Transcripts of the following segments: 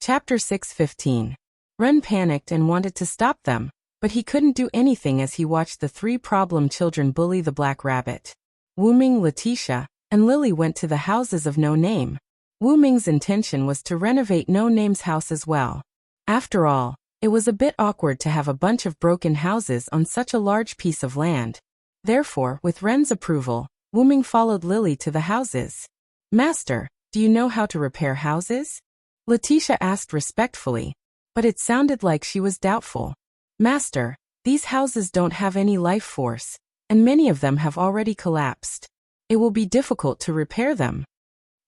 Chapter 6:15. Ren panicked and wanted to stop them, but he couldn't do anything as he watched the three problem children bully the black rabbit. Wu Ming, Letitia, and Lily went to the houses of No Name. Wu Ming's intention was to renovate No Name's house as well. After all, it was a bit awkward to have a bunch of broken houses on such a large piece of land. Therefore, with Ren's approval, Wu Ming followed Lily to the houses. "Master, do you know how to repair houses?" Letitia asked respectfully, but it sounded like she was doubtful. "Master, these houses don't have any life force, and many of them have already collapsed. It will be difficult to repair them."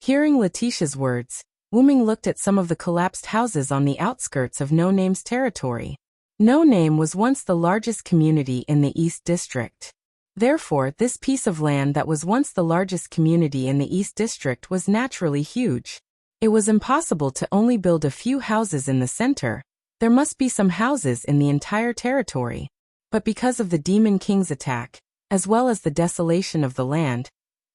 Hearing Letitia's words, Wu Ming looked at some of the collapsed houses on the outskirts of No Name's territory. No Name was once the largest community in the East District. Therefore, this piece of land that was once the largest community in the East District was naturally huge. It was impossible to only build a few houses in the center. There must be some houses in the entire territory. But because of the Demon King's attack, as well as the desolation of the land,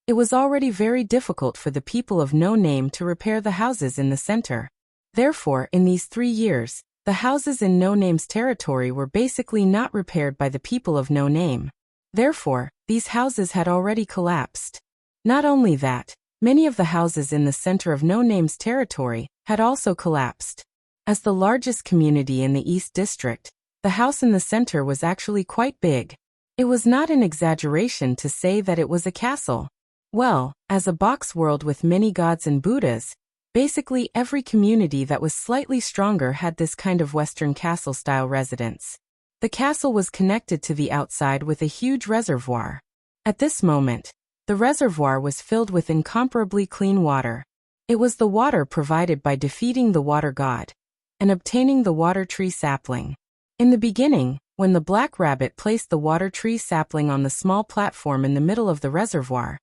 it was already very difficult for the people of No Name to repair the houses in the center. Therefore, in these 3 years, the houses in No Name's territory were basically not repaired by the people of No Name. Therefore, these houses had already collapsed. Not only that, many of the houses in the center of No Name's territory had also collapsed. As the largest community in the East District, the house in the center was actually quite big. It was not an exaggeration to say that it was a castle. Well, as a box world with many gods and Buddhas, basically every community that was slightly stronger had this kind of Western castle-style residence. The castle was connected to the outside with a huge reservoir. At this moment, the reservoir was filled with incomparably clean water. It was the water provided by defeating the water god and obtaining the water tree sapling. In the beginning, when the black rabbit placed the water tree sapling on the small platform in the middle of the reservoir,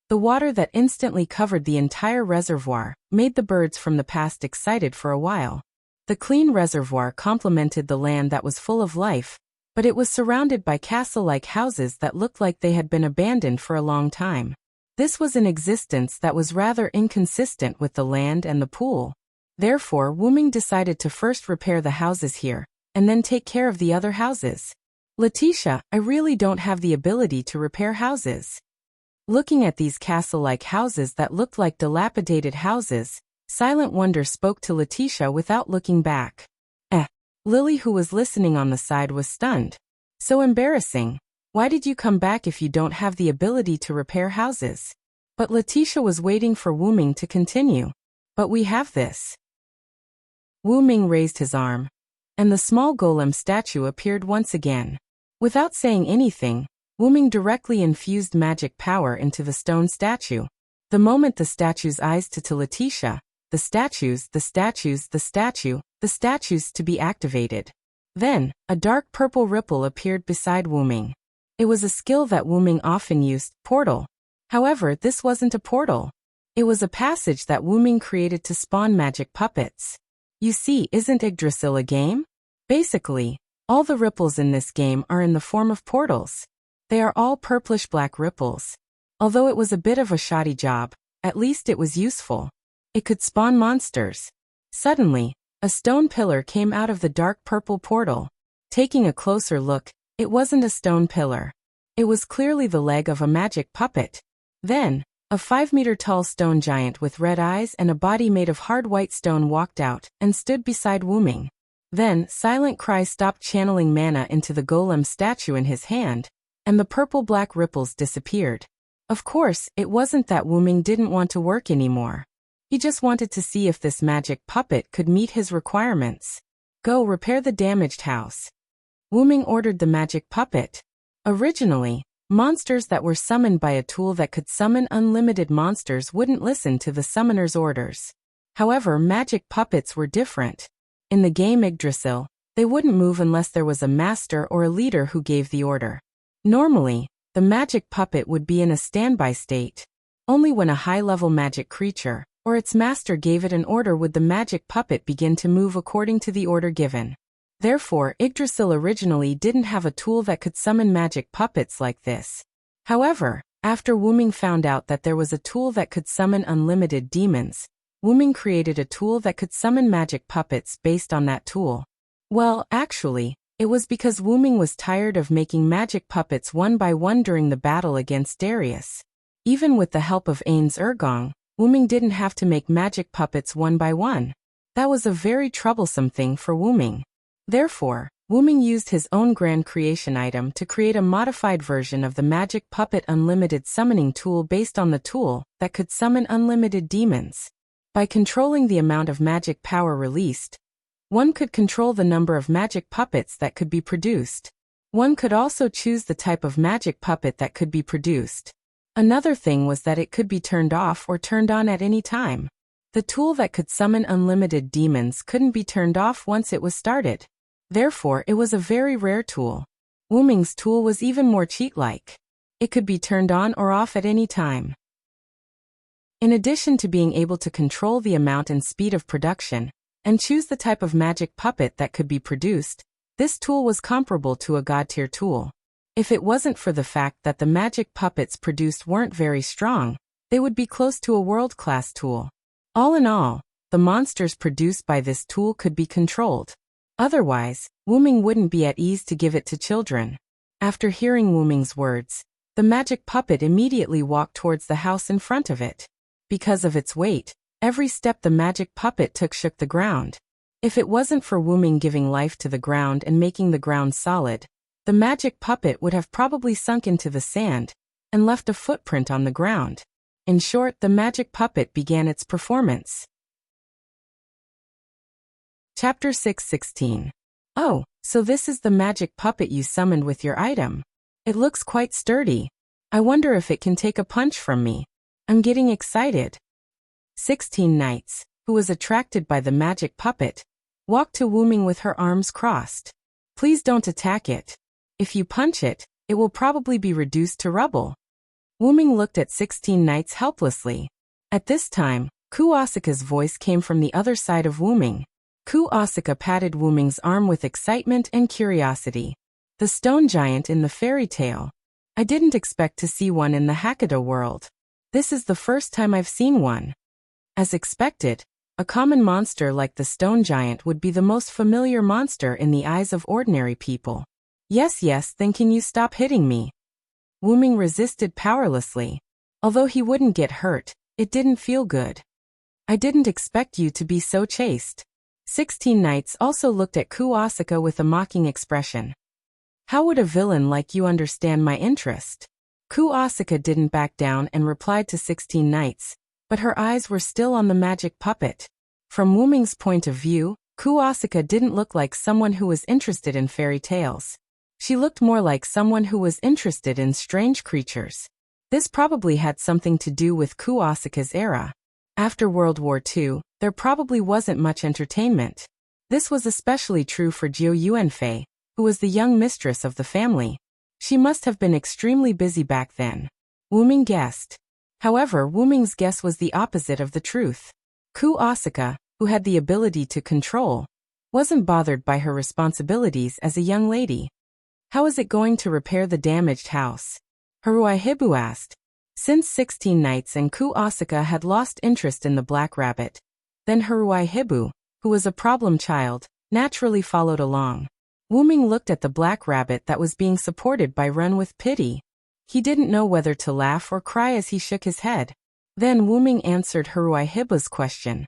the water that instantly covered the entire reservoir made the birds from the past excited for a while. The clean reservoir complemented the land that was full of life, but it was surrounded by castle-like houses that looked like they had been abandoned for a long time. This was an existence that was rather inconsistent with the land and the pool. Therefore, Wu Ming decided to first repair the houses here, and then take care of the other houses. "Letitia, I really don't have the ability to repair houses." Looking at these castle-like houses that looked like dilapidated houses, Silent Wonder spoke to Letitia without looking back. Lily, who was listening on the side, was stunned. "So embarrassing. Why did you come back if you don't have the ability to repair houses?" But Letitia was waiting for Wu Ming to continue. "But we have this." Wu Ming raised his arm, and the small golem statue appeared once again. Without saying anything, Wu Ming directly infused magic power into the stone statue. The moment the statue's eyes to Letitia, the statues to be activated. Then, a dark purple ripple appeared beside Wu Ming. It was a skill that Wu Ming often used, portal. However, this wasn't a portal. It was a passage that Wu Ming created to spawn magic puppets. You see, isn't Yggdrasil a game? Basically, all the ripples in this game are in the form of portals. They are all purplish-black ripples. Although it was a bit of a shoddy job, at least it was useful. It could spawn monsters. Suddenly, a stone pillar came out of the dark purple portal. Taking a closer look, it wasn't a stone pillar. It was clearly the leg of a magic puppet. Then, a 5-meter-tall stone giant with red eyes and a body made of hard white stone walked out and stood beside Wu Ming. Then, Silent Cry stopped channeling mana into the golem statue in his hand, and the purple-black ripples disappeared. Of course, it wasn't that Wu Ming didn't want to work anymore. He just wanted to see if this magic puppet could meet his requirements. "Go repair the damaged house." Wu Ming ordered the magic puppet. Originally, monsters that were summoned by a tool that could summon unlimited monsters wouldn't listen to the summoner's orders. However, magic puppets were different. In the game Yggdrasil, they wouldn't move unless there was a master or a leader who gave the order. Normally, the magic puppet would be in a standby state. Only when a high-level magic creature or its master gave it an order would the magic puppet begin to move according to the order given. Therefore, Yggdrasil originally didn't have a tool that could summon magic puppets like this. However, after Wu Ming found out that there was a tool that could summon unlimited demons, Wuming created a tool that could summon magic puppets based on that tool. Well, actually, it was because Wuming was tired of making magic puppets one by one during the battle against Darius. Even with the help of Ain's Ergong, Wuming didn't have to make magic puppets one by one. That was a very troublesome thing for Wuming. Therefore, Wuming used his own grand creation item to create a modified version of the Magic Puppet Unlimited summoning tool based on the tool that could summon unlimited demons. By controlling the amount of magic power released, one could control the number of magic puppets that could be produced. One could also choose the type of magic puppet that could be produced. Another thing was that it could be turned off or turned on at any time. The tool that could summon unlimited demons couldn't be turned off once it was started. Therefore, it was a very rare tool. Wuming's tool was even more cheat-like. It could be turned on or off at any time. In addition to being able to control the amount and speed of production, and choose the type of magic puppet that could be produced, this tool was comparable to a god-tier tool. If it wasn't for the fact that the magic puppets produced weren't very strong, they would be close to a world-class tool. All in all, the monsters produced by this tool could be controlled. Otherwise, Wuming wouldn't be at ease to give it to children. After hearing Wuming's words, the magic puppet immediately walked towards the house in front of it. Because of its weight, every step the magic puppet took shook the ground. If it wasn't for Wuming giving life to the ground and making the ground solid, the magic puppet would have probably sunk into the sand and left a footprint on the ground. In short, the magic puppet began its performance. Chapter 6:16. Oh, so this is the magic puppet you summoned with your item. It looks quite sturdy. I wonder if it can take a punch from me. I'm getting excited. 16 Knights, who was attracted by the magic puppet, walked to Wuming with her arms crossed. Please don't attack it. If you punch it, it will probably be reduced to rubble. Wuming looked at 16 Knights helplessly. At this time, Ku Asuka's voice came from the other side of Wuming. Ku Asuka patted Wuming's arm with excitement and curiosity. The stone giant in the fairy tale. I didn't expect to see one in the Hakata world. This is the first time I've seen one. As expected, a common monster like the stone giant would be the most familiar monster in the eyes of ordinary people. Yes, then can you stop hitting me? Wuming resisted powerlessly. Although he wouldn't get hurt, it didn't feel good. I didn't expect you to be so chaste. 16 Knights also looked at Ku Asuka with a mocking expression. How would a villain like you understand my interest? Ku Asuka didn't back down and replied to 16 Knights, but her eyes were still on the magic puppet. From Wuming's point of view, Ku Asuka didn't look like someone who was interested in fairy tales. She looked more like someone who was interested in strange creatures. This probably had something to do with Ku Asuka's era. After World War II, there probably wasn't much entertainment. This was especially true for Jiu Yuanfei, who was the young mistress of the family. She must have been extremely busy back then. Wuming guessed. However, Wuming's guess was the opposite of the truth. Ku Asuka, who had the ability to control, wasn't bothered by her responsibilities as a young lady. How is it going to repair the damaged house? Haruihibu asked. Since 16 Knights and Ku Asuka had lost interest in the Black Rabbit, then Haruihibu, who was a problem child, naturally followed along. Wuming looked at the Black Rabbit that was being supported by Ren with pity. He didn't know whether to laugh or cry as he shook his head. Then Wuming answered Haruihibu's question.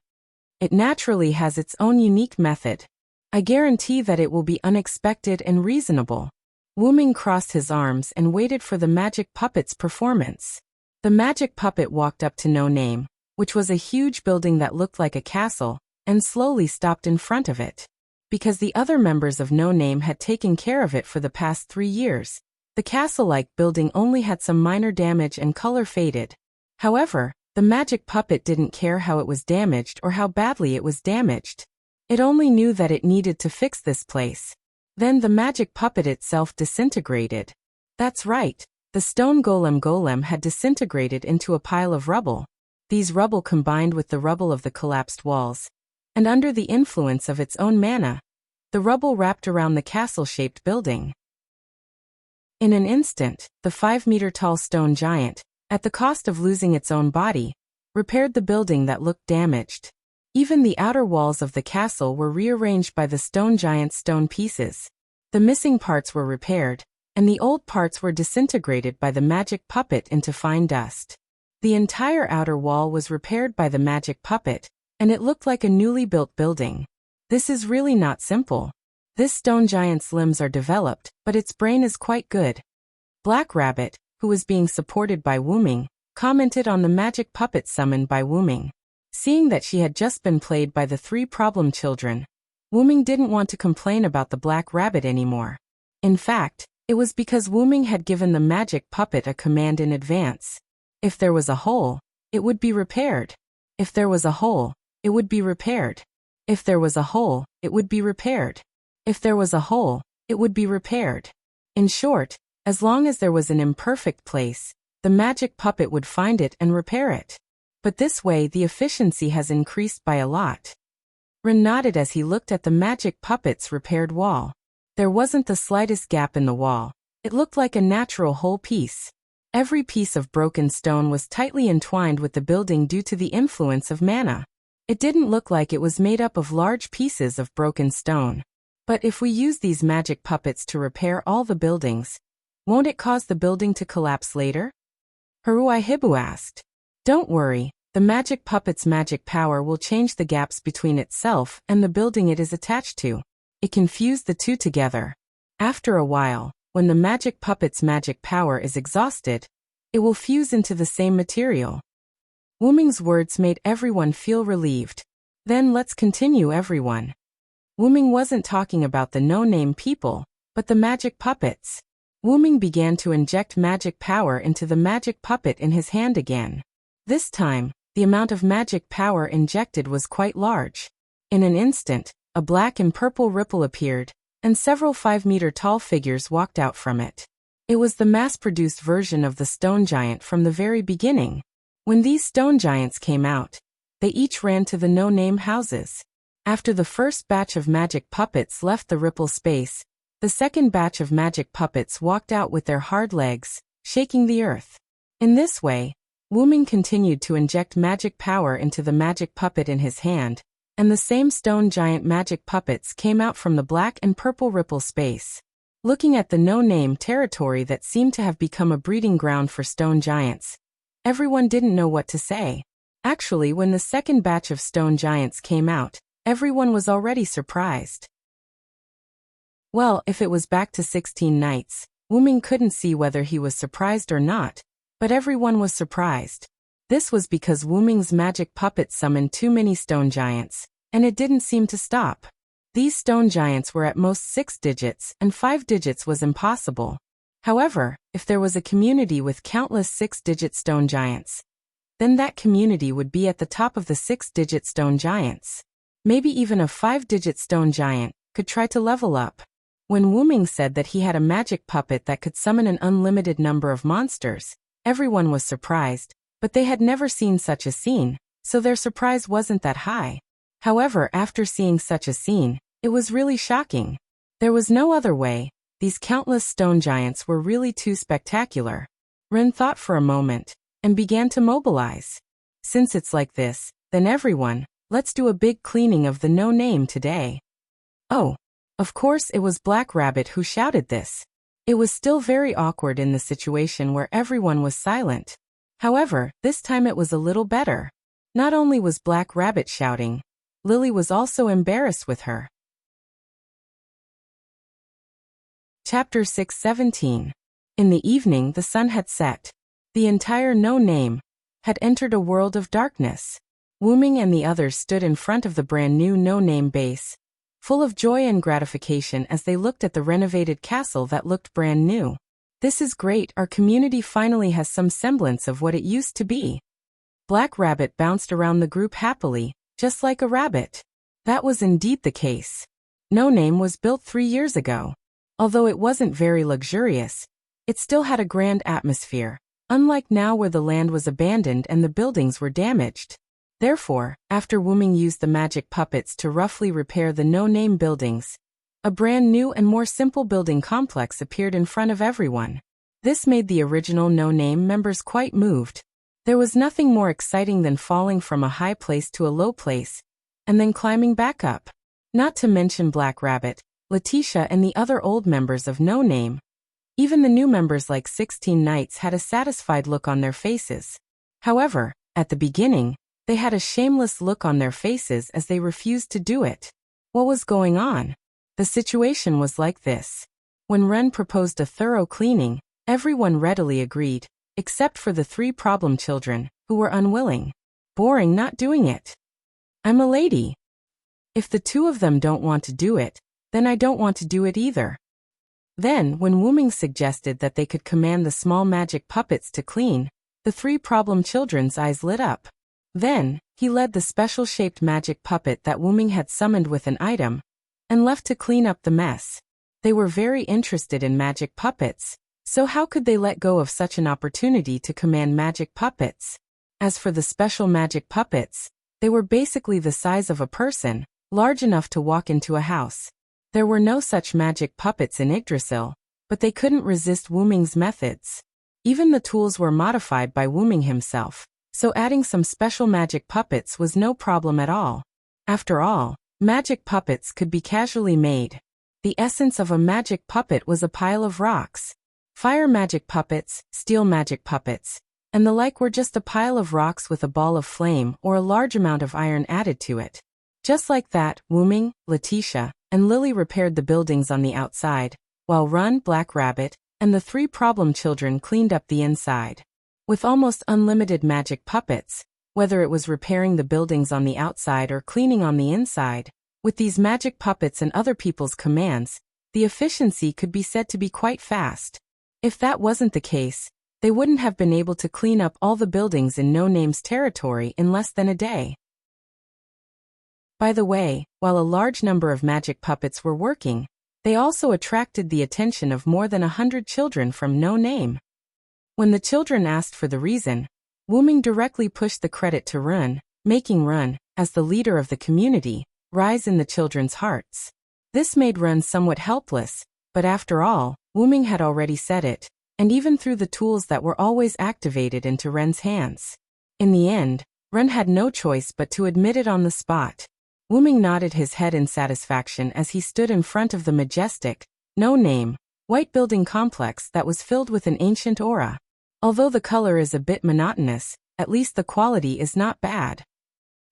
It naturally has its own unique method. I guarantee that it will be unexpected and reasonable. Wuming crossed his arms and waited for the magic puppet's performance. The magic puppet walked up to No Name, which was a huge building that looked like a castle, and slowly stopped in front of it. Because the other members of No Name had taken care of it for the past 3 years, the castle-like building only had some minor damage and color faded. However, the magic puppet didn't care how it was damaged or how badly it was damaged. It only knew that it needed to fix this place. Then the magic puppet itself disintegrated. That's right, the stone golem had disintegrated into a pile of rubble. These rubble combined with the rubble of the collapsed walls, and under the influence of its own mana, the rubble wrapped around the castle-shaped building. In an instant, the 5-meter-tall stone giant, at the cost of losing its own body, repaired the building that looked damaged. Even the outer walls of the castle were rearranged by the stone giant's stone pieces. The missing parts were repaired, and the old parts were disintegrated by the magic puppet into fine dust. The entire outer wall was repaired by the magic puppet, and it looked like a newly built building. This is really not simple. This stone giant's limbs are developed, but its brain is quite good. Black Rabbit, who was being supported by Wooming, commented on the magic puppet summoned by Wooming. Seeing that she had just been played by the 3 problem children, Wooming didn't want to complain about the Black Rabbit anymore. In fact, it was because Wooming had given the magic puppet a command in advance. If there was a hole, it would be repaired. If there was a hole, it would be repaired. If there was a hole, it would be repaired. If there was a hole, it would be repaired. In short, as long as there was an imperfect place, the magic puppet would find it and repair it. But this way the efficiency has increased by a lot. Rin nodded as he looked at the magic puppet's repaired wall. There wasn't the slightest gap in the wall. It looked like a natural whole piece. Every piece of broken stone was tightly entwined with the building due to the influence of mana. It didn't look like it was made up of large pieces of broken stone. But if we use these magic puppets to repair all the buildings, won't it cause the building to collapse later? Haruai Hibu asked. Don't worry, the magic puppet's magic power will change the gaps between itself and the building it is attached to. It can fuse the two together. After a while, when the magic puppet's magic power is exhausted, it will fuse into the same material. Wooming's words made everyone feel relieved. Then let's continue, everyone. Wooming wasn't talking about the no-name people, but the magic puppets. Wooming began to inject magic power into the magic puppet in his hand again. This time, the amount of magic power injected was quite large. In an instant, a black and purple ripple appeared, and several 5-meter-tall figures walked out from it. It was the mass-produced version of the stone giant from the very beginning. When these stone giants came out, they each ran to the no-name houses. After the first batch of magic puppets left the ripple space, the second batch of magic puppets walked out with their hard legs, shaking the earth. In this way, Wooming continued to inject magic power into the magic puppet in his hand, and the same stone giant magic puppets came out from the black and purple ripple space. Looking at the no-name territory that seemed to have become a breeding ground for stone giants, everyone didn't know what to say. Actually, when the second batch of stone giants came out, everyone was already surprised. Well, if it was back to 16 nights, Wooming couldn't see whether he was surprised or not, but everyone was surprised. This was because Wooming's magic puppet summoned too many stone giants, and it didn't seem to stop. These stone giants were at most 6 digits, and 5 digits was impossible. However, if there was a community with countless 6-digit stone giants, then that community would be at the top of the 6-digit stone giants. Maybe even a 5-digit stone giant could try to level up. When Wooming said that he had a magic puppet that could summon an unlimited number of monsters, everyone was surprised, but they had never seen such a scene, so their surprise wasn't that high. However, after seeing such a scene, it was really shocking. There was no other way. These countless stone giants were really too spectacular. Rin thought for a moment, and began to mobilize. Since it's like this, then everyone, let's do a big cleaning of the no-name today. Oh, of course it was Black Rabbit who shouted this. It was still very awkward in the situation where everyone was silent. However, this time it was a little better. Not only was Black Rabbit shouting, Lily was also embarrassed with her. Chapter 6:17. In the evening the sun had set. The entire no-name had entered a world of darkness. Wooming and the others stood in front of the brand new no-name base, full of joy and gratification as they looked at the renovated castle that looked brand new. This is great, our community finally has some semblance of what it used to be. Black Rabbit bounced around the group happily, just like a rabbit. That was indeed the case. No-name was built 3 years ago. Although it wasn't very luxurious, it still had a grand atmosphere, unlike now where the land was abandoned and the buildings were damaged. Therefore, after Wooming used the magic puppets to roughly repair the no-name buildings, a brand new and more simple building complex appeared in front of everyone. This made the original no-name members quite moved. There was nothing more exciting than falling from a high place to a low place, and then climbing back up. Not to mention Black Rabbit, Letitia and the other old members of No Name. Even the new members like 16 Knights had a satisfied look on their faces. However, at the beginning, they had a shameless look on their faces as they refused to do it. What was going on? The situation was like this. When Ren proposed a thorough cleaning, everyone readily agreed, except for the 3 problem children, who were unwilling. Boring not doing it. I'm a lady. If the 2 of them don't want to do it, then I don't want to do it either. Then, when Wuming suggested that they could command the small magic puppets to clean, the 3 problem children's eyes lit up. Then, he led the special-shaped magic puppet that Wuming had summoned with an item, and left to clean up the mess. They were very interested in magic puppets, so how could they let go of such an opportunity to command magic puppets? As for the special magic puppets, they were basically the size of a person, large enough to walk into a house. There were no such magic puppets in Yggdrasil, but they couldn't resist Wuming's methods. Even the tools were modified by Wuming himself, so adding some special magic puppets was no problem at all. After all, magic puppets could be casually made. The essence of a magic puppet was a pile of rocks. Fire magic puppets, steel magic puppets, and the like were just a pile of rocks with a ball of flame or a large amount of iron added to it. Just like that, Wuming, Letitia, and Lily repaired the buildings on the outside, while Run, Black Rabbit, and the 3 problem children cleaned up the inside. With almost unlimited magic puppets, whether it was repairing the buildings on the outside or cleaning on the inside, with these magic puppets and other people's commands, the efficiency could be said to be quite fast. If that wasn't the case, they wouldn't have been able to clean up all the buildings in No Name's territory in less than a day. By the way, while a large number of magic puppets were working, they also attracted the attention of more than 100 children from No Name. When the children asked for the reason, Wuming directly pushed the credit to Run, making Run, as the leader of the community, rise in the children's hearts. This made Run somewhat helpless, but after all, Wuming had already said it, and even through the tools that were always activated into Ren's hands. In the end, Ren had no choice but to admit it on the spot. Wuming nodded his head in satisfaction as he stood in front of the majestic, No Name, white building complex that was filled with an ancient aura. Although the color is a bit monotonous, at least the quality is not bad.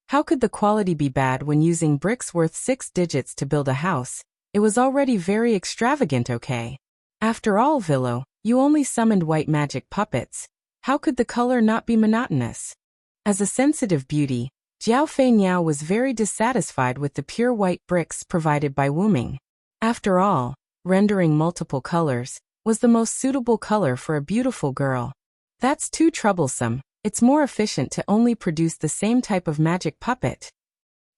How could the quality be bad when using bricks worth 6 digits to build a house? It was already very extravagant, okay? After all, Villo, you only summoned white magic puppets. How could the color not be monotonous? As a sensitive beauty, Jiao Fei Niao was very dissatisfied with the pure white bricks provided by Wuming. After all, rendering multiple colors was the most suitable color for a beautiful girl. That's too troublesome. It's more efficient to only produce the same type of magic puppet.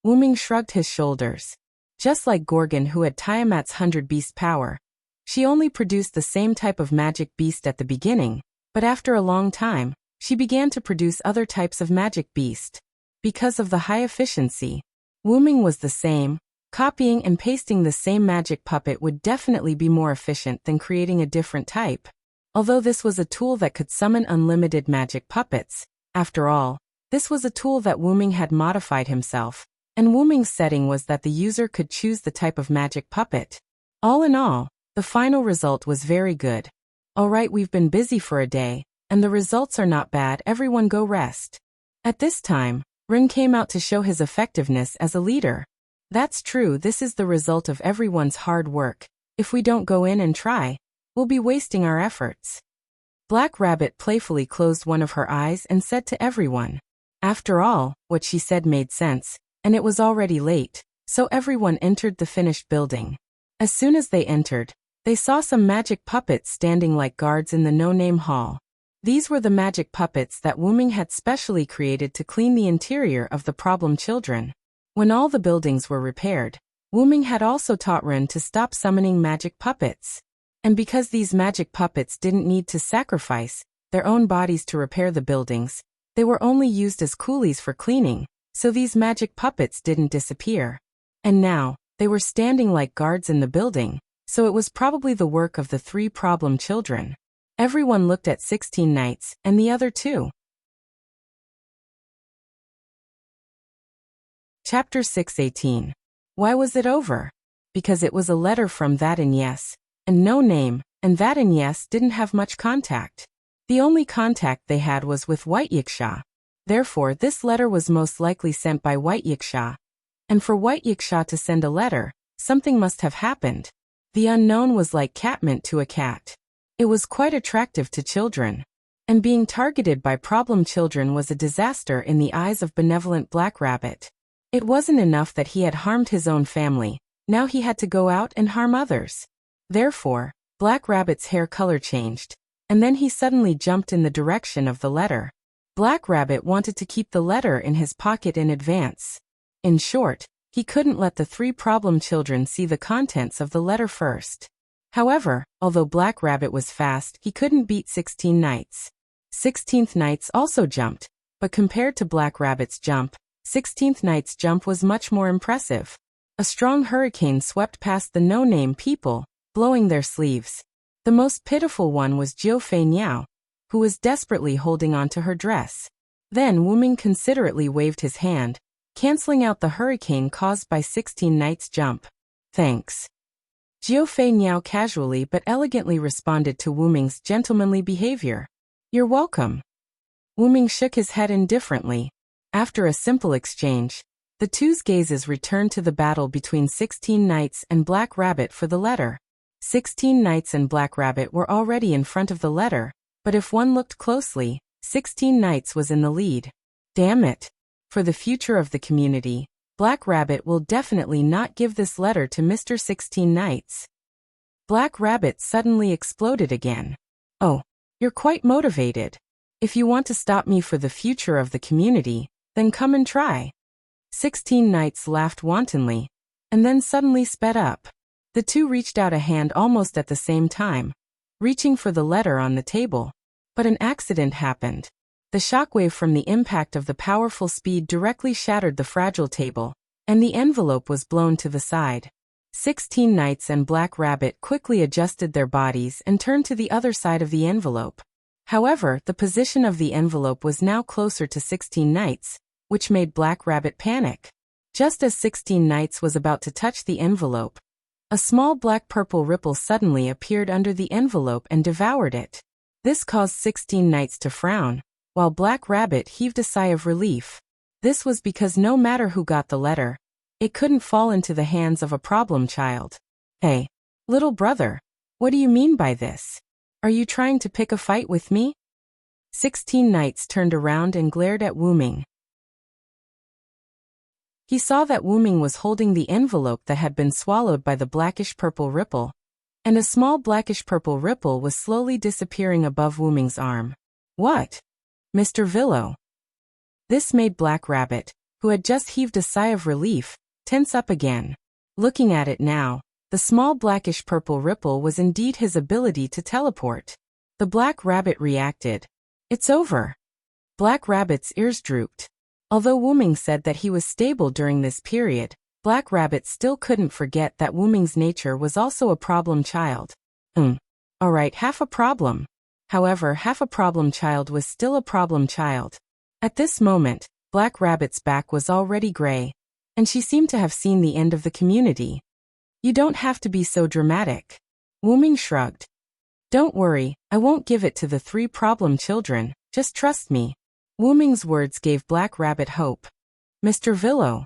Wuming shrugged his shoulders. Just like Gorgon, who had Tiamat's 100 beast power, she only produced the same type of magic beast at the beginning, but after a long time, she began to produce other types of magic beast. Because of the high efficiency, Wuming was the same. Copying and pasting the same magic puppet would definitely be more efficient than creating a different type. Although this was a tool that could summon unlimited magic puppets, after all, this was a tool that Wuming had modified himself, and Wuming's setting was that the user could choose the type of magic puppet. All in all, the final result was very good. Alright, we've been busy for a day, and the results are not bad. Everyone go rest. At this time, Ren came out to show his effectiveness as a leader. That's true, this is the result of everyone's hard work. If we don't go in and try, we'll be wasting our efforts. Black Rabbit playfully closed one of her eyes and said to everyone. After all, what she said made sense, and it was already late, so everyone entered the finished building. As soon as they entered, they saw some magic puppets standing like guards in the No Name Hall. These were the magic puppets that Wuming had specially created to clean the interior of the problem children. When all the buildings were repaired, Wuming had also taught Ren to stop summoning magic puppets. And because these magic puppets didn't need to sacrifice their own bodies to repair the buildings, they were only used as coolies for cleaning, so these magic puppets didn't disappear. And now, they were standing like guards in the building, so it was probably the work of the 3 problem children. Everyone looked at 16 Knights and the other 2. Chapter 6:18. Why was it over? Because it was a letter from that and yes, and no name, and that and yes didn't have much contact. The only contact they had was with White Yiksha. Therefore, this letter was most likely sent by White Yiksha. And for White Yiksha to send a letter, something must have happened. The unknown was like catmint to a cat. It was quite attractive to children. And being targeted by problem children was a disaster in the eyes of benevolent Black Rabbit. It wasn't enough that he had harmed his own family, now he had to go out and harm others. Therefore, Black Rabbit's hair color changed, and then he suddenly jumped in the direction of the letter. Black Rabbit wanted to keep the letter in his pocket in advance. In short, he couldn't let the 3 problem children see the contents of the letter first. However, although Black Rabbit was fast, he couldn't beat 16 Knights. 16th Knights also jumped, but compared to Black Rabbit's jump, 16th Knight's jump was much more impressive. A strong hurricane swept past the no-name people, blowing their sleeves. The most pitiful one was Jiu Fei Niao, who was desperately holding on to her dress. Then Wu Ming considerately waved his hand, canceling out the hurricane caused by 16 Knight's jump. Thanks. Jiu Fei Niao casually but elegantly responded to Wu Ming's gentlemanly behavior. You're welcome. Wu Ming shook his head indifferently. After a simple exchange, the two's gazes returned to the battle between 16 Knights and Black Rabbit for the letter. 16 Knights and Black Rabbit were already in front of the letter, but if one looked closely, 16 Knights was in the lead. Damn it. For the future of the community, Black Rabbit will definitely not give this letter to Mr. 16 Knights. Black Rabbit suddenly exploded again. Oh, you're quite motivated. If you want to stop me for the future of the community, then come and try. 16 Knights laughed wantonly, and then suddenly sped up. The two reached out a hand almost at the same time, reaching for the letter on the table. But an accident happened. The shockwave from the impact of the powerful speed directly shattered the fragile table, and the envelope was blown to the side. 16 Knights and Black Rabbit quickly adjusted their bodies and turned to the other side of the envelope. However, the position of the envelope was now closer to 16 Knights, which made Black Rabbit panic. Just as 16 Knights was about to touch the envelope, a small black-purple ripple suddenly appeared under the envelope and devoured it. This caused 16 Knights to frown, while Black Rabbit heaved a sigh of relief. This was because no matter who got the letter, it couldn't fall into the hands of a problem child. Hey, little brother, what do you mean by this? Are you trying to pick a fight with me? 16 Knights turned around and glared at Wu Ming. He saw that Wu Ming was holding the envelope that had been swallowed by the blackish-purple ripple, and a small blackish-purple ripple was slowly disappearing above Wu Ming's arm. What? Mr. Villo. This made Black Rabbit, who had just heaved a sigh of relief, tense up again. Looking at it now, the small blackish-purple ripple was indeed his ability to teleport. The Black Rabbit reacted. It's over. Black Rabbit's ears drooped. Although Wu Ming said that he was stable during this period, Black Rabbit still couldn't forget that Wu Ming's nature was also a problem child. Alright, half a problem. However, half a problem child was still a problem child. At this moment, Black Rabbit's back was already gray, and she seemed to have seen the end of the community. You don't have to be so dramatic. Wu Ming shrugged. Don't worry, I won't give it to the 3 problem children, just trust me. Wu Ming's words gave Black Rabbit hope. Mr. Villo.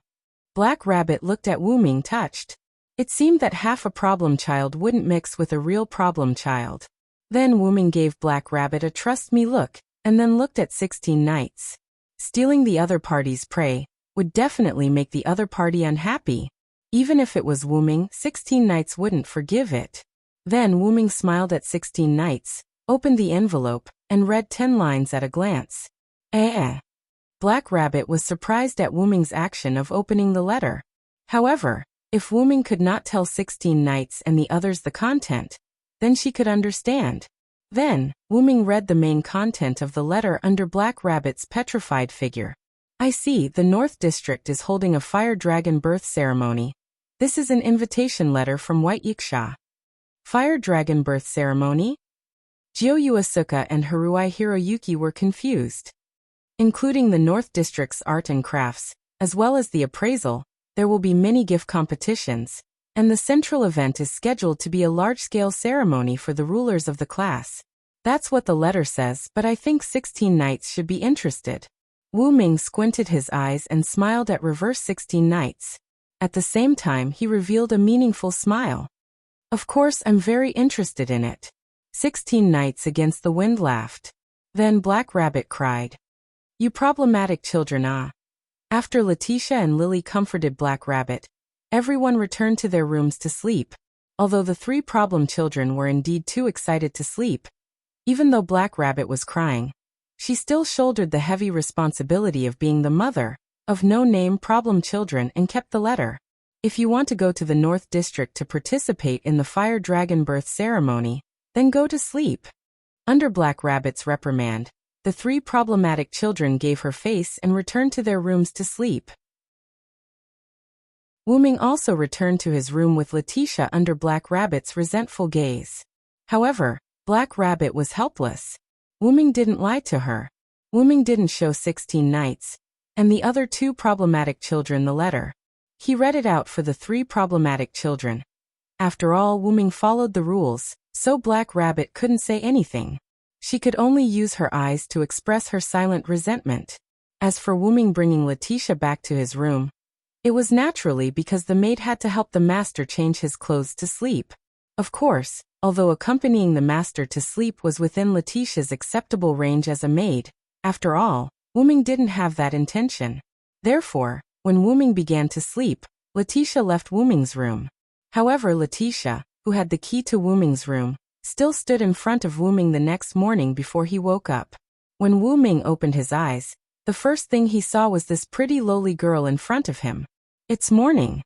Black Rabbit looked at Wu Ming touched. It seemed that half a problem child wouldn't mix with a real problem child. Then Wu Ming gave Black Rabbit a trust me look, and then looked at 16 Knights. Stealing the other party's prey would definitely make the other party unhappy. Even if it was Wu Ming, 16 Knights wouldn't forgive it. Then Wu Ming smiled at 16 Knights, opened the envelope, and read 10 lines at a glance. Black Rabbit was surprised at Wu Ming's action of opening the letter. However, if Wu Ming could not tell 16 Knights and the others the content, then she could understand. Then, Wu Ming read the main content of the letter under Black Rabbit's petrified figure. I see, the North District is holding a fire dragon birth ceremony. This is an invitation letter from White Yiksha. Fire dragon birth ceremony? Jio Asuka and Haruai Hiroyuki were confused. Including the North District's art and crafts, as well as the appraisal, there will be many gift competitions, and the central event is scheduled to be a large-scale ceremony for the rulers of the class. That's what the letter says, but I think 16 knights should be interested. Wu Ming squinted his eyes and smiled at reverse 16 knights. At the same time, he revealed a meaningful smile. Of course, I'm very interested in it. 16 knights against the wind laughed. Then Black Rabbit cried. You problematic children, ah. After Letitia and Lily comforted Black Rabbit, everyone returned to their rooms to sleep, although the 3 problem children were indeed too excited to sleep. Even though Black Rabbit was crying, she still shouldered the heavy responsibility of being the mother of no-name problem children and kept the letter. If you want to go to the North District to participate in the Fire Dragon birth ceremony, then go to sleep. Under Black Rabbit's reprimand, the 3 problematic children gave her face and returned to their rooms to sleep. Wu Ming also returned to his room with Letitia under Black Rabbit's resentful gaze. However, Black Rabbit was helpless. Wu Ming didn't lie to her. Wu Ming didn't show 16 knights, and the other 2 problematic children the letter. He read it out for the 3 problematic children. After all, Wu Ming followed the rules, so Black Rabbit couldn't say anything. She could only use her eyes to express her silent resentment. As for Wu Ming bringing Letitia back to his room, it was naturally because the maid had to help the master change his clothes to sleep. Of course, although accompanying the master to sleep was within Letitia's acceptable range as a maid, after all, Wu Ming didn't have that intention. Therefore, when Wu Ming began to sleep, Letitia left Wu Ming's room. However, Letitia, who had the key to Wu Ming's room, still stood in front of Wu Ming the next morning before he woke up. When Wu Ming opened his eyes, the first thing he saw was this pretty lowly girl in front of him. It's morning.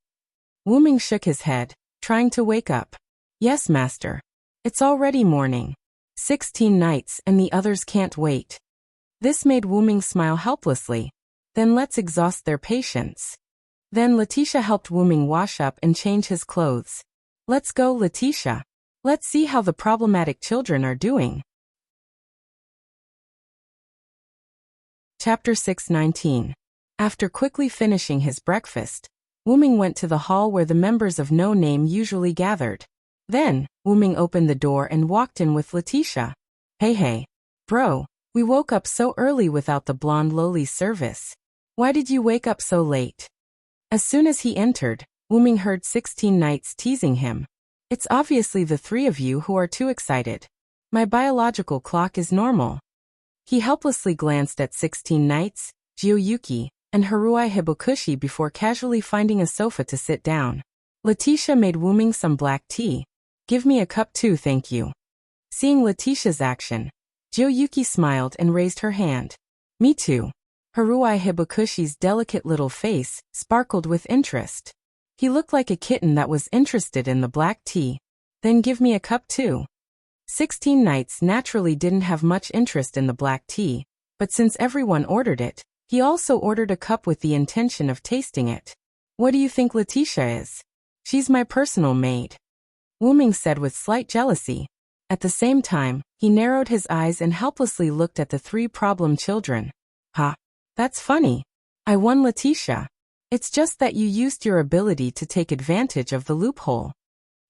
Wu Ming shook his head, trying to wake up. Yes, master. It's already morning. 16 knights and the others can't wait. This made Wu Ming smile helplessly. Then let's exhaust their patience. Then Letitia helped Wu Ming wash up and change his clothes. Let's go, Letitia. Let's see how the problematic children are doing. Chapter 6:19. After quickly finishing his breakfast, Wu Ming went to the hall where the members of No Name usually gathered. Then, Wu Ming opened the door and walked in with Letitia. Hey, bro, we woke up so early without the blonde lowly's service. Why did you wake up so late? As soon as he entered, Wu Ming heard 16 knights teasing him. It's obviously the 3 of you who are too excited. My biological clock is normal. He helplessly glanced at 16 knights, Jiuyuki, and Haruai Hibokushi before casually finding a sofa to sit down. Letitia made Wu Ming some black tea. Give me a cup too, thank you. Seeing Letitia's action, Jiuyuki smiled and raised her hand. Me too. Haruai Hibokushi's delicate little face sparkled with interest. He looked like a kitten that was interested in the black tea. Then give me a cup too. 16 knights naturally didn't have much interest in the black tea, but since everyone ordered it, he also ordered a cup with the intention of tasting it. What do you think Letitia is? She's my personal maid. Wu Ming said with slight jealousy. At the same time, he narrowed his eyes and helplessly looked at the 3 problem children. Ha! That's funny. I won, Letitia. It's just that you used your ability to take advantage of the loophole.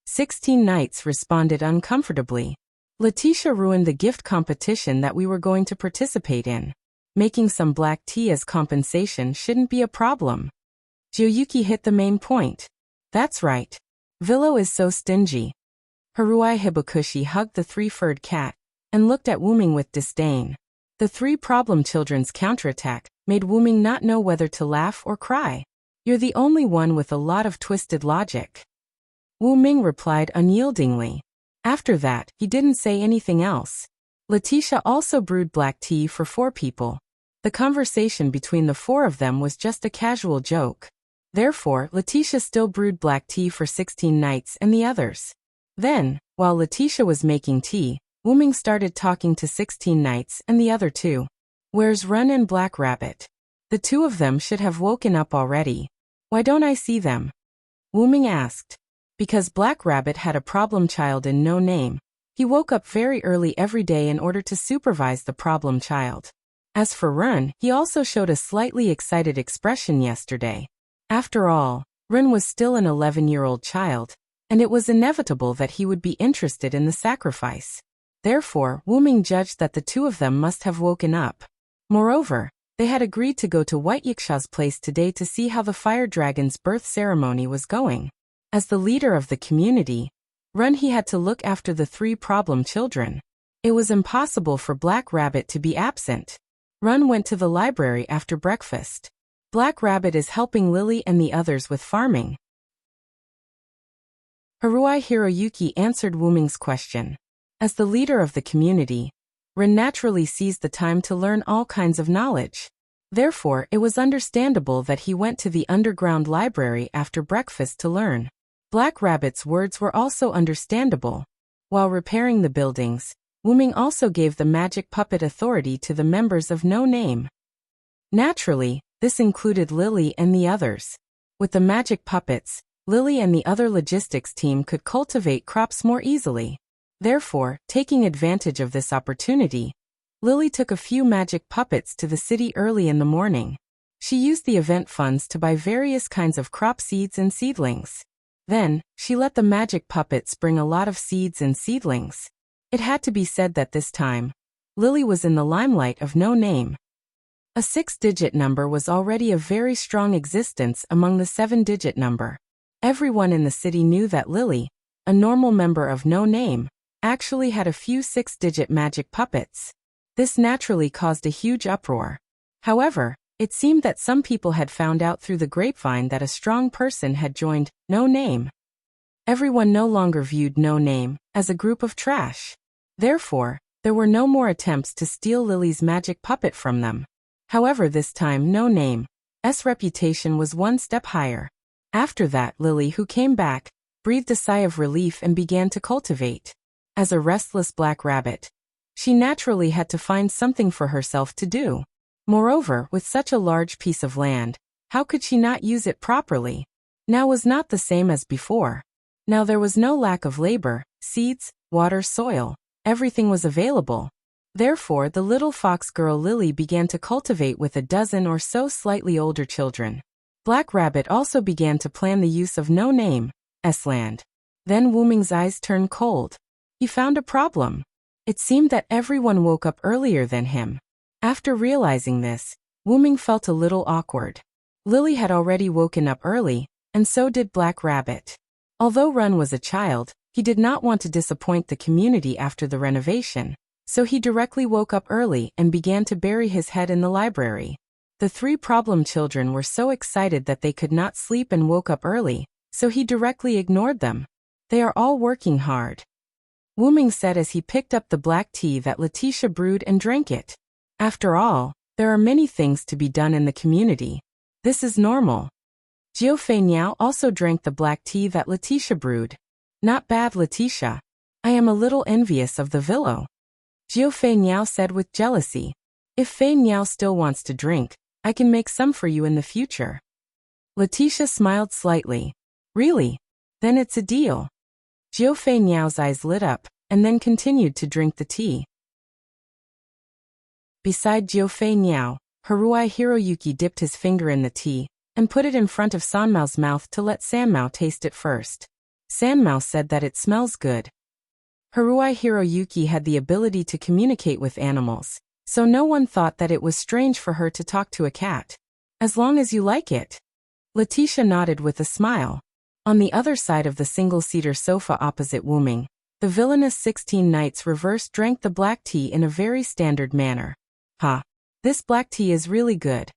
16 knights responded uncomfortably. Letitia ruined the gift competition that we were going to participate in. Making some black tea as compensation shouldn't be a problem. Jiuyuki hit the main point. That's right. Villo is so stingy. Haruai Hibokushi hugged the 3-furred cat and looked at Wu Ming with disdain. The 3 problem children's counterattack made Wu Ming not know whether to laugh or cry. You're the only one with a lot of twisted logic. Wu Ming replied unyieldingly. After that, he didn't say anything else. Letitia also brewed black tea for 4 people. The conversation between the 4 of them was just a casual joke. Therefore, Letitia still brewed black tea for 16 knights and the others. Then, while Letitia was making tea, Wu Ming started talking to 16 knights and the other 2. Where's Run and Black Rabbit? The 2 of them should have woken up already. Why don't I see them? Wu Ming asked. Because Black Rabbit had a problem child in No Name, he woke up very early every day in order to supervise the problem child. As for Run, he also showed a slightly excited expression yesterday. After all, Run was still an 11-year-old child, and it was inevitable that he would be interested in the sacrifice. Therefore, Wuming judged that the two of them must have woken up. Moreover, they had agreed to go to White Yiksha's place today to see how the fire dragon's birth ceremony was going. As the leader of the community, Run he had to look after the 3 problem children. It was impossible for Black Rabbit to be absent. Run went to the library after breakfast. Black Rabbit is helping Lily and the others with farming. Haruai Hiroyuki answered Wuming's question. As the leader of the community, Ren naturally seized the time to learn all kinds of knowledge. Therefore, it was understandable that he went to the underground library after breakfast to learn. Black Rabbit's words were also understandable. While repairing the buildings, Wuming also gave the magic puppet authority to the members of No Name. Naturally, this included Lily and the others. With the magic puppets, Lily and the other logistics team could cultivate crops more easily. Therefore, taking advantage of this opportunity, Lily took a few magic puppets to the city early in the morning. She used the event funds to buy various kinds of crop seeds and seedlings. Then, she let the magic puppets bring a lot of seeds and seedlings. It had to be said that this time, Lily was in the limelight of No Name. A 6-digit number was already a very strong existence among the 7-digit number. Everyone in the city knew that Lily, a normal member of No Name, actually had a few 6-digit magic puppets. This naturally caused a huge uproar. However, it seemed that some people had found out through the grapevine that a strong person had joined No Name. Everyone no longer viewed No Name as a group of trash. Therefore, there were no more attempts to steal Lily's magic puppet from them. However, this time No Name's reputation was one step higher. After that, Lily, who came back, breathed a sigh of relief and began to cultivate. As a restless Black Rabbit, she naturally had to find something for herself to do. Moreover, with such a large piece of land, how could she not use it properly? Now was not the same as before. Now there was no lack of labor, seeds, water, soil. Everything was available. Therefore, the little fox girl Lily began to cultivate with a dozen or so slightly older children. Black Rabbit also began to plan the use of No Name's land. Then Wuming's eyes turned cold. He found a problem. It seemed that everyone woke up earlier than him. After realizing this, Wuming felt a little awkward. Lily had already woken up early, and so did Black Rabbit. Although Run was a child, he did not want to disappoint the community after the renovation, so he directly woke up early and began to bury his head in the library. The 3 problem children were so excited that they could not sleep and woke up early, so he directly ignored them. They are all working hard, Wuming said as he picked up the black tea that Letitia brewed and drank it. After all, there are many things to be done in the community. This is normal. Jiufei Niao also drank the black tea that Letitia brewed. Not bad, Letitia. I am a little envious of the Villo. Jiufei Niao said with jealousy. If Fei Niao still wants to drink, I can make some for you in the future. Letitia smiled slightly. Really? Then it's a deal. Jiufei Niao's eyes lit up, and then continued to drink the tea. Beside Jiufei Niao, Haruai Hiroyuki dipped his finger in the tea, and put it in front of Sanmao's mouth to let Sanmao taste it first. Sanmao said that it smells good. Haruai Hiroyuki had the ability to communicate with animals, so no one thought that it was strange for her to talk to a cat. As long as you like it. Letitia nodded with a smile. On the other side of the single-seater sofa opposite Wuming, the villainous 16 Knights reverse drank the black tea in a very standard manner. Ha! This black tea is really good.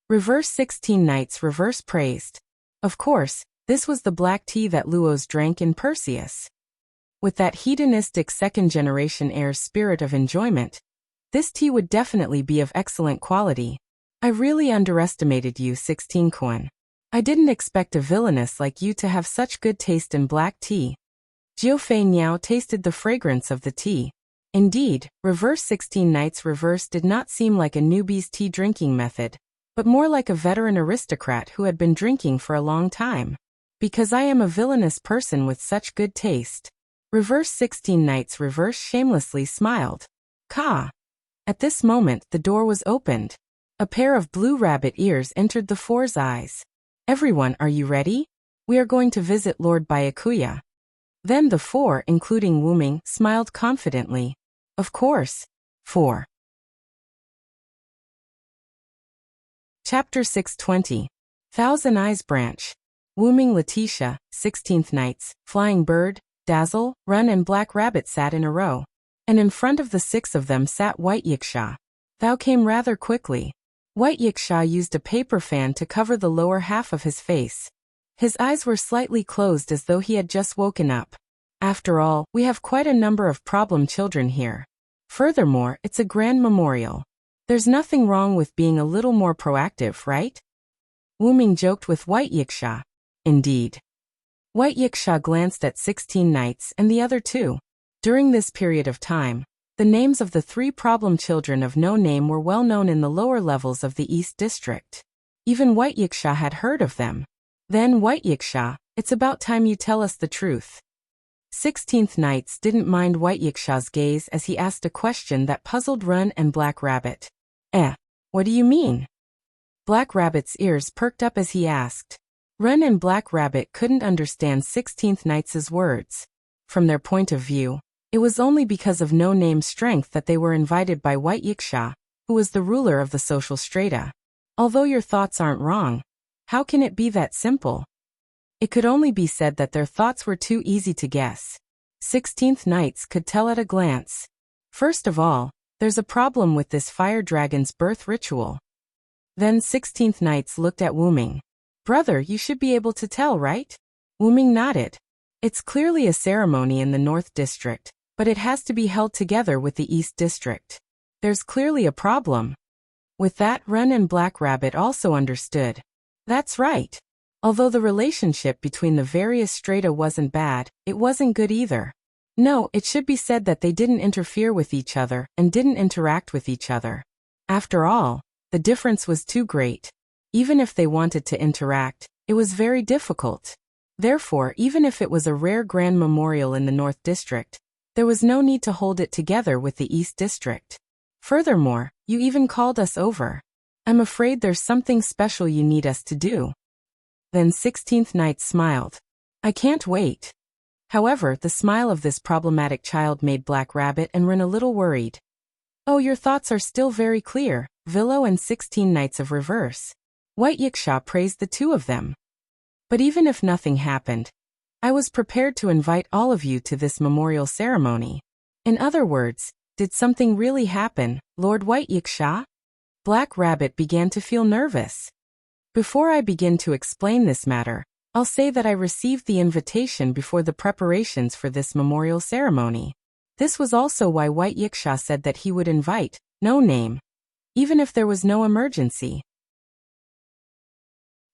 Reverse 16 Knights reverse praised. Of course, this was the black tea that Luos drank in Perseus. With that hedonistic second-generation heir's spirit of enjoyment, this tea would definitely be of excellent quality. I really underestimated you, 16 Kun. I didn't expect a villainess like you to have such good taste in black tea. Jiufei Niao tasted the fragrance of the tea. Indeed, reverse 16 Knights reverse did not seem like a newbie's tea drinking method, but more like a veteran aristocrat who had been drinking for a long time. Because I am a villainous person with such good taste. Reverse 16 Knights reverse shamelessly smiled. Ka! At this moment, the door was opened. A pair of blue rabbit ears entered the four's eyes. Everyone, are you ready? We are going to visit Lord Byakuya. Then the four, including Wuming, smiled confidently. Of course. 4. Chapter 620. Thousand Eyes Branch. Wuming, Letitia, 16th Knights, Flying Bird, Dazzle, Run and Black Rabbit sat in a row. And in front of the 6 of them sat White Yiksha. Thou came rather quickly. White Yiksha used a paper fan to cover the lower half of his face. His eyes were slightly closed as though he had just woken up. After all, we have quite a number of problem children here. Furthermore, it's a grand memorial. There's nothing wrong with being a little more proactive, right? Wuming joked with White Yiksha. Indeed. White Yiksha glanced at 16 Knights and the other 2. During this period of time, the names of the 3 problem children of no name were well known in the lower levels of the East District. Even White Yiksha had heard of them. Then White Yiksha, it's about time you tell us the truth. 16th Knights didn't mind White Yiksha's gaze as he asked a question that puzzled Run and Black Rabbit. What do you mean? Black Rabbit's ears perked up as he asked. Run and Black Rabbit couldn't understand 16th Knights' words. From their point of view, it was only because of no-name strength that they were invited by White Yiksha, who was the ruler of the social strata. Although your thoughts aren't wrong, how can it be that simple? It could only be said that their thoughts were too easy to guess. 16th Knights could tell at a glance. First of all, there's a problem with this fire dragon's birth ritual. Then 16th Knights looked at Wuming. Brother, you should be able to tell, right? Wuming nodded. It's clearly a ceremony in the North District, but it has to be held together with the East District. There's clearly a problem. With that, Run and Black Rabbit also understood. That's right. Although the relationship between the various strata wasn't bad, it wasn't good either. No, it should be said that they didn't interfere with each other and didn't interact with each other. After all, the difference was too great. Even if they wanted to interact, it was very difficult. Therefore, even if it was a rare grand memorial in the North District, there was no need to hold it together with the East District. Furthermore, you even called us over. I'm afraid there's something special you need us to do. Then 16th Knight smiled. I can't wait. However, the smile of this problematic child made Black Rabbit and Rin a little worried. Oh, your thoughts are still very clear, Villo and 16 Knights of Reverse. White Yiksha praised the 2 of them. But even if nothing happened, I was prepared to invite all of you to this memorial ceremony. In other words, did something really happen, Lord White Yiksha? Black Rabbit began to feel nervous. Before I begin to explain this matter, I'll say that I received the invitation before the preparations for this memorial ceremony. This was also why White Yiksha said that he would invite, no name, even if there was no emergency.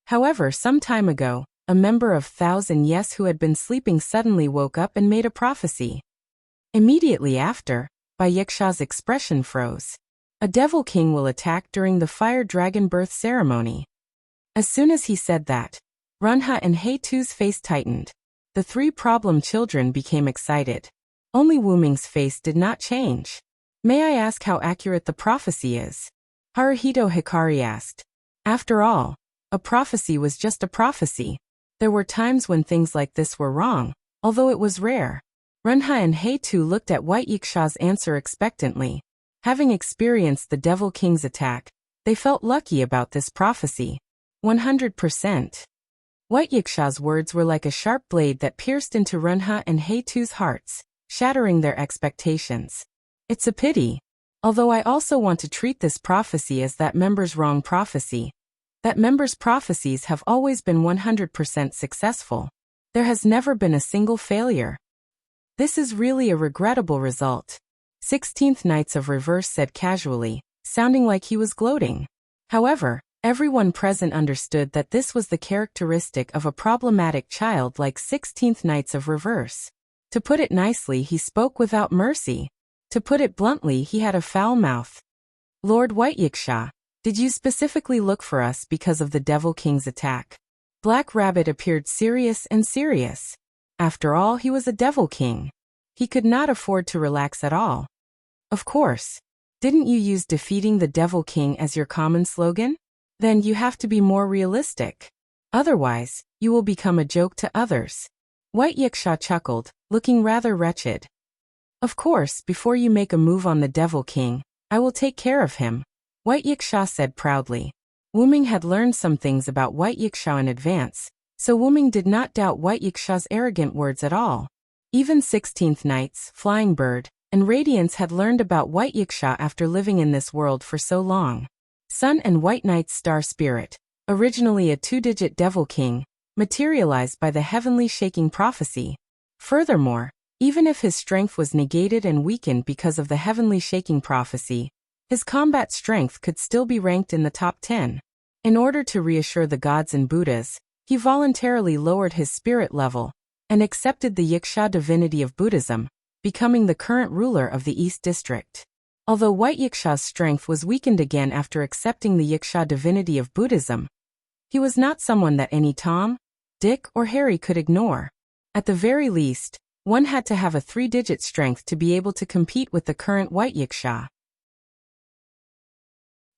However, some time ago, a member of Thousand Yes who had been sleeping suddenly woke up and made a prophecy. Immediately after, Yiksha's expression froze. A Devil King will attack during the Fire Dragon birth ceremony. As soon as he said that, Runha and Heitu's face tightened. The 3 problem children became excited. Only Wuming's face did not change. May I ask how accurate the prophecy is? Haruhito Hikari asked. After all, a prophecy was just a prophecy. There were times when things like this were wrong, although it was rare. Runha and Heitu looked at White Yiksha's answer expectantly. Having experienced the Devil King's attack, they felt lucky about this prophecy. 100%. White Yiksha's words were like a sharp blade that pierced into Runha and Heitu's hearts, shattering their expectations. It's a pity. Although I also want to treat this prophecy as that member's wrong prophecy. That member's prophecies have always been 100% successful. There has never been a single failure. This is really a regrettable result. 16th Knights of Reverse said casually, sounding like he was gloating. However, everyone present understood that this was the characteristic of a problematic child like 16th Knights of Reverse. To put it nicely, he spoke without mercy. To put it bluntly, he had a foul mouth. Lord White Yiksha, did you specifically look for us because of the Devil King's attack? Black Rabbit appeared serious and serious. After all, he was a Devil King. He could not afford to relax at all. Of course. Didn't you use defeating the Devil King as your common slogan? Then you have to be more realistic. Otherwise, you will become a joke to others. White Yiksha chuckled, looking rather wretched. Of course, before you make a move on the Devil King, I will take care of him, White Yiksha said proudly. Wuming had learned some things about White Yiksha in advance, so Wuming did not doubt White Yiksha's arrogant words at all. Even 16th Knights, Flying Bird, and Radiance had learned about White Yiksha after living in this world for so long. Sun and White Knight's Star Spirit, originally a two-digit Devil King, materialized by the heavenly shaking prophecy. Furthermore, even if his strength was negated and weakened because of the heavenly shaking prophecy, his combat strength could still be ranked in the top 10. In order to reassure the gods and Buddhas, he voluntarily lowered his spirit level and accepted the Yiksha divinity of Buddhism, becoming the current ruler of the East District. Although White Yiksha's strength was weakened again after accepting the Yiksha divinity of Buddhism, he was not someone that any Tom, Dick, or Harry could ignore. At the very least, one had to have a 3-digit strength to be able to compete with the current White Yiksha.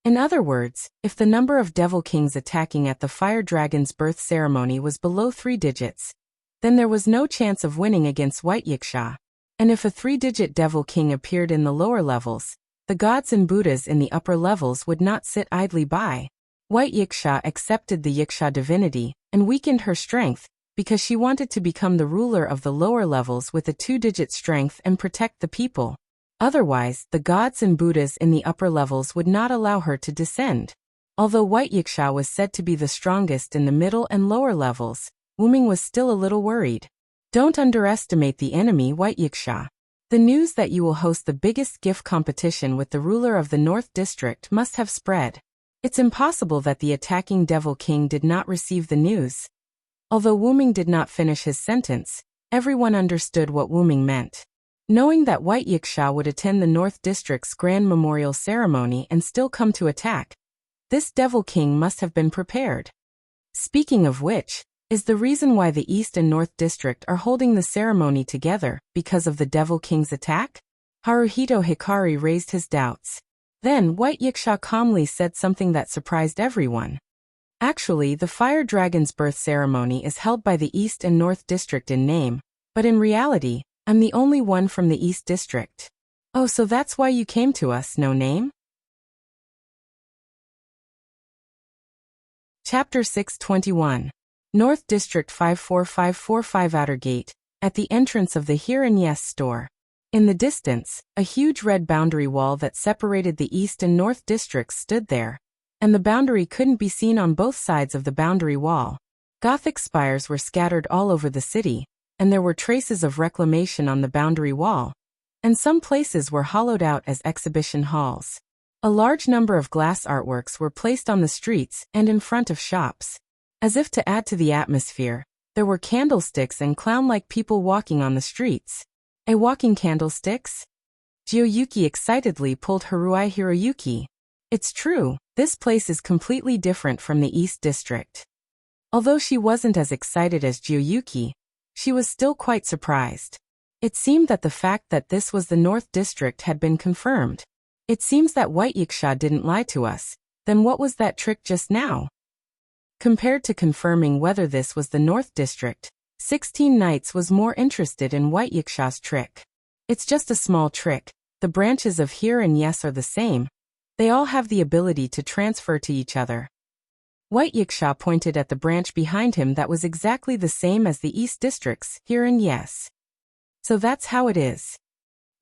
In other words, if the number of Devil Kings attacking at the Fire Dragon's birth ceremony was below 3 digits, then there was no chance of winning against White Yiksha. And if a 3-digit Devil King appeared in the lower levels, the gods and Buddhas in the upper levels would not sit idly by. White Yiksha accepted the Yiksha divinity and weakened her strength because she wanted to become the ruler of the lower levels with a 2-digit strength and protect the people. Otherwise, the gods and Buddhas in the upper levels would not allow her to descend. Although White Yiksha was said to be the strongest in the middle and lower levels, Wuming was still a little worried. Don't underestimate the enemy, White Yiksha. The news that you will host the biggest gift competition with the ruler of the North District must have spread. It's impossible that the attacking Devil King did not receive the news. Although Wuming did not finish his sentence, everyone understood what Wuming meant. Knowing that White Yiksha would attend the North District's grand memorial ceremony and still come to attack, this Devil King must have been prepared. Speaking of which, is the reason why the East and North District are holding the ceremony together because of the Devil King's attack? Haruhito Hikari raised his doubts. Then White Yiksha calmly said something that surprised everyone. Actually, the Fire Dragon's birth ceremony is held by the East and North District in name, but in reality, I'm the only one from the East District. Oh, so that's why you came to us, no name? Chapter 621. North District 54545 Outer Gate, at the entrance of the Here and Yes store. In the distance, a huge red boundary wall that separated the East and North Districts stood there, and the boundary couldn't be seen on both sides of the boundary wall. Gothic spires were scattered all over the city, and there were traces of reclamation on the boundary wall, and some places were hollowed out as exhibition halls. A large number of glass artworks were placed on the streets and in front of shops. As if to add to the atmosphere, there were candlesticks and clown-like people walking on the streets. A walking candlesticks? Jiyoyuki excitedly pulled Haruai Hiroyuki. It's true, this place is completely different from the East District. Although she wasn't as excited as Jiyoyuki, she was still quite surprised. It seemed that the fact that this was the North District had been confirmed. It seems that White Yiksha didn't lie to us. Then what was that trick just now? Compared to confirming whether this was the North District, 16 Knights was more interested in White Yiksha's trick. It's just a small trick. The branches of Here and Yes are the same. They all have the ability to transfer to each other. White Yiksha pointed at the branch behind him that was exactly the same as the East District's Here and Yes. So that's how it is.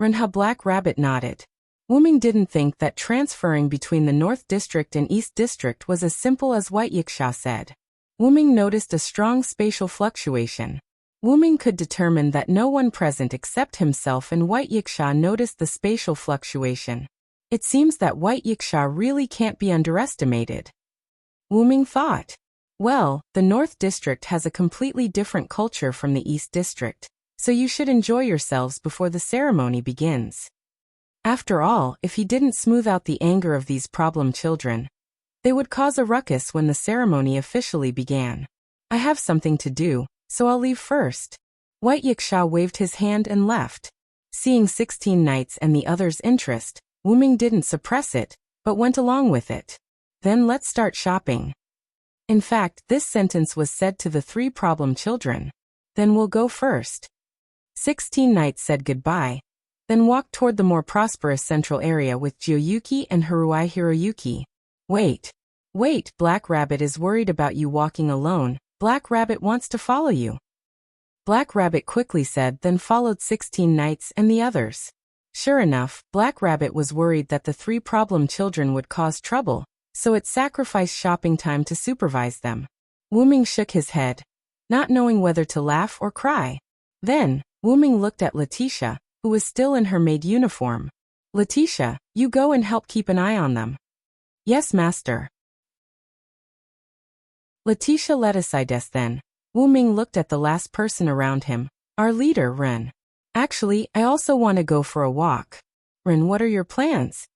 Renha Black Rabbit nodded. Wuming didn't think that transferring between the North District and East District was as simple as White Yiksha said. Wuming noticed a strong spatial fluctuation. Wuming could determine that no one present except himself and White Yiksha noticed the spatial fluctuation. It seems that White Yiksha really can't be underestimated. Wuming thought. Well, the North District has a completely different culture from the East District, so you should enjoy yourselves before the ceremony begins. After all, if he didn't smooth out the anger of these problem children, they would cause a ruckus when the ceremony officially began. I have something to do, so I'll leave first. White Yiksha waved his hand and left. Seeing 16 Knights and the others' interest, Ming didn't suppress it, but went along with it. Then let's start shopping. In fact, this sentence was said to the 3 problem children. Then we'll go first. 16 knights said goodbye, then walked toward the more prosperous central area with Jiuyuki and Haruai Hiroyuki. Wait, Black Rabbit is worried about you walking alone. Black Rabbit wants to follow you. Black Rabbit quickly said, then followed 16 knights and the others. Sure enough, Black Rabbit was worried that the 3 problem children would cause trouble, so it sacrificed shopping time to supervise them. Ming shook his head, not knowing whether to laugh or cry. Then, Ming looked at Letitia, who was still in her maid uniform. Letitia, you go and help keep an eye on them. Yes, master. Letitia led aside then. Ming looked at the last person around him, our leader, Ren. Actually, I also want to go for a walk. Ren, what are your plans?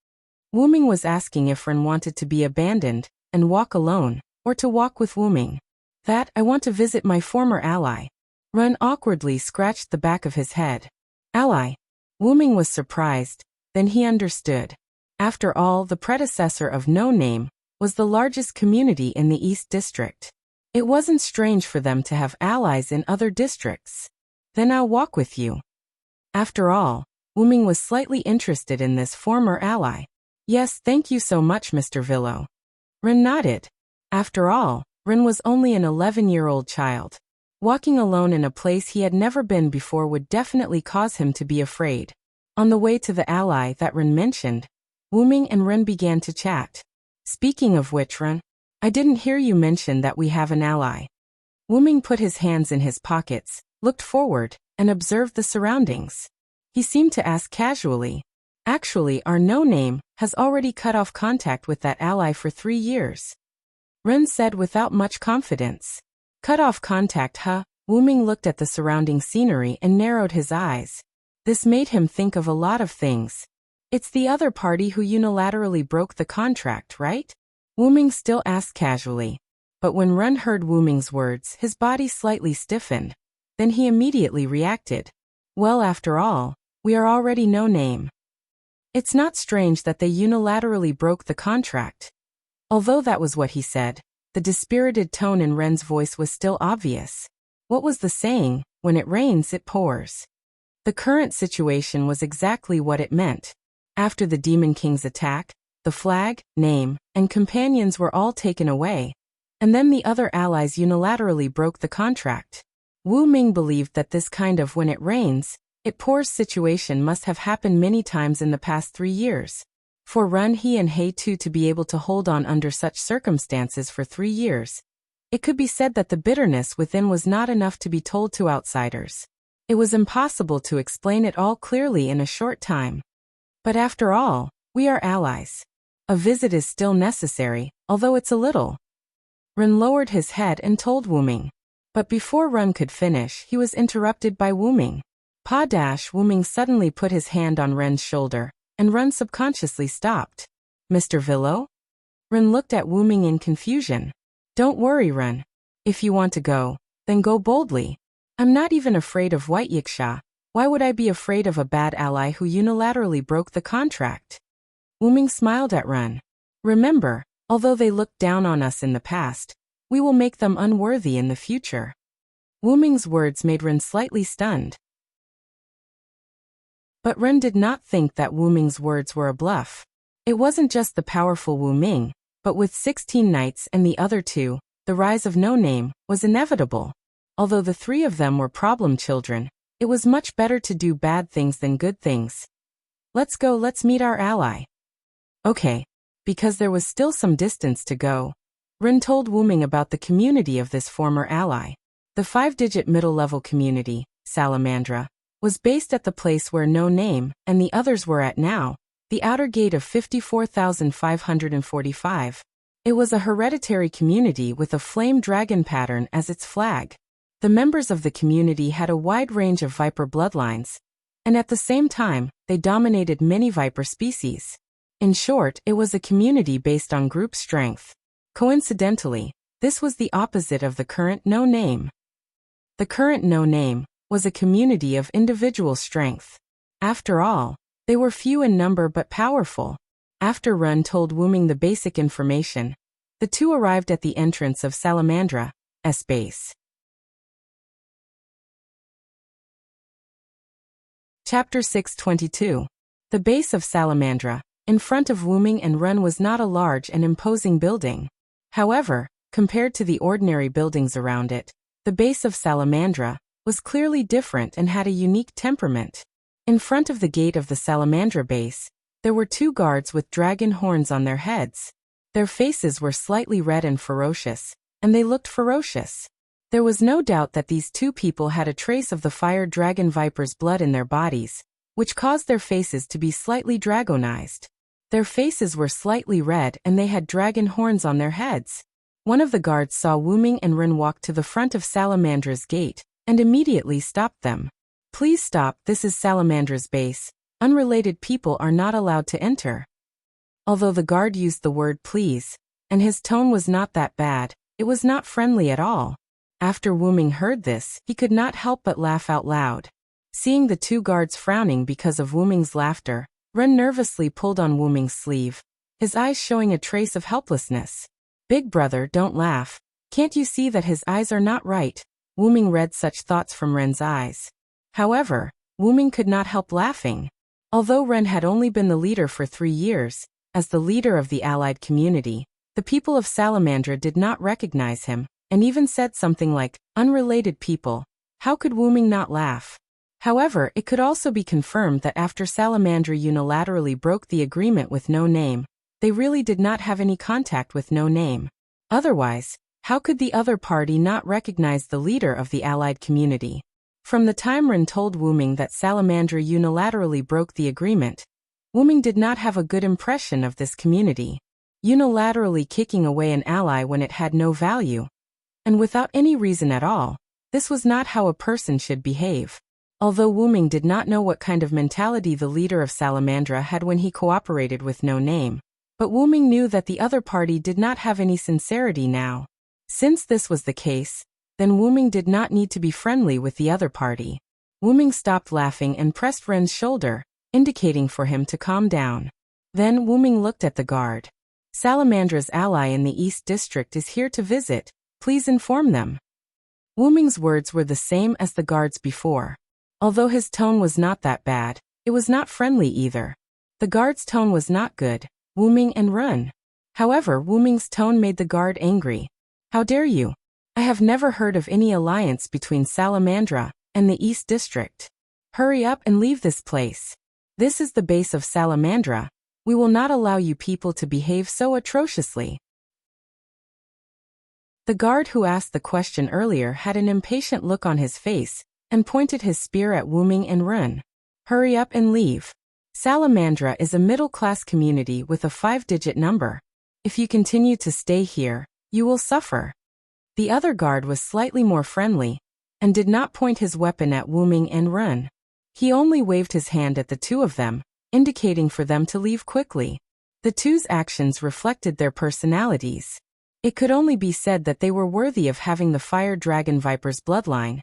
Ming was asking if Ren wanted to be abandoned and walk alone, or to walk with Ming. That, I want to visit my former ally. Ren awkwardly scratched the back of his head. Ally. Ming was surprised, then he understood. After all, the predecessor of No Name was the largest community in the East District. It wasn't strange for them to have allies in other districts. Then I'll walk with you. After all, Ming was slightly interested in this former ally. Yes, thank you so much, Mr. Villo. Ren nodded. After all, Ren was only an 11-year-old child. Walking alone in a place he had never been before would definitely cause him to be afraid. On the way to the ally that Ren mentioned, Ming and Ren began to chat. Speaking of which, Ren, I didn't hear you mention that we have an ally. Ming put his hands in his pockets, looked forward, and observed the surroundings. He seemed to ask casually. Actually, our No Name has already cut off contact with that ally for 3 years. Ren said without much confidence. Cut off contact, huh? Ming looked at the surrounding scenery and narrowed his eyes. This made him think of a lot of things. It's the other party who unilaterally broke the contract, right? Ming still asked casually. But when Ren heard Ming's words, his body slightly stiffened. Then he immediately reacted. Well, after all, we are already No Name. It's not strange that they unilaterally broke the contract. Although that was what he said, the dispirited tone in Ren's voice was still obvious. What was the saying? When it rains, it pours. The current situation was exactly what it meant. After the Demon King's attack, the flag, name, and companions were all taken away, and then the other allies unilaterally broke the contract. Ming believed that this kind of when it rains, it pours situation must have happened many times in the past 3 years. For Ren He and Hei Tu to be able to hold on under such circumstances for 3 years, it could be said that the bitterness within was not enough to be told to outsiders. It was impossible to explain it all clearly in a short time. But after all, we are allies. A visit is still necessary, although it's a little. Ren lowered his head and told Ming. But before Ren could finish, he was interrupted by Ming. Ming suddenly put his hand on Ren's shoulder, and Ren subconsciously stopped. Mr. Villo? Ren looked at Ming in confusion. Don't worry, Ren. If you want to go, then go boldly. I'm not even afraid of White Yiksha. Why would I be afraid of a bad ally who unilaterally broke the contract? Ming smiled at Ren. Remember, although they looked down on us in the past, we will make them unworthy in the future. Ming's words made Ren slightly stunned. But Ren did not think that Ming's words were a bluff. It wasn't just the powerful Ming, but with 16 knights and the other 2, the rise of No Name was inevitable. Although the 3 of them were problem children, it was much better to do bad things than good things. Let's go, let's meet our ally. Okay. Because there was still some distance to go, Ren told Ming about the community of this former ally. The 5-digit middle-level community, Salamandra, was based at the place where No Name and the others were at now, the outer gate of 54,545. It was a hereditary community with a flame dragon pattern as its flag. The members of the community had a wide range of viper bloodlines, and at the same time, they dominated many viper species. In short, it was a community based on group strength. Coincidentally, this was the opposite of the current No Name. The current No Name was a community of individual strength. After all, They were few in number but powerful. After Run told Wu Ming the basic information, the two arrived at the entrance of Salamandra's base. Chapter 622. The base of Salamandra. In front of Wu Ming and Run was not a large and imposing building. However, compared to the ordinary buildings around it, the base of Salamandra was clearly different and had a unique temperament. In front of the gate of the Salamandra base, there were two guards with dragon horns on their heads. Their faces were slightly red and ferocious, and they looked ferocious. There was no doubt that these two people had a trace of the fire dragon viper's blood in their bodies, which caused their faces to be slightly dragonized. Their faces were slightly red and they had dragon horns on their heads. One of the guards saw Wu Ming and Ren walk to the front of Salamandra's gate, and immediately stopped them. "Please stop, this is Salamandra's base. Unrelated people are not allowed to enter." Although the guard used the word please, and his tone was not that bad, it was not friendly at all. After Wu Ming heard this, he could not help but laugh out loud. Seeing the two guards frowning because of Wu Ming's laughter, Ren nervously pulled on Wu Ming's sleeve, his eyes showing a trace of helplessness. "Big brother, don't laugh. Can't you see that his eyes are not right?" Wu Ming read such thoughts from Ren's eyes. However, Wu Ming could not help laughing. Although Ren had only been the leader for 3 years, as the leader of the allied community, the people of Salamandra did not recognize him, and even said something like, "Unrelated people." How could Wu Ming not laugh? However, it could also be confirmed that after Salamandra unilaterally broke the agreement with No Name, they really did not have any contact with No Name. Otherwise, how could the other party not recognize the leader of the allied community? From the time Ren told Wu Ming that Salamandra unilaterally broke the agreement, Wu Ming did not have a good impression of this community. Unilaterally kicking away an ally when it had no value, and without any reason at all, this was not how a person should behave. Although Wu Ming did not know what kind of mentality the leader of Salamandra had when he cooperated with No Name, but Wu Ming knew that the other party did not have any sincerity now. Since this was the case, then Wu Ming did not need to be friendly with the other party. Wu Ming stopped laughing and pressed Ren's shoulder, indicating for him to calm down. Then Wu Ming looked at the guard. "Salamandra's ally in the East District is here to visit. Please inform them." Wu Ming's words were the same as the guards before. Although his tone was not that bad, it was not friendly either. The guard's tone was not good, Wu Ming and Run. However, Wu Ming's tone made the guard angry. "How dare you? I have never heard of any alliance between Salamandra and the East District. Hurry up and leave this place. This is the base of Salamandra. We will not allow you people to behave so atrociously." The guard who asked the question earlier had an impatient look on his face, and pointed his spear at Wu Ming and Run. "Hurry up and leave. Salamandra is a middle-class community with a 5-digit number. If you continue to stay here, you will suffer." The other guard was slightly more friendly, and did not point his weapon at Wu Ming and Run. He only waved his hand at the two of them, indicating for them to leave quickly. The two's actions reflected their personalities. It could only be said that they were worthy of having the fire dragon viper's bloodline.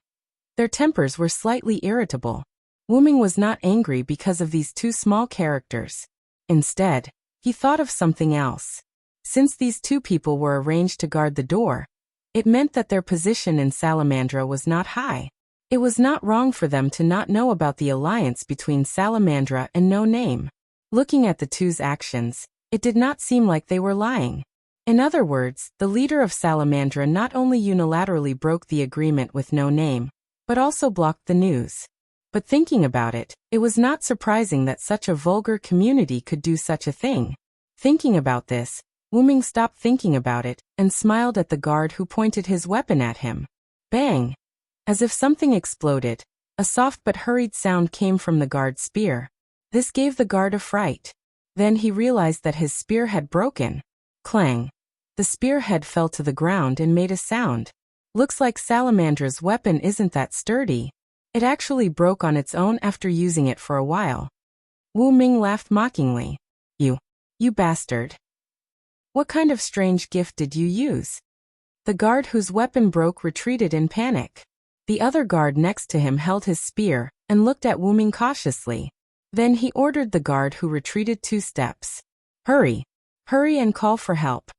Their tempers were slightly irritable. Wu Ming was not angry because of these two small characters. Instead, he thought of something else. Since these two people were arranged to guard the door, it meant that their position in Salamandra was not high. It was not wrong for them to not know about the alliance between Salamandra and No Name. Looking at the two's actions, it did not seem like they were lying. In other words, the leader of Salamandra not only unilaterally broke the agreement with No Name, but also blocked the news. But thinking about it, it was not surprising that such a vulgar community could do such a thing. Thinking about this, Wu Ming stopped thinking about it, and smiled at the guard who pointed his weapon at him. Bang! As if something exploded, a soft but hurried sound came from the guard's spear. This gave the guard a fright. Then he realized that his spear had broken. Clang! The spearhead fell to the ground and made a sound. Looks like Salamandra's weapon isn't that sturdy. It actually broke on its own after using it for a while. Wu Ming laughed mockingly. You bastard. What kind of strange gift did you use?" The guard whose weapon broke retreated in panic. The other guard next to him held his spear, and looked at Wu Ming cautiously. Then he ordered the guard, who retreated 2 steps. Hurry! Hurry and call for help.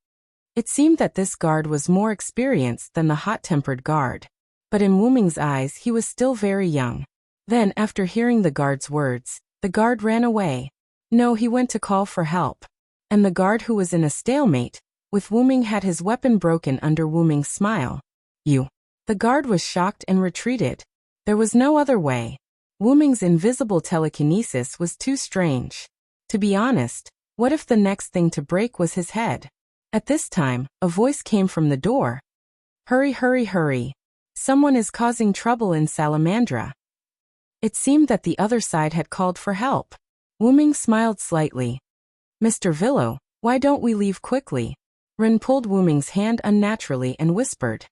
It seemed that this guard was more experienced than the hot-tempered guard. But in Wu Ming's eyes he was still very young. Then, after hearing the guard's words, the guard ran away. No, he went to call for help. And the guard, who was in a stalemate, with Wu Ming, had his weapon broken under Wu Ming's smile. You. The guard was shocked and retreated. There was no other way. Wu Ming's invisible telekinesis was too strange. To be honest, what if the next thing to break was his head? At this time, a voice came from the door. Hurry, hurry, hurry. Someone is causing trouble in Salamandra. It seemed that the other side had called for help. Wu Ming smiled slightly. Mr. Villo, why don't we leave quickly? Ren pulled Wu Ming's hand unnaturally and whispered.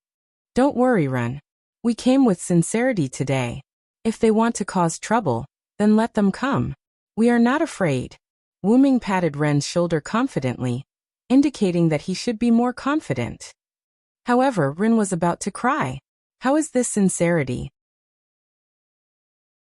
Don't worry, Ren. We came with sincerity today. If they want to cause trouble, then let them come. We are not afraid. Wu Ming patted Ren's shoulder confidently, indicating that he should be more confident. However, Ren was about to cry. How is this sincerity?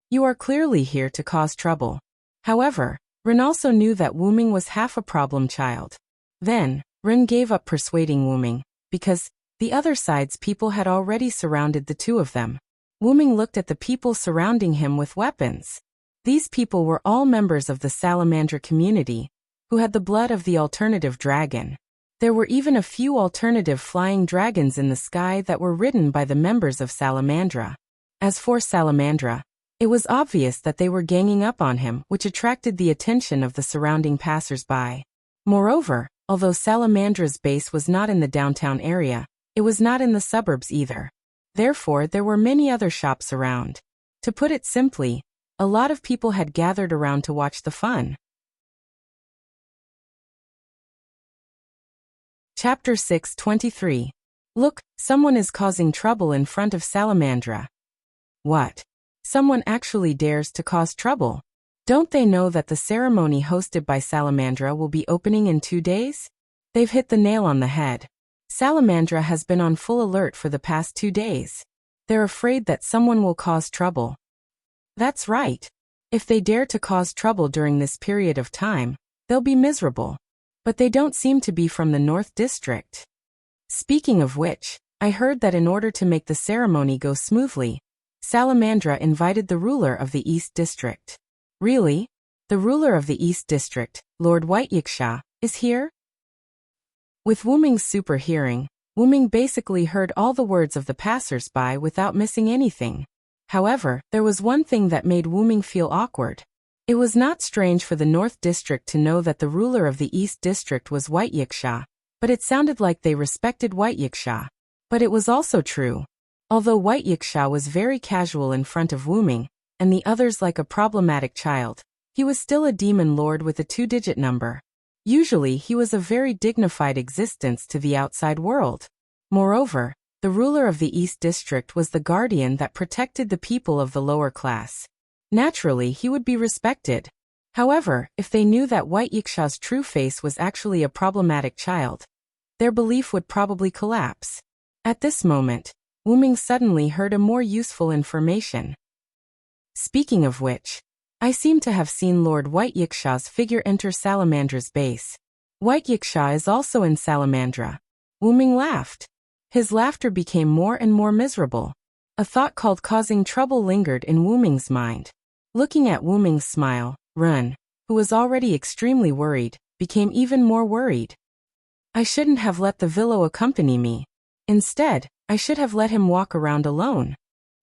You are clearly here to cause trouble. However, Ren also knew that Wu Ming was half a problem child. Then, Ren gave up persuading Wu Ming, because the other side's people had already surrounded the two of them. Wu Ming looked at the people surrounding him with weapons. These people were all members of the Salamandra community, who had the blood of the alternative dragon. There were even a few alternative flying dragons in the sky that were ridden by the members of Salamandra. As for Salamandra, it was obvious that they were ganging up on him, which attracted the attention of the surrounding passers-by. Moreover, although Salamandra's base was not in the downtown area, it was not in the suburbs either. Therefore, there were many other shops around. To put it simply, a lot of people had gathered around to watch the fun. Chapter 6:23. Look, someone is causing trouble in front of Salamandra. What? Someone actually dares to cause trouble? Don't they know that the ceremony hosted by Salamandra will be opening in 2 days? They've hit the nail on the head. Salamandra has been on full alert for the past 2 days. They're afraid that someone will cause trouble. That's right. If they dare to cause trouble during this period of time, they'll be miserable. But they don't seem to be from the North District. Speaking of which, I heard that in order to make the ceremony go smoothly, Salamandra invited the ruler of the East District. Really? The ruler of the East District, Lord White Yiksha, is here? With Wu Ming's super hearing, Wu Ming basically heard all the words of the passers-by without missing anything. However, there was one thing that made Wu Ming feel awkward. It was not strange for the North District to know that the ruler of the East District was White Yiksha, but it sounded like they respected White Yiksha. But it was also true. Although White Yiksha was very casual in front of Wu Ming, and the others like a problematic child, he was still a demon lord with a 2-digit number. Usually he was a very dignified existence to the outside world. Moreover, the ruler of the East District was the guardian that protected the people of the lower class. Naturally, he would be respected. However, if they knew that White Yiksha's true face was actually a problematic child, their belief would probably collapse. At this moment, Wu Ming suddenly heard a more useful information. Speaking of which, I seem to have seen Lord White Yiksha's figure enter Salamandra's base. White Yiksha is also in Salamandra. Wu Ming laughed. His laughter became more and more miserable. A thought called causing trouble lingered in Wu Ming's mind. Looking at Wu Ming's smile, Ren, who was already extremely worried, became even more worried. I shouldn't have let the Villo accompany me. Instead, I should have let him walk around alone.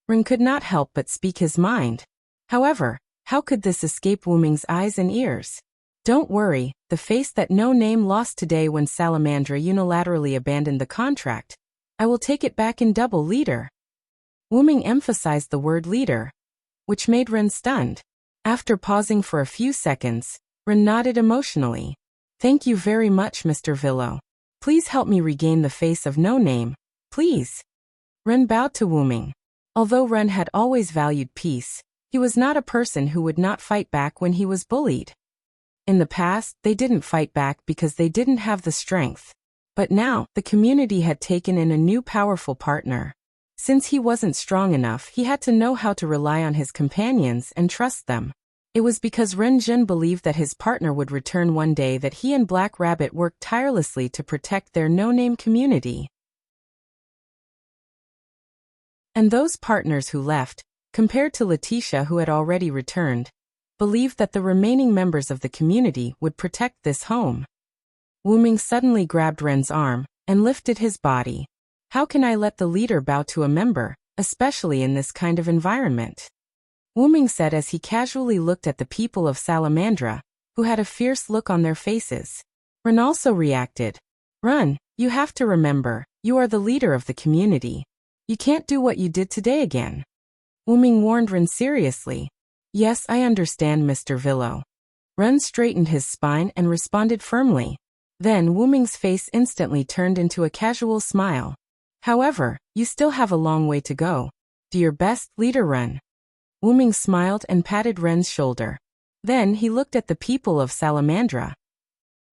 Ren could not help but speak his mind. However, how could this escape Wu Ming's eyes and ears? Don't worry, the face that no name lost today when Salamandra unilaterally abandoned the contract. I will take it back in double leader. Wu Ming emphasized the word leader, which made Ren stunned. After pausing for a few seconds, Ren nodded emotionally. Thank you very much, Mr. Villo. Please help me regain the face of no name, please. Ren bowed to Wu Ming. Although Ren had always valued peace, he was not a person who would not fight back when he was bullied. In the past, they didn't fight back because they didn't have the strength. But now, the community had taken in a new powerful partner. Since he wasn't strong enough, he had to know how to rely on his companions and trust them. It was because Ren Jun believed that his partner would return one day that he and Black Rabbit worked tirelessly to protect their no-name community. And those partners who left, compared to Letitia who had already returned, believed that the remaining members of the community would protect this home. Wu Ming suddenly grabbed Ren's arm and lifted his body. How can I let the leader bow to a member, especially in this kind of environment? Wu Ming said as he casually looked at the people of Salamandra, who had a fierce look on their faces. Ren also reacted. Run, you have to remember, you are the leader of the community. You can't do what you did today again. Wu Ming warned Ren seriously. Yes, I understand, Mr. Villo. Ren straightened his spine and responded firmly. Then Wu Ming's face instantly turned into a casual smile. However, you still have a long way to go. Do your best, leader Ren. Wu Ming smiled and patted Ren's shoulder. Then he looked at the people of Salamandra.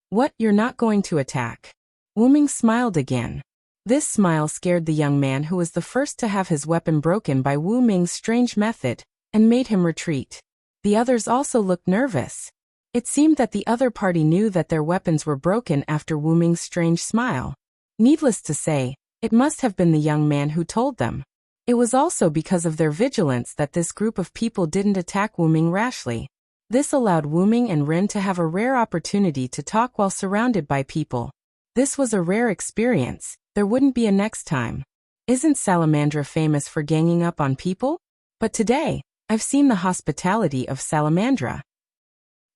What, you're not going to attack? Wu Ming smiled again. This smile scared the young man who was the first to have his weapon broken by Wu Ming's strange method, and made him retreat. The others also looked nervous. It seemed that the other party knew that their weapons were broken after Wu Ming's strange smile. Needless to say, it must have been the young man who told them. It was also because of their vigilance that this group of people didn't attack Wu Ming rashly. This allowed Wu Ming and Ren to have a rare opportunity to talk while surrounded by people. This was a rare experience, there wouldn't be a next time. Isn't Salamandra famous for ganging up on people? But today, I've seen the hospitality of Salamandra.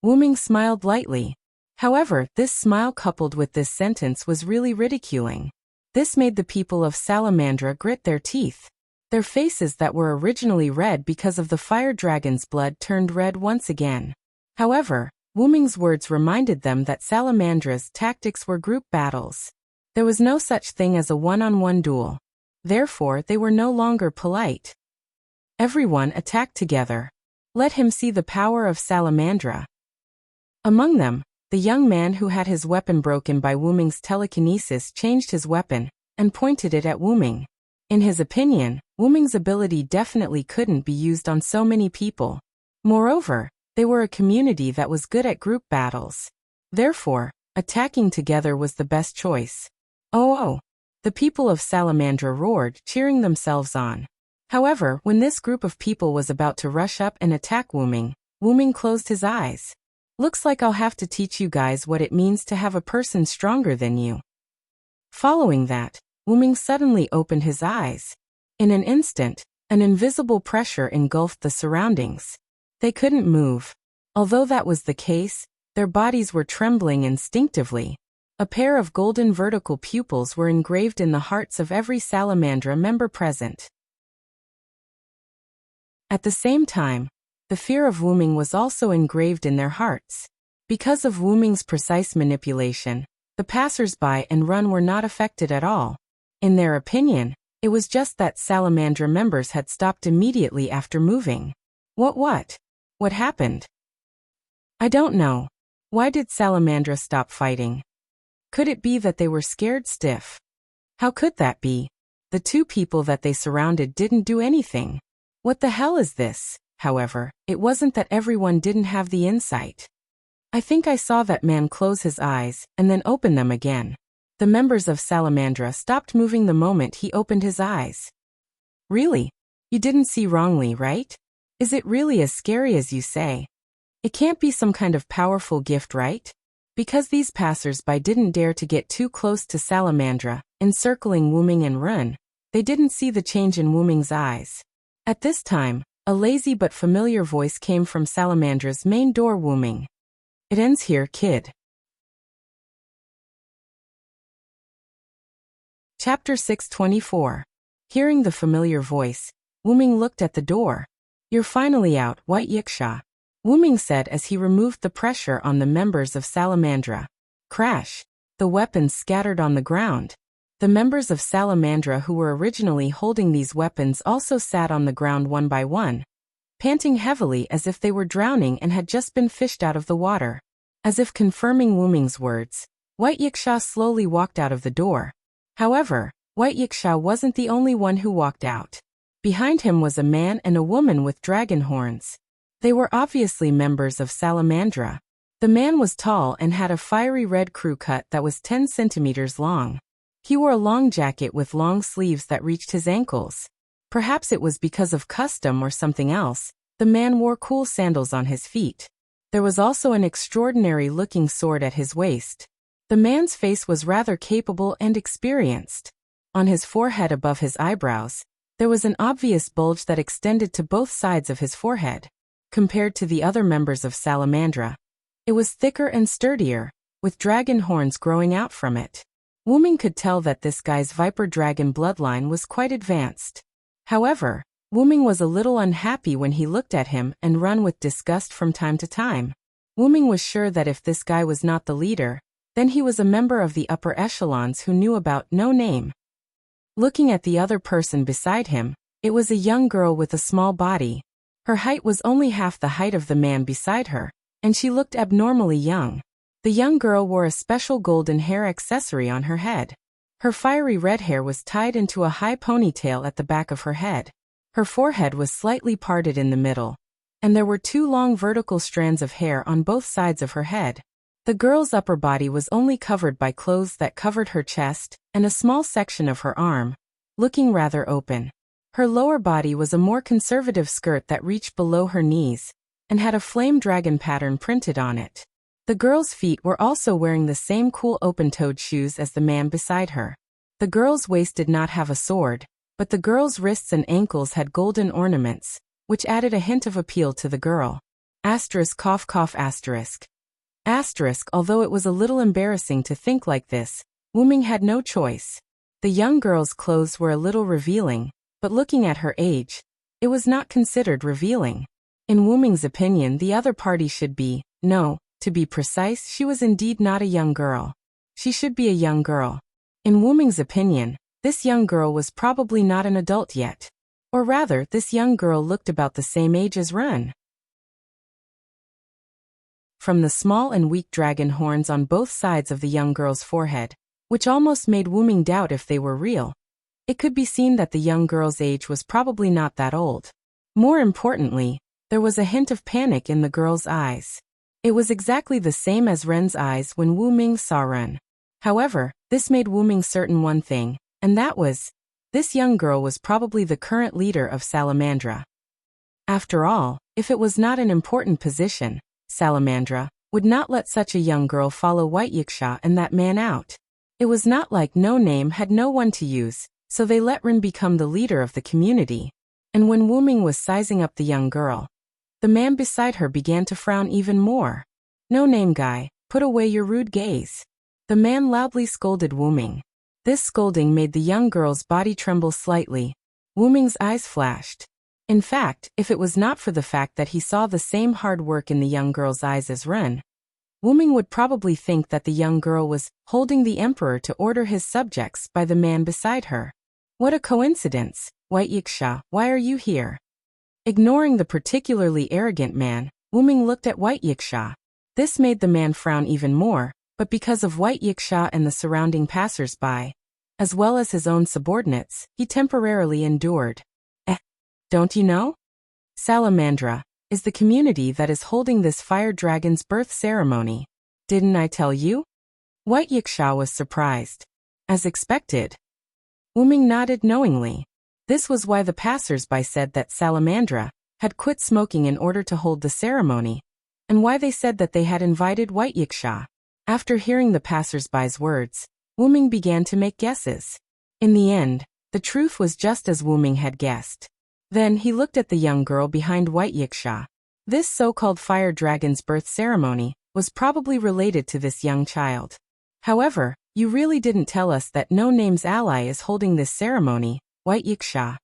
Wu Ming smiled lightly. However, this smile coupled with this sentence was really ridiculing. This made the people of Salamandra grit their teeth. Their faces that were originally red because of the fire dragon's blood turned red once again. However, Wu Ming's words reminded them that Salamandra's tactics were group battles. There was no such thing as a one-on-one duel. Therefore, they were no longer polite. Everyone attacked together. Let him see the power of Salamandra. Among them, the young man who had his weapon broken by Wu Ming's telekinesis changed his weapon and pointed it at Wu Ming. In his opinion, Wu Ming's ability definitely couldn't be used on so many people. Moreover, they were a community that was good at group battles. Therefore, attacking together was the best choice. Oh! The people of Salamandra roared, cheering themselves on. However, when this group of people was about to rush up and attack Wu Ming closed his eyes. Looks like I'll have to teach you guys what it means to have a person stronger than you. Following that, Wu Ming suddenly opened his eyes. In an instant, an invisible pressure engulfed the surroundings. They couldn't move. Although that was the case, their bodies were trembling instinctively. A pair of golden vertical pupils were engraved in the hearts of every Salamandra member present. At the same time, the fear of Wu Ming was also engraved in their hearts. Because of Wu Ming's precise manipulation, the passers-by and Run were not affected at all. In their opinion, it was just that Salamandra members had stopped immediately after moving. What happened? I don't know. Why did Salamandra stop fighting? Could it be that they were scared stiff? How could that be? The two people that they surrounded didn't do anything. What the hell is this? However, it wasn't that everyone didn't have the insight. I think I saw that man close his eyes and then open them again. The members of Salamandra stopped moving the moment he opened his eyes. Really? You didn't see wrongly, right? Is it really as scary as you say? It can't be some kind of powerful gift, right? Because these passers-by didn't dare to get too close to Salamandra, encircling Wu Ming and Run, they didn't see the change in Wu Ming's eyes. At this time, a lazy but familiar voice came from Salamandra's main door. Wu Ming. It ends here, kid. Chapter 624. Hearing the familiar voice, Wu Ming looked at the door. You're finally out, White Yiksha. Wu Ming said as he removed the pressure on the members of Salamandra. Crash! The weapons scattered on the ground. The members of Salamandra who were originally holding these weapons also sat on the ground one by one, panting heavily as if they were drowning and had just been fished out of the water. As if confirming Wu Ming's words, White Yiksha slowly walked out of the door. However, White Yiksha wasn't the only one who walked out. Behind him was a man and a woman with dragon horns. They were obviously members of Salamandra. The man was tall and had a fiery red crew cut that was 10 centimeters long. He wore a long jacket with long sleeves that reached his ankles. Perhaps it was because of custom or something else. The man wore cool sandals on his feet. There was also an extraordinary-looking sword at his waist. The man's face was rather capable and experienced. On his forehead above his eyebrows, there was an obvious bulge that extended to both sides of his forehead. Compared to the other members of Salamandra, it was thicker and sturdier, with dragon horns growing out from it. Wu-Ming could tell that this guy's viper dragon bloodline was quite advanced. However, Wu-Ming was a little unhappy when he looked at him and run with disgust from time to time. Wu-Ming was sure that if this guy was not the leader, then he was a member of the upper echelons who knew about no name. Looking at the other person beside him, it was a young girl with a small body. Her height was only half the height of the man beside her, and she looked abnormally young. The young girl wore a special golden hair accessory on her head. Her fiery red hair was tied into a high ponytail at the back of her head. Her forehead was slightly parted in the middle, and there were 2 long vertical strands of hair on both sides of her head. The girl's upper body was only covered by clothes that covered her chest and a small section of her arm, looking rather open. Her lower body was a more conservative skirt that reached below her knees and had a flame dragon pattern printed on it. The girl's feet were also wearing the same cool open-toed shoes as the man beside her. The girl's waist did not have a sword, but the girl's wrists and ankles had golden ornaments, which added a hint of appeal to the girl. Asterisk cough cough asterisk. Asterisk, although it was a little embarrassing to think like this, Wu-Ming had no choice. The young girl's clothes were a little revealing, but looking at her age, it was not considered revealing. In Wu-Ming's opinion, the other party should be, no, to be precise, she was indeed not a young girl. She should be a young girl. In Wu-Ming's opinion, this young girl was probably not an adult yet. Or rather, this young girl looked about the same age as Ren. From the small and weak dragon horns on both sides of the young girl's forehead, which almost made Wu-Ming doubt if they were real, it could be seen that the young girl's age was probably not that old. More importantly, there was a hint of panic in the girl's eyes. It was exactly the same as Ren's eyes when Wu-Ming saw Ren. However, this made Wu-Ming certain one thing, and that was, this young girl was probably the current leader of Salamandra. After all, if it was not an important position, Salamandra would not let such a young girl follow White Yiksha and that man out. It was not like No Name had no one to use, so they let Ren become the leader of the community. And when Wu-Ming was sizing up the young girl, the man beside her began to frown even more. No Name guy, put away your rude gaze. The man loudly scolded Wu-Ming. This scolding made the young girl's body tremble slightly. Wu-Ming's eyes flashed. In fact, if it was not for the fact that he saw the same hard work in the young girl's eyes as Ren, Wu-Ming would probably think that the young girl was holding the emperor to order his subjects by the man beside her. What a coincidence! White Yiksha, why are you here? Ignoring the particularly arrogant man, Wu-Ming looked at White Yiksha. This made the man frown even more, but because of White Yiksha and the surrounding passers-by, as well as his own subordinates, he temporarily endured. Don't you know? Salamandra is the community that is holding this fire dragon's birth ceremony. Didn't I tell you? White Yiksha was surprised. As expected. Wu-Ming nodded knowingly. This was why the passers-by said that Salamandra had quit smoking in order to hold the ceremony, and why they said that they had invited White Yiksha. After hearing the passers-by's words, Wu-Ming began to make guesses. In the end, the truth was just as Wu-Ming had guessed. Then he looked at the young girl behind White Yiksha. This so-called fire dragon's birth ceremony was probably related to this young child. However, you really didn't tell us that No Name's ally is holding this ceremony, White Yiksha.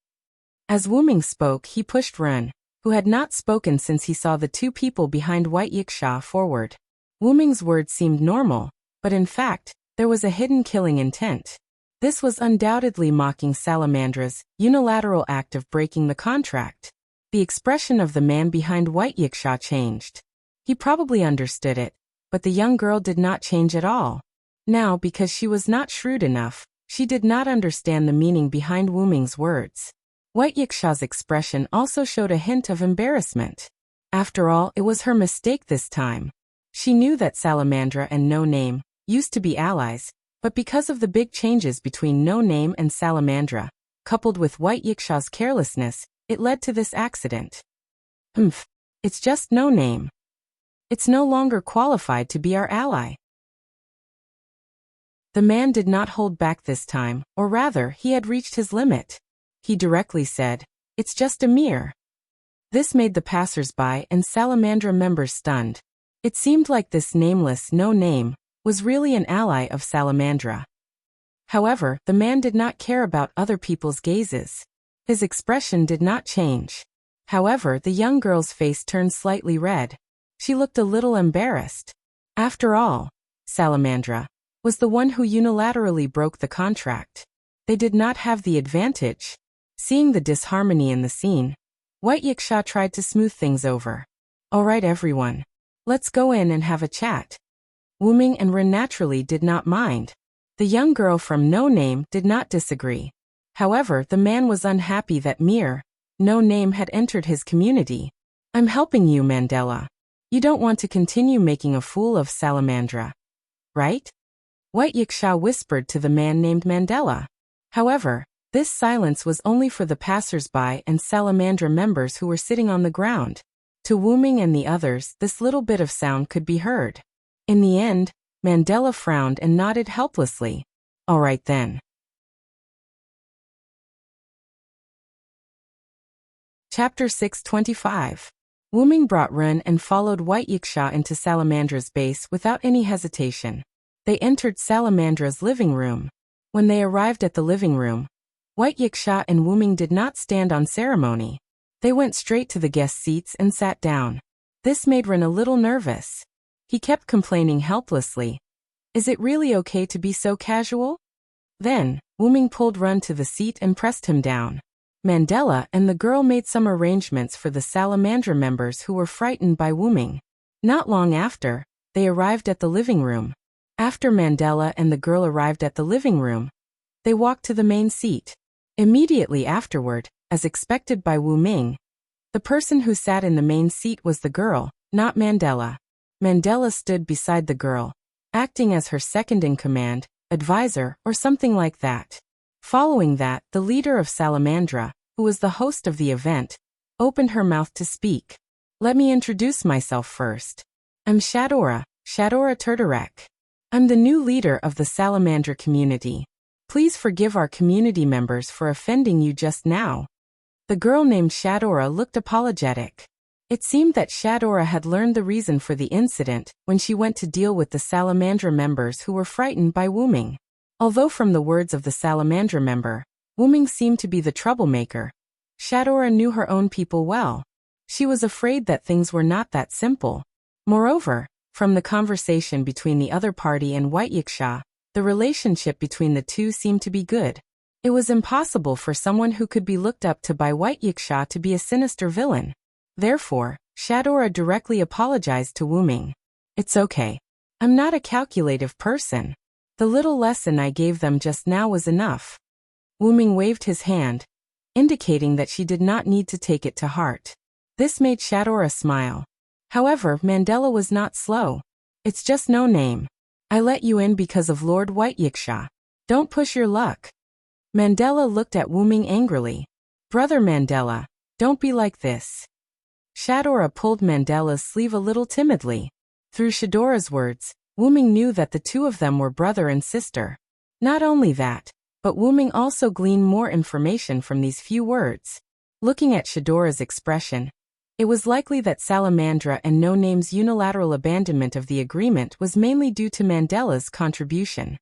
As Wu-Ming spoke, he pushed Ren, who had not spoken since he saw the 2 people behind White Yiksha, forward. Wu-Ming's words seemed normal, but in fact, there was a hidden killing intent. This was undoubtedly mocking Salamandra's unilateral act of breaking the contract. The expression of the man behind White Yiksha changed. He probably understood it, but the young girl did not change at all. Now, because she was not shrewd enough, she did not understand the meaning behind Wu-Ming's words. White Yiksha's expression also showed a hint of embarrassment. After all, it was her mistake this time. She knew that Salamandra and No Name used to be allies, but because of the big changes between No Name and Salamandra, coupled with White Yiksha's carelessness, it led to this accident. It's just No Name. It's no longer qualified to be our ally. The man did not hold back this time, or rather, he had reached his limit. He directly said, "It's just a mirror." This made the passers-by and Salamandra members stunned. It seemed like this nameless No Name was really an ally of Salamandra. However, the man did not care about other people's gazes. His expression did not change. However, the young girl's face turned slightly red. She looked a little embarrassed. After all, Salamandra was the one who unilaterally broke the contract. They did not have the advantage. Seeing the disharmony in the scene, White Yiksha tried to smooth things over. "All right, everyone. Let's go in and have a chat." Wuming and Ren naturally did not mind. The young girl from No Name did not disagree. However, the man was unhappy that No Name had entered his community. "I'm helping you, Mandela. You don't want to continue making a fool of Salamandra, right?" White Yiksha whispered to the man named Mandela. However, this silence was only for the passers-by and Salamandra members who were sitting on the ground. To Wuming and the others, this little bit of sound could be heard. In the end, Mandela frowned and nodded helplessly. "All right then." Chapter 625. Wuming brought Ren and followed White Yiksha into Salamandra's base without any hesitation. They entered Salamandra's living room. When they arrived at the living room, White Yiksha and Wuming did not stand on ceremony. They went straight to the guest seats and sat down. This made Ren a little nervous. He kept complaining helplessly. "Is it really okay to be so casual?" Then, Wuming pulled Ren to the seat and pressed him down. Mandela and the girl made some arrangements for the Salamandra members who were frightened by Wuming. Not long after, they arrived at the living room. After Mandela and the girl arrived at the living room, they walked to the main seat. Immediately afterward, as expected by Wuming, the person who sat in the main seat was the girl, not Mandela. Mandela stood beside the girl, acting as her second-in-command, advisor, or something like that. Following that, the leader of Salamandra, who was the host of the event, opened her mouth to speak. "Let me introduce myself first. I'm Shadora Turturek. I'm the new leader of the Salamandra community. Please forgive our community members for offending you just now." The girl named Shadora looked apologetic. It seemed that Shadora had learned the reason for the incident when she went to deal with the Salamandra members who were frightened by Wuming. Although from the words of the Salamandra member, Wuming seemed to be the troublemaker, Shadora knew her own people well. She was afraid that things were not that simple. Moreover, from the conversation between the other party and White Yiksha, the relationship between the two seemed to be good. It was impossible for someone who could be looked up to by White Yiksha to be a sinister villain. Therefore, Shadora directly apologized to Wuming. "It's okay. I'm not a calculative person. The little lesson I gave them just now was enough." Wuming waved his hand, indicating that she did not need to take it to heart. This made Shadora smile. However, Mandela was not slow. "It's just No Name. I let you in because of Lord White Yiksha. Don't push your luck." Mandela looked at Wuming angrily. "Brother Mandela, don't be like this." Shadora pulled Mandela's sleeve a little timidly. Through Shadora's words, Wuming knew that the two of them were brother and sister. Not only that, but Wuming also gleaned more information from these few words. Looking at Shadora's expression, it was likely that Salamandra and No Name's unilateral abandonment of the agreement was mainly due to Mandela's contribution.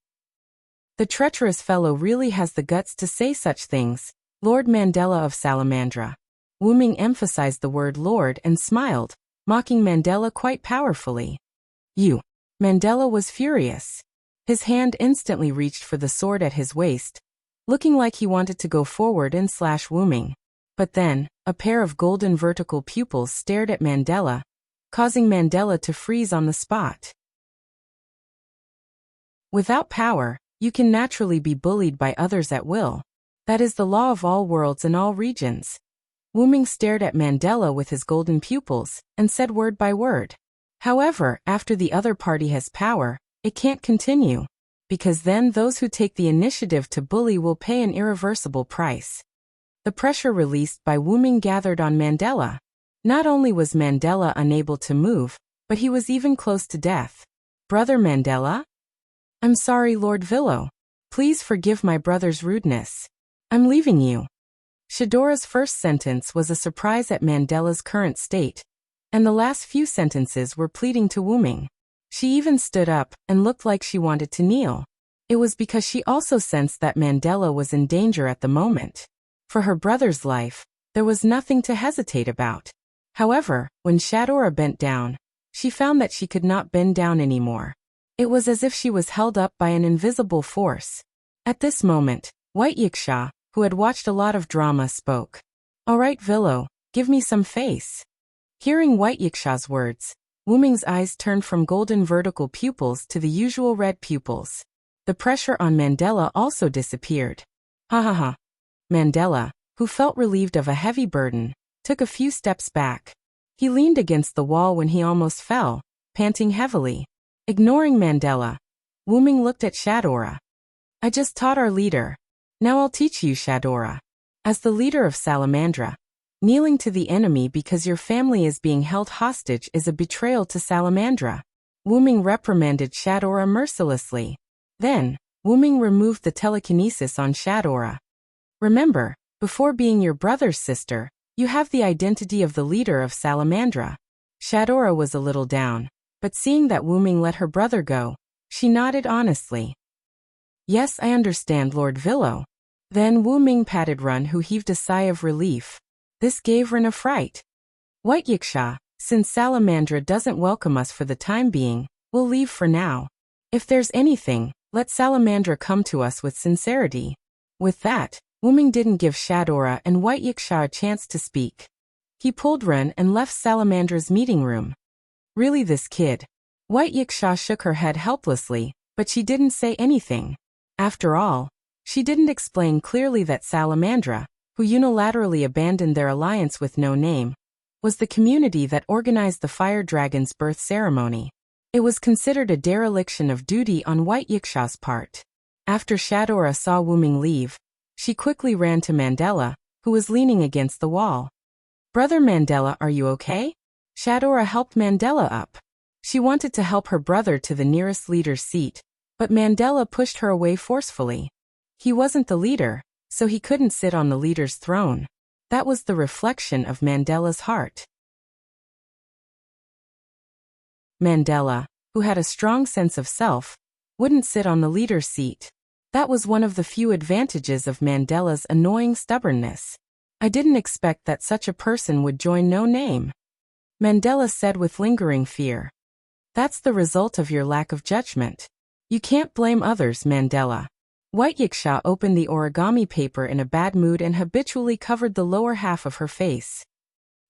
The treacherous fellow really has the guts to say such things, Lord Mandela of Salamandra. Wuming emphasized the word Lord and smiled, mocking Mandela quite powerfully. "You." Mandela was furious. His hand instantly reached for the sword at his waist, looking like he wanted to go forward and slash Wuming. But then, a pair of golden vertical pupils stared at Mandela, causing Mandela to freeze on the spot. Without power, you can naturally be bullied by others at will. That is the law of all worlds and all regions. Wu Ming stared at Mandela with his golden pupils and said word by word. However, after the other party has power, it can't continue, because then those who take the initiative to bully will pay an irreversible price. The pressure released by Wu Ming gathered on Mandela. Not only was Mandela unable to move, but he was even close to death. Brother Mandela? I'm sorry, Lord Villo. Please forgive my brother's rudeness. I'm leaving you. Shadora's first sentence was a surprise at Mandela's current state, and the last few sentences were pleading to Wu Ming. She even stood up and looked like she wanted to kneel. It was because she also sensed that Mandela was in danger at the moment. For her brother's life, there was nothing to hesitate about. However, when Shadora bent down, she found that she could not bend down anymore. It was as if she was held up by an invisible force. At this moment, White Yiksha, who had watched a lot of drama, spoke. All right, Villo, give me some face. Hearing White Yiksha's words, Wu Ming's eyes turned from golden vertical pupils to the usual red pupils. The pressure on Mandela also disappeared. Ha ha ha. Mandela, who felt relieved of a heavy burden, took a few steps back. He leaned against the wall when he almost fell, panting heavily. Ignoring Mandela, Wu Ming looked at Shadora. I just taught our leader. Now I'll teach you, Shadora. As the leader of Salamandra, kneeling to the enemy because your family is being held hostage is a betrayal to Salamandra. Wu Ming reprimanded Shadora mercilessly. Then, Wu Ming removed the telekinesis on Shadora. Remember, before being your brother's sister, you have the identity of the leader of Salamandra. Shadora was a little down, but seeing that Wu Ming let her brother go, she nodded honestly. Yes, I understand, Lord Villo. Then Wu Ming patted Run, who heaved a sigh of relief. This gave Run a fright. White Yiksha, since Salamandra doesn't welcome us for the time being, we'll leave for now. If there's anything, let Salamandra come to us with sincerity. With that, Wu Ming didn't give Shadora and White Yiksha a chance to speak. He pulled Run and left Salamandra's meeting room. Really, this kid? White Yiksha shook her head helplessly, but she didn't say anything. After all, she didn't explain clearly that Salamandra, who unilaterally abandoned their alliance with no name, was the community that organized the Fire Dragon's birth ceremony. It was considered a dereliction of duty on White Yiksha's part. After Shadora saw Wu Ming leave, she quickly ran to Mandela, who was leaning against the wall. Brother Mandela, are you okay? Shadora helped Mandela up. She wanted to help her brother to the nearest leader's seat, but Mandela pushed her away forcefully. He wasn't the leader, so he couldn't sit on the leader's throne. That was the reflection of Mandela's heart. Mandela, who had a strong sense of self, wouldn't sit on the leader's seat. That was one of the few advantages of Mandela's annoying stubbornness. I didn't expect that such a person would join no name. Mandela said with lingering fear. That's the result of your lack of judgment. You can't blame others, Mandela. White Yiksha opened the origami paper in a bad mood and habitually covered the lower half of her face.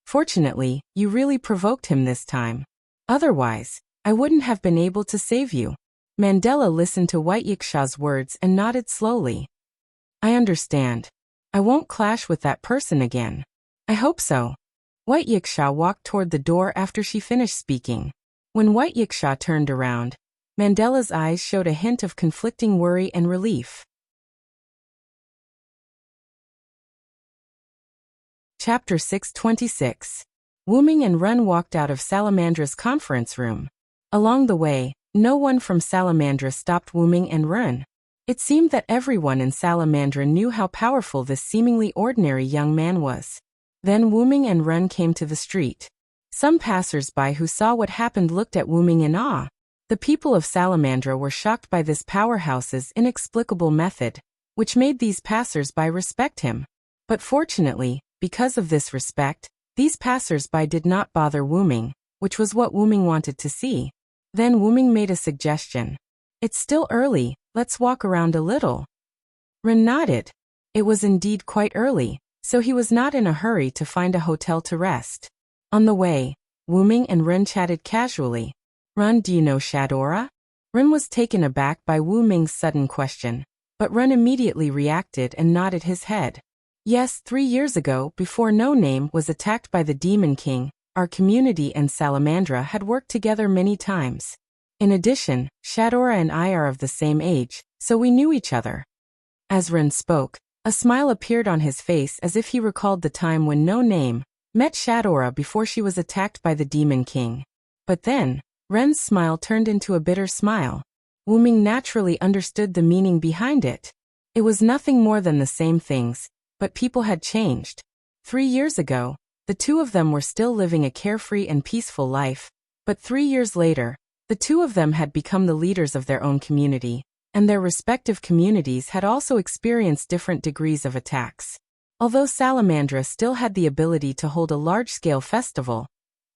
Fortunately, you really provoked him this time. Otherwise, I wouldn't have been able to save you. Mandela listened to White Yiksha's words and nodded slowly. I understand. I won't clash with that person again. I hope so. White Yiksha walked toward the door after she finished speaking. When White Yiksha turned around, Mandela's eyes showed a hint of conflicting worry and relief. Chapter 626. Wu Ming and Run walked out of Salamandra's conference room. Along the way, no one from Salamandra stopped Wu Ming and Run. It seemed that everyone in Salamandra knew how powerful this seemingly ordinary young man was. Then Wu Ming and Run came to the street. Some passers-by who saw what happened looked at Wu Ming in awe. The people of Salamandra were shocked by this powerhouse's inexplicable method, which made these passers-by respect him. But fortunately, because of this respect, these passers-by did not bother Wu Ming, which was what Wu Ming wanted to see. Then Wu Ming made a suggestion. It's still early, let's walk around a little. Ren nodded. It was indeed quite early, so he was not in a hurry to find a hotel to rest. On the way, Wu Ming and Ren chatted casually. Ren, do you know Shadora? Ren was taken aback by Wu Ming's sudden question, but Ren immediately reacted and nodded his head. Yes, 3 years ago, before No Name was attacked by the Demon King, our community and Salamandra had worked together many times. In addition, Shadora and I are of the same age, so we knew each other. As Ren spoke, a smile appeared on his face as if he recalled the time when No Name met Shadora before she was attacked by the Demon King. But then, Ren's smile turned into a bitter smile. Wuming naturally understood the meaning behind it. It was nothing more than the same things, but people had changed. 3 years ago, the two of them were still living a carefree and peaceful life, but 3 years later, the two of them had become the leaders of their own community, and their respective communities had also experienced different degrees of attacks. Although Salamandra still had the ability to hold a large-scale festival,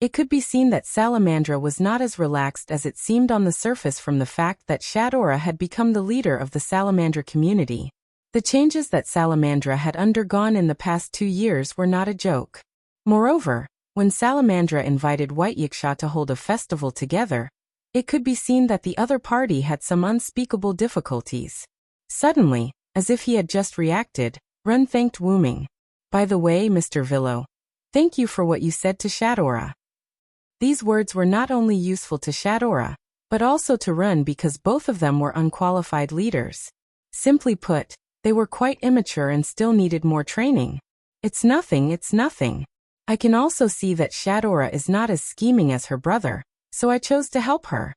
it could be seen that Salamandra was not as relaxed as it seemed on the surface from the fact that Shadora had become the leader of the Salamandra community. The changes that Salamandra had undergone in the past 2 years were not a joke. Moreover, when Salamandra invited White Yiksha to hold a festival together, it could be seen that the other party had some unspeakable difficulties. Suddenly, as if he had just reacted, Ren thanked Wuming. "By the way, Mr. Villo, thank you for what you said to Shadora." These words were not only useful to Shadora, but also to Ren because both of them were unqualified leaders. Simply put, they were quite immature and still needed more training. It's nothing. I can also see that Shadora is not as scheming as her brother, so I chose to help her.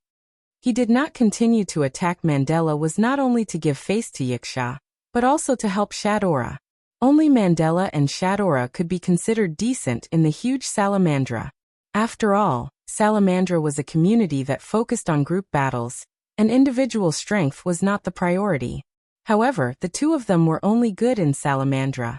He did not continue to attack Mandela was not only to give face to Yiksha, but also to help Shadora. Only Mandela and Shadora could be considered decent in the huge Salamandra. After all, Salamandra was a community that focused on group battles, and individual strength was not the priority. However, the two of them were only good in Salamandra.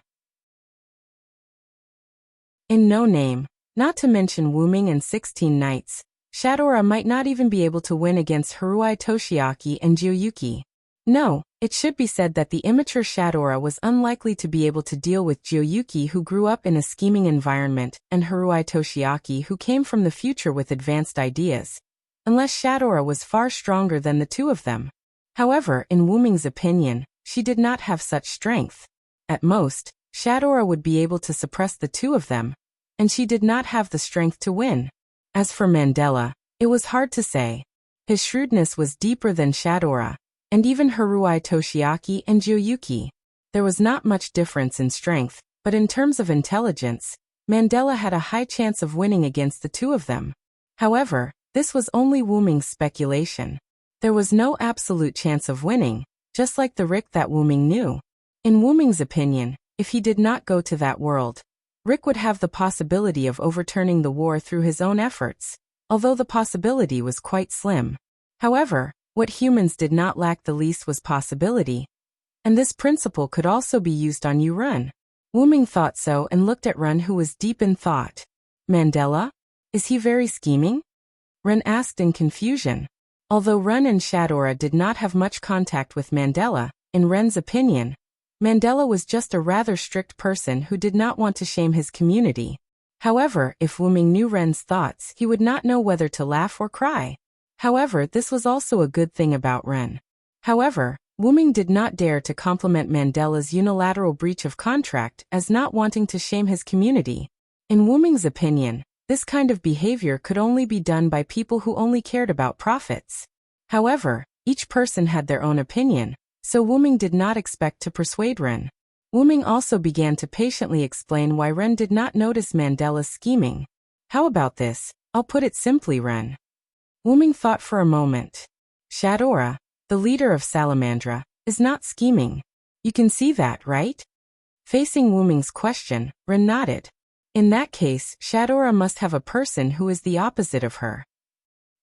In No Name, not to mention Wuming and 16 Knights, Shadora might not even be able to win against Haruai Toshiaki and Jiyuki. No, it should be said that the immature Shadora was unlikely to be able to deal with Jiyuki, who grew up in a scheming environment, and Haruai Toshiaki, who came from the future with advanced ideas, unless Shadora was far stronger than the two of them. However, in Wuming's opinion, she did not have such strength. At most, Shadora would be able to suppress the two of them, and she did not have the strength to win. As for Mandela, it was hard to say. His shrewdness was deeper than Shadora, and even Haruai Toshiaki and Jiyuki. There was not much difference in strength, but in terms of intelligence, Mandela had a high chance of winning against the two of them. However, this was only Wuming's speculation. There was no absolute chance of winning, just like the Rick that Wuming knew. In Wuming's opinion, if he did not go to that world, Rick would have the possibility of overturning the war through his own efforts, although the possibility was quite slim. However, what humans did not lack the least was possibility. And this principle could also be used on you, Ren. Wuming thought so and looked at Ren, who was deep in thought. Mandela? Is he very scheming? Ren asked in confusion. Although Ren and Shadora did not have much contact with Mandela, in Ren's opinion, Mandela was just a rather strict person who did not want to shame his community. However, if Wuming knew Ren's thoughts, he would not know whether to laugh or cry. However, this was also a good thing about Ren. However, Wuming did not dare to compliment Mandela's unilateral breach of contract as not wanting to shame his community. In Wuming's opinion, this kind of behavior could only be done by people who only cared about profits. However, each person had their own opinion, so Wuming did not expect to persuade Ren. Wuming also began to patiently explain why Ren did not notice Mandela's scheming. How about this? I'll put it simply, Ren. Wuming thought for a moment. Shadora, the leader of Salamandra, is not scheming. You can see that, right? Facing Wuming's question, Ren nodded. In that case, Shadora must have a person who is the opposite of her.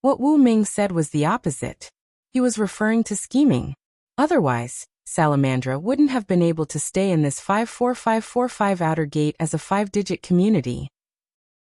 What Wuming said was the opposite. He was referring to scheming. Otherwise, Salamandra wouldn't have been able to stay in this 54545 outer gate as a 5-digit community.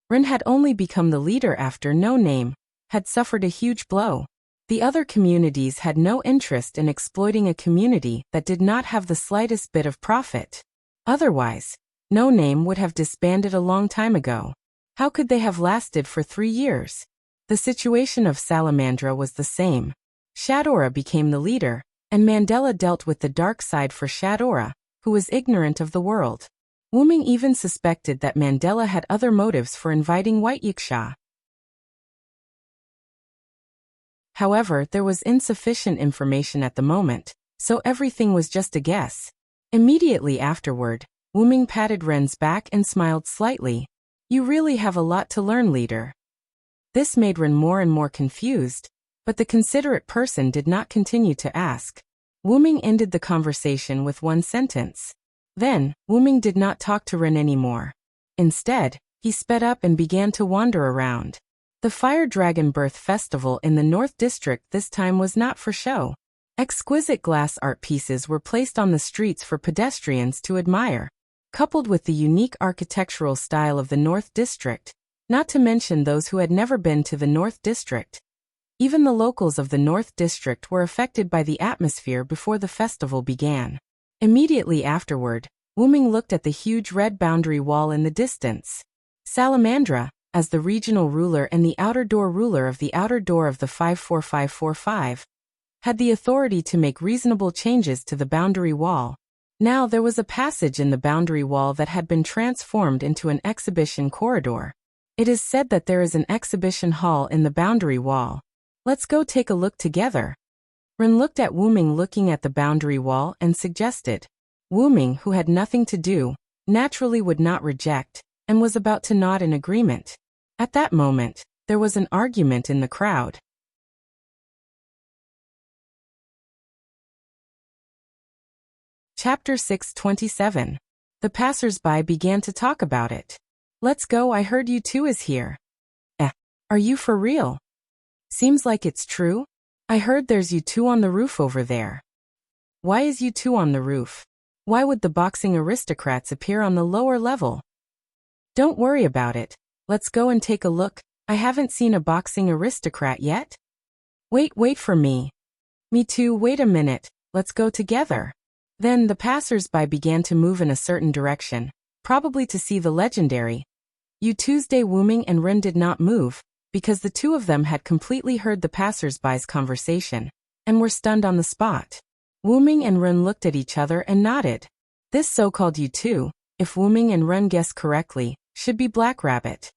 Ren had only become the leader after No Name had suffered a huge blow. The other communities had no interest in exploiting a community that did not have the slightest bit of profit. Otherwise, No Name would have disbanded a long time ago. How could they have lasted for 3 years? The situation of Salamandra was the same. Shadora became the leader, and Mandela dealt with the dark side for Shadora, who was ignorant of the world. Wu-ming even suspected that Mandela had other motives for inviting White Yiksha. However, there was insufficient information at the moment, so everything was just a guess. Immediately afterward, Wu-ming patted Ren's back and smiled slightly. You really have a lot to learn, leader. This made Ren more and more confused, but the considerate person did not continue to ask. Wu-ming ended the conversation with one sentence. Then, Wu-ming did not talk to Ren anymore. Instead, he sped up and began to wander around. The Fire Dragon Birth Festival in the North District this time was not for show. Exquisite glass art pieces were placed on the streets for pedestrians to admire. Coupled with the unique architectural style of the North District, not to mention those who had never been to the North District. Even the locals of the North District were affected by the atmosphere before the festival began. Immediately afterward, Wu-ming looked at the huge red boundary wall in the distance. Salamandra, as the regional ruler and the outer door ruler of the outer door of the 54545, had the authority to make reasonable changes to the boundary wall. Now there was a passage in the boundary wall that had been transformed into an exhibition corridor. It is said that there is an exhibition hall in the boundary wall. Let's go take a look together. Ren looked at Wu-ming looking at the boundary wall and suggested. Wu-ming, who had nothing to do, naturally would not reject, and was about to nod in agreement. At that moment, there was an argument in the crowd. Chapter 627. The passers-by began to talk about it. Let's go, I heard you two is here. Are you for real? Seems like it's true. I heard there's you two on the roof over there. Why is you two on the roof? Why would the boxing aristocrats appear on the lower level? Don't worry about it. Let's go and take a look. I haven't seen a boxing aristocrat yet. Wait for me. Me too, wait a minute. Let's go together. Then the passers-by began to move in a certain direction, probably to see the legendary. Tuesday Wu-ming and Ren did not move, because the two of them had completely heard the passers-by's conversation, and were stunned on the spot. Wu-ming and Ren looked at each other and nodded. This so-called U2, if Wu-ming and Ren guessed correctly, should be Black Rabbit.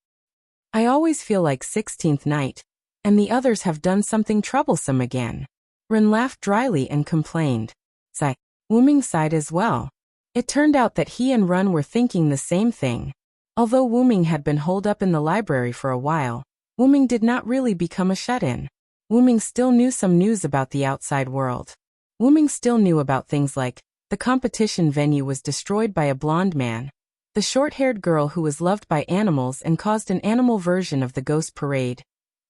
I always feel like 16th night, and the others have done something troublesome again. Ren laughed dryly and complained. Sigh. Wu-ming sighed as well. It turned out that he and Ren were thinking the same thing. Although Wu-ming had been holed up in the library for a while, Wu-ming did not really become a shut-in. Wu-ming still knew some news about the outside world. Wu-ming still knew about things like, the competition venue was destroyed by a blonde man, the short-haired girl who was loved by animals and caused an animal version of the ghost parade,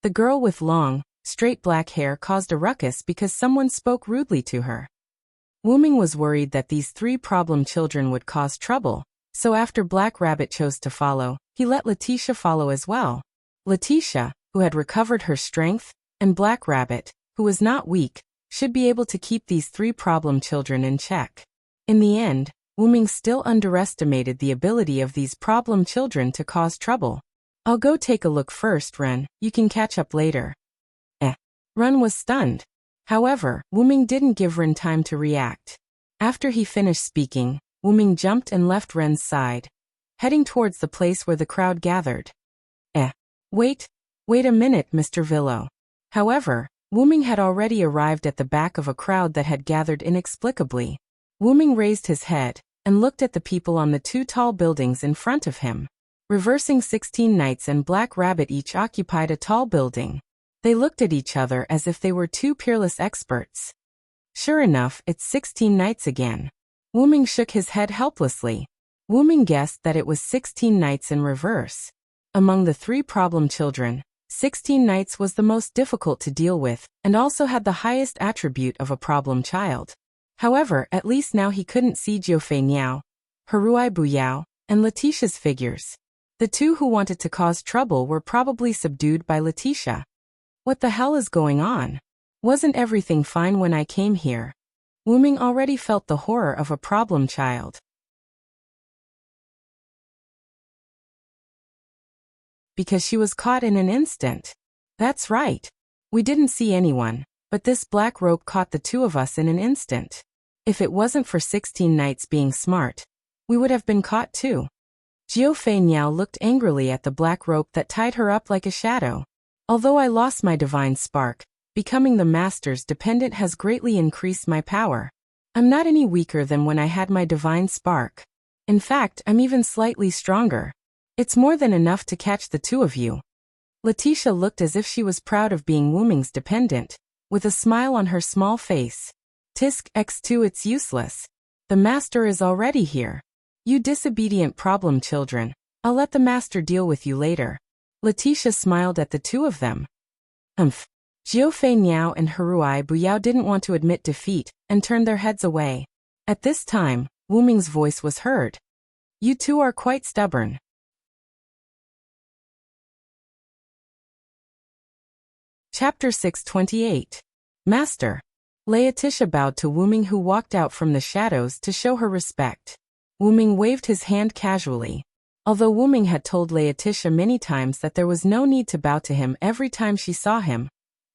the girl with long, straight black hair caused a ruckus because someone spoke rudely to her. Wu-ming was worried that these three problem children would cause trouble, so after Black Rabbit chose to follow, he let Letitia follow as well. Letitia, who had recovered her strength, and Black Rabbit, who was not weak, should be able to keep these three problem children in check. In the end, Wu-ming still underestimated the ability of these problem children to cause trouble. I'll go take a look first, Ren, you can catch up later. Ren was stunned. However, Wu-ming didn't give Ren time to react. After he finished speaking, Wu-ming jumped and left Ren's side, heading towards the place where the crowd gathered. Wait a minute, Mr. Villo. However, Wu-ming had already arrived at the back of a crowd that had gathered inexplicably. Wu-ming raised his head and looked at the people on the two tall buildings in front of him. Reversing 16 knights and Black Rabbit each occupied a tall building. They looked at each other as if they were two peerless experts. Sure enough, it's 16 knights again. Wu-ming shook his head helplessly. Wu-ming guessed that it was 16 knights in reverse. Among the three problem children, 16 knights was the most difficult to deal with, and also had the highest attribute of a problem child. However, at least now he couldn't see Jiufei Niao, Haruai Buyao, and Letitia's figures. The two who wanted to cause trouble were probably subdued by Letitia. What the hell is going on? Wasn't everything fine when I came here? Wu-ming already felt the horror of a problem child. Because she was caught in an instant. That's right. We didn't see anyone, but this black rope caught the two of us in an instant. If it wasn't for 16 knights being smart, we would have been caught too. Jiu Fei Niao looked angrily at the black rope that tied her up like a shadow. Although I lost my divine spark, becoming the master's dependent has greatly increased my power. I'm not any weaker than when I had my divine spark. In fact, I'm even slightly stronger. It's more than enough to catch the two of you. Letitia looked as if she was proud of being Wu Ming's dependent, with a smile on her small face. Tisk X2, it's useless. The master is already here. You disobedient problem children. I'll let the master deal with you later. Letitia smiled at the two of them. Jiu Fei Niao and Heruai Buyao didn't want to admit defeat, and turned their heads away. At this time, Wu Ming's voice was heard. You two are quite stubborn. Chapter 628. Master. Letitia bowed to Wu Ming, who walked out from the shadows to show her respect. Wu Ming waved his hand casually. Although Wu Ming had told Letitia many times that there was no need to bow to him every time she saw him,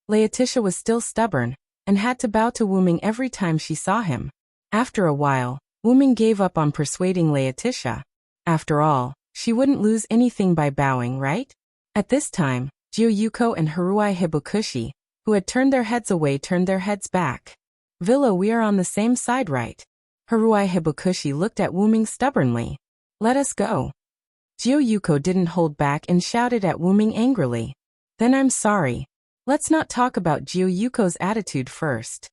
Letitia was still stubborn, and had to bow to Wu Ming every time she saw him. After a while, Wu Ming gave up on persuading Letitia. After all, she wouldn't lose anything by bowing, right? At this time, Jiu Yuko and Haruai Hibukushi, who had turned their heads away, turned their heads back. Villa, we are on the same side, right? Haruai Hibukushi looked at Wu Ming stubbornly. Let us go. Jiu Yuko didn't hold back and shouted at Wu Ming angrily. Then I'm sorry. Let's not talk about Jiu Yuko's attitude first.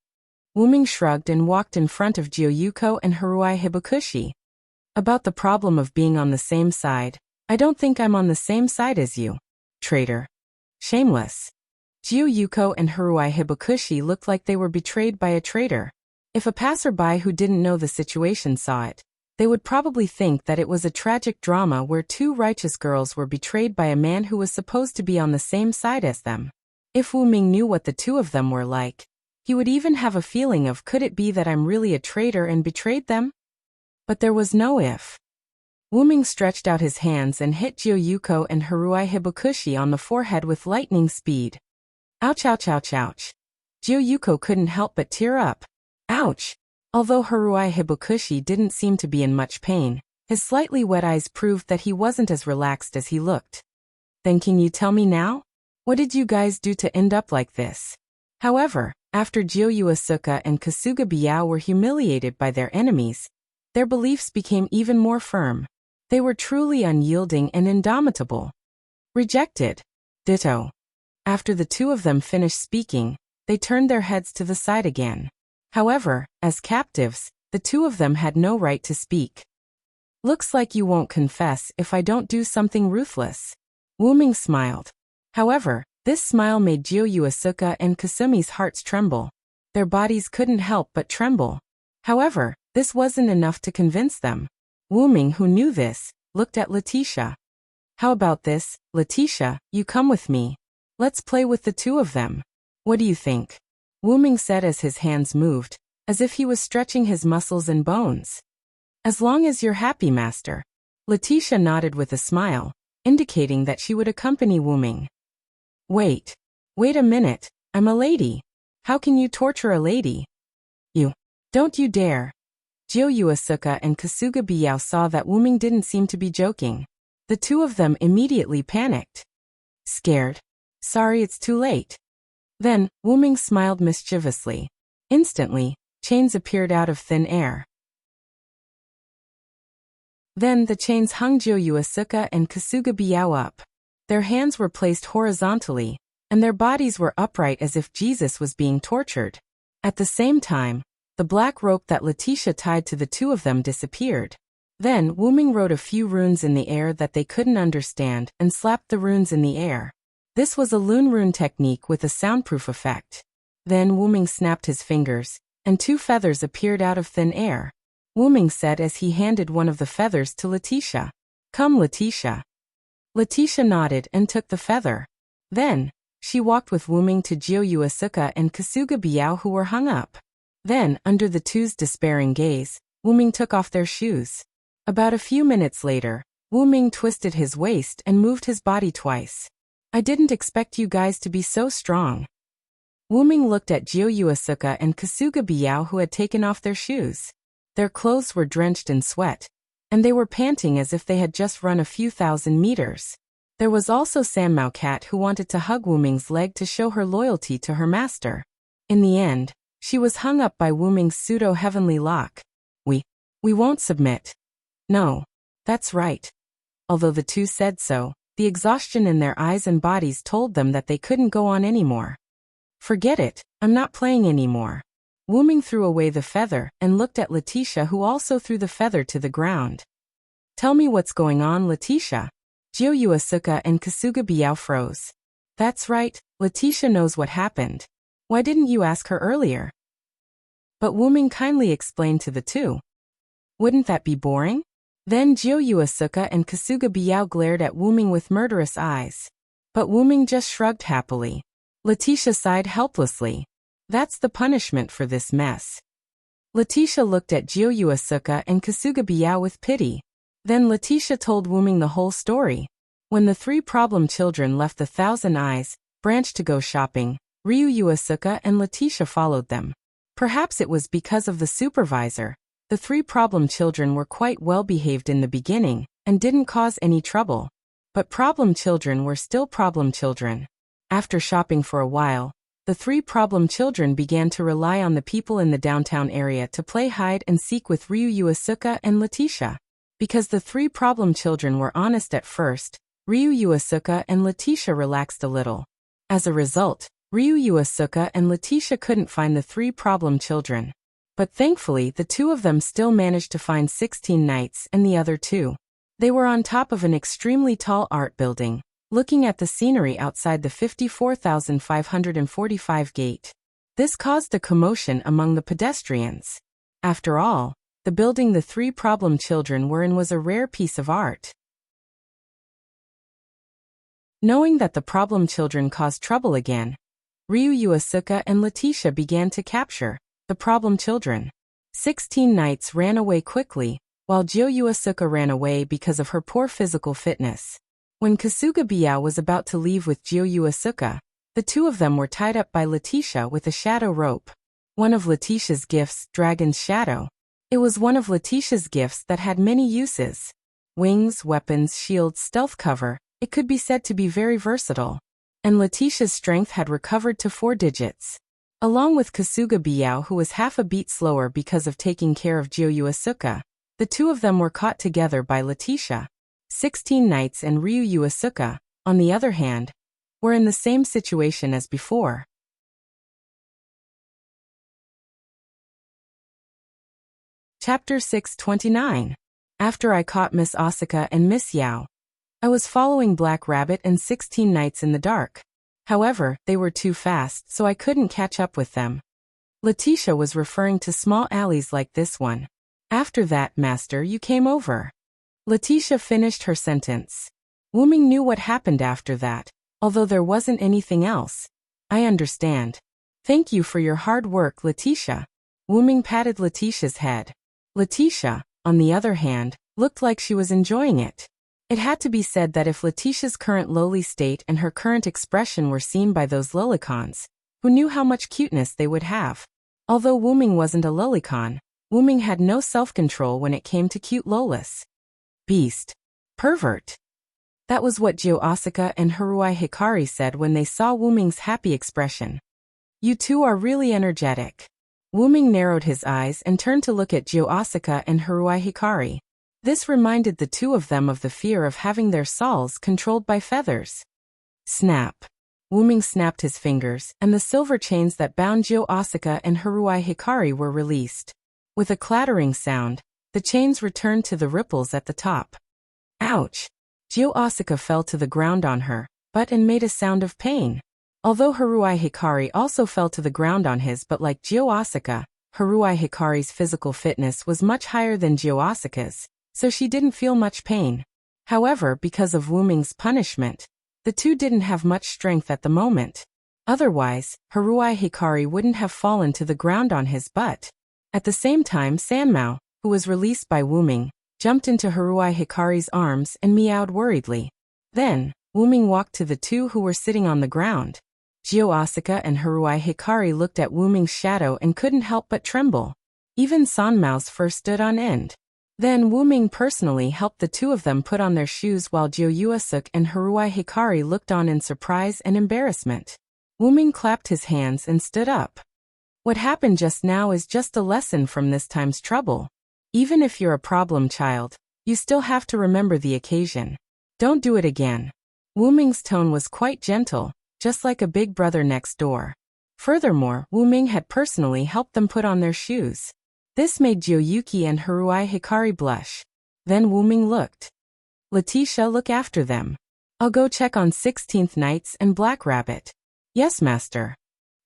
Wu Ming shrugged and walked in front of Jiu Yuko and Haruai Hibukushi. About the problem of being on the same side, I don't think I'm on the same side as you. Traitor. Shameless. Jiu Yuko and Haruai Hibukushi looked like they were betrayed by a traitor. If a passerby who didn't know the situation saw it, they would probably think that it was a tragic drama where two righteous girls were betrayed by a man who was supposed to be on the same side as them. If Wu Ming knew what the two of them were like, he would even have a feeling of, could it be that I'm really a traitor and betrayed them? But there was no if. Wu Ming stretched out his hands and hit Jiu Yuko and Haruai Hibukushi on the forehead with lightning speed. Ouch, ouch, ouch, ouch. Jiu Yuko couldn't help but tear up. Ouch! Although Haruai Hibukushi didn't seem to be in much pain, his slightly wet eyes proved that he wasn't as relaxed as he looked. Then can you tell me now? What did you guys do to end up like this? However, after Jiu Yuasuka and Kasuga Biao were humiliated by their enemies, their beliefs became even more firm. They were truly unyielding and indomitable. Rejected. Ditto. After the two of them finished speaking, they turned their heads to the side again. However, as captives, the two of them had no right to speak. Looks like you won't confess if I don't do something ruthless. Wu Ming smiled. However, this smile made Jiu Yuasuka and Kasumi's hearts tremble. Their bodies couldn't help but tremble. However, this wasn't enough to convince them. Wu Ming, who knew this, looked at Letitia. How about this, Letitia, you come with me. Let's play with the two of them. What do you think? Wu Ming said as his hands moved, as if he was stretching his muscles and bones. As long as you're happy, master. Letitia nodded with a smile, indicating that she would accompany Wu Ming. Wait a minute, I'm a lady. How can you torture a lady? Don't you dare. Jiu Yuasuka and Kasuga Biao saw that Wu Ming didn't seem to be joking. The two of them immediately panicked. Scared? Sorry, it's too late. Then, Wu Ming smiled mischievously. Instantly, chains appeared out of thin air. Then the chains hung Jiu Yuasuka and Kasuga Biao up. Their hands were placed horizontally, and their bodies were upright as if Jesus was being tortured. At the same time, the black rope that Letitia tied to the two of them disappeared. Then Wu Ming wrote a few runes in the air that they couldn't understand and slapped the runes in the air. This was a Lune rune technique with a soundproof effect. Then Wu Ming snapped his fingers, and two feathers appeared out of thin air. Wu Ming said as he handed one of the feathers to Letitia. Come, Letitia. Letitia nodded and took the feather. Then, she walked with Wu Ming to Jiu Yuasuka and Kasuga Biao, who were hung up. Then, under the two's despairing gaze, Wu Ming took off their shoes. About a few minutes later, Wu Ming twisted his waist and moved his body twice. I didn't expect you guys to be so strong. Wu Ming looked at Jiu Yuasuka and Kasuga Biao, who had taken off their shoes. Their clothes were drenched in sweat, and they were panting as if they had just run a few thousand meters. There was also Sanmao Cat, who wanted to hug Wu Ming's leg to show her loyalty to her master. In the end, she was hung up by Wu Ming's pseudo-heavenly lock. We won't submit. No, that's right. Although the two said so, the exhaustion in their eyes and bodies told them that they couldn't go on anymore. Forget it, I'm not playing anymore. Wu Ming threw away the feather and looked at Letitia, who also threw the feather to the ground. Tell me what's going on, Letitia. Jiu Yuasuka and Kasuga Biao froze. That's right, Letitia knows what happened. Why didn't you ask her earlier? But Wu Ming kindly explained to the two. Wouldn't that be boring? Then Jiu Yuasuka and Kasuga Biao glared at Wu Ming with murderous eyes. But Wu Ming just shrugged happily. Letitia sighed helplessly. That's the punishment for this mess. Letitia looked at Jiu Yuasuka and Kasuga Biao with pity. Then Letitia told Wu Ming the whole story. When the three problem children left the Thousand Eyes branch to go shopping, Ryu Yuasuka and Letitia followed them. Perhaps it was because of the supervisor. The three problem children were quite well behaved in the beginning and didn't cause any trouble. But problem children were still problem children. After shopping for a while, the three problem children began to rely on the people in the downtown area to play hide and seek with Ryu Yuasuka and Letitia. Because the three problem children were honest at first, Ryu Yuasuka and Letitia relaxed a little. As a result, Ryu Yuasuka and Letitia couldn't find the three problem children. But thankfully, the two of them still managed to find 16 knights and the other two. They were on top of an extremely tall art building, looking at the scenery outside the 54,545 gate. This caused a commotion among the pedestrians. After all, the building the three problem children were in was a rare piece of art. Knowing that the problem children caused trouble again, Ryu Yuasuka and Letitia began to capture the problem children. 16 knights ran away quickly, while Jiu Yuasuka ran away because of her poor physical fitness. When Kasuga Biao was about to leave with Jiu Yuasuka, the two of them were tied up by Letitia with a shadow rope. One of Letitia's gifts, Dragon's Shadow. It was one of Letitia's gifts that had many uses. Wings, weapons, shields, stealth cover. It could be said to be very versatile. And Letitia's strength had recovered to 4 digits. Along with Kasuga Biao, who was half a beat slower because of taking care of Jiu Yuasuka, the two of them were caught together by Letitia. 16 knights and Ryu Yuasuka, on the other hand, were in the same situation as before. Chapter 629. After I caught Miss Asuka and Miss Yao, I was following Black Rabbit and 16 knights in the dark. However, they were too fast, so I couldn't catch up with them. Letitia was referring to small alleys like this one. After that, Master, you came over. Letitia finished her sentence. Wu Ming knew what happened after that, although there wasn't anything else. I understand. Thank you for your hard work, Letitia. Wu Ming patted Letitia's head. Letitia, on the other hand, looked like she was enjoying it. It had to be said that if Letitia's current lowly state and her current expression were seen by those lolicons, who knew how much cuteness they would have. Although Wu Ming wasn't a lolicon, Wu Ming had no self-control when it came to cute lolis. Beast. Pervert. That was what Jiu Asuka and Haruai Hikari said when they saw Wu Ming's happy expression. You two are really energetic. Wu Ming narrowed his eyes and turned to look at Jiu Asuka and Haruai Hikari. This reminded the two of them of the fear of having their souls controlled by feathers. Snap. Wu Ming snapped his fingers, and the silver chains that bound Jiu Asuka and Haruai Hikari were released. With a clattering sound, the chains returned to the ripples at the top. Ouch! Jiu Asuka fell to the ground on her butt and made a sound of pain. Although Haruai Hikari also fell to the ground on his butt like Jiu Asuka, Haruai Hikari's physical fitness was much higher than Jiu Asuka's, so she didn't feel much pain. However, because of Wu Ming's punishment, the two didn't have much strength at the moment. Otherwise, Haruai Hikari wouldn't have fallen to the ground on his butt. At the same time, Sanmao, who was released by Wu Ming, jumped into Haruai Hikari's arms and meowed worriedly. Then, Wu Ming walked to the two who were sitting on the ground. Jiu Asuka and Haruai Hikari looked at Wu Ming's shadow and couldn't help but tremble. Even Sanmao's fur stood on end. Then Wu Ming personally helped the two of them put on their shoes while Jo Yuasuk and Haruai Hikari looked on in surprise and embarrassment. Wu Ming clapped his hands and stood up. What happened just now is just a lesson from this time's trouble. Even if you're a problem child, you still have to remember the occasion. Don't do it again. Wu Ming's tone was quite gentle, just like a big brother next door. Furthermore, Wu Ming had personally helped them put on their shoes. This made Jiyuki and Haruai Hikari blush. Then Wu Ming looked. Letitia, look after them. I'll go check on 16th Knights and Black Rabbit. Yes, master.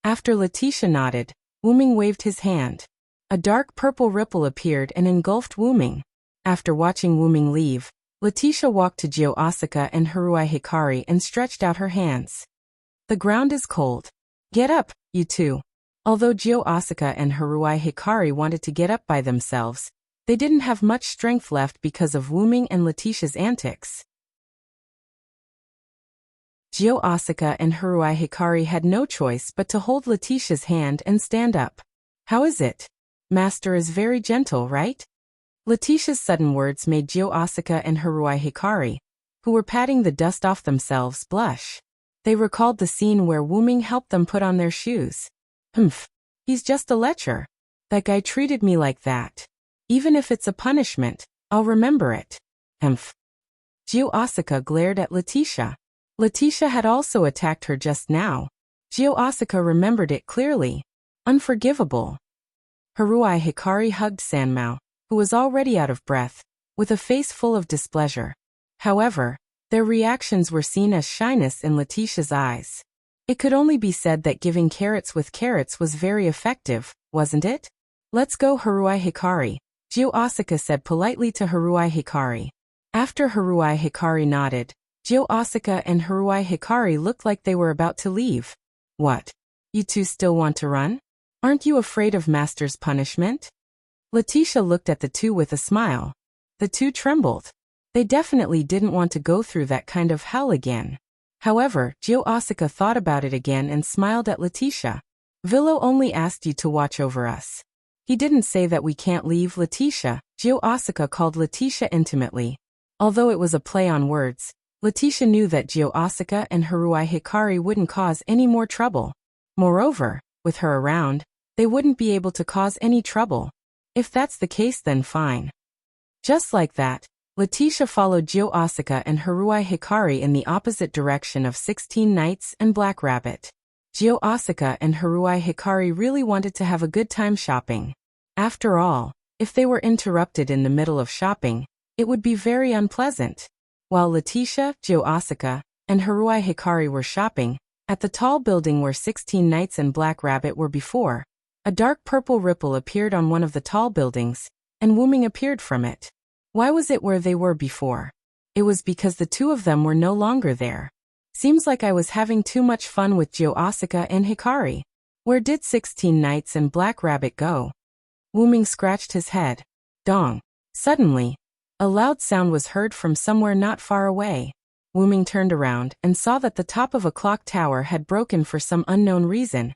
After Letitia nodded, Wu Ming waved his hand. A dark purple ripple appeared and engulfed Wu Ming. After watching Wu Ming leave, Letitia walked to Jio Asuka and Haruai Hikari and stretched out her hands. The ground is cold. Get up, you two. Although Jio Asuka and Haruai Hikari wanted to get up by themselves, they didn't have much strength left because of Wu Ming and Letitia's antics. Jio Asuka and Haruai Hikari had no choice but to hold Letitia's hand and stand up. How is it? Master is very gentle, right? Letitia's sudden words made Jio Asuka and Haruai Hikari, who were patting the dust off themselves, blush. They recalled the scene where Wu Ming helped them put on their shoes. He's just a lecher. That guy treated me like that. Even if it's a punishment, I'll remember it. Jio Asuka glared at Letitia. Letitia had also attacked her just now. Jio Asuka remembered it clearly. Unforgivable. Haruai Hikari hugged Sanmao, who was already out of breath, with a face full of displeasure. However, their reactions were seen as shyness in Letitia's eyes. It could only be said that giving carrots with carrots was very effective, wasn't it? Let's go, Haruai Hikari, Jio Asuka said politely to Haruai Hikari. After Haruai Hikari nodded, Jio Asuka and Haruai Hikari looked like they were about to leave. What? You two still want to run? Aren't you afraid of Master's punishment? Letitia looked at the two with a smile. The two trembled. They definitely didn't want to go through that kind of hell again. However, Jio Asuka thought about it again and smiled at Letitia. Villo only asked you to watch over us. He didn't say that we can't leave, Letitia. Jio Asuka called Letitia intimately. Although it was a play on words, Letitia knew that Jio Asuka and Haruai Hikari wouldn't cause any more trouble. Moreover, with her around, they wouldn't be able to cause any trouble. If that's the case, then fine. Just like that, Letitia followed Jio Asuka and Haruai Hikari in the opposite direction of 16 Knights and Black Rabbit. Jio Asuka and Haruai Hikari really wanted to have a good time shopping. After all, if they were interrupted in the middle of shopping, it would be very unpleasant. While Letitia, Jio Asuka, and Haruai Hikari were shopping, at the tall building where 16 Knights and Black Rabbit were before, a dark purple ripple appeared on one of the tall buildings, and Wu Ming appeared from it. Why was it where they were before? It was because the two of them were no longer there. Seems like I was having too much fun with Jio Asuka and Hikari. Where did 16 Knights and Black Rabbit go? Wu Ming scratched his head. Dong. Suddenly, a loud sound was heard from somewhere not far away. Wu Ming turned around and saw that the top of a clock tower had broken for some unknown reason,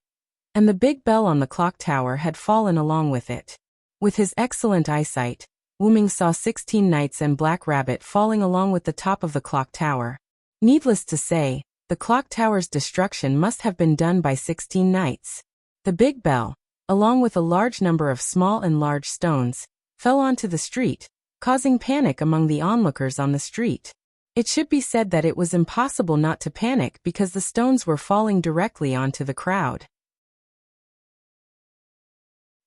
and the big bell on the clock tower had fallen along with it. With his excellent eyesight, Wu Ming saw 16 Knights and Black Rabbit falling along with the top of the clock tower. Needless to say, the clock tower's destruction must have been done by 16 Knights. The big bell, along with a large number of small and large stones, fell onto the street, causing panic among the onlookers on the street. It should be said that it was impossible not to panic because the stones were falling directly onto the crowd.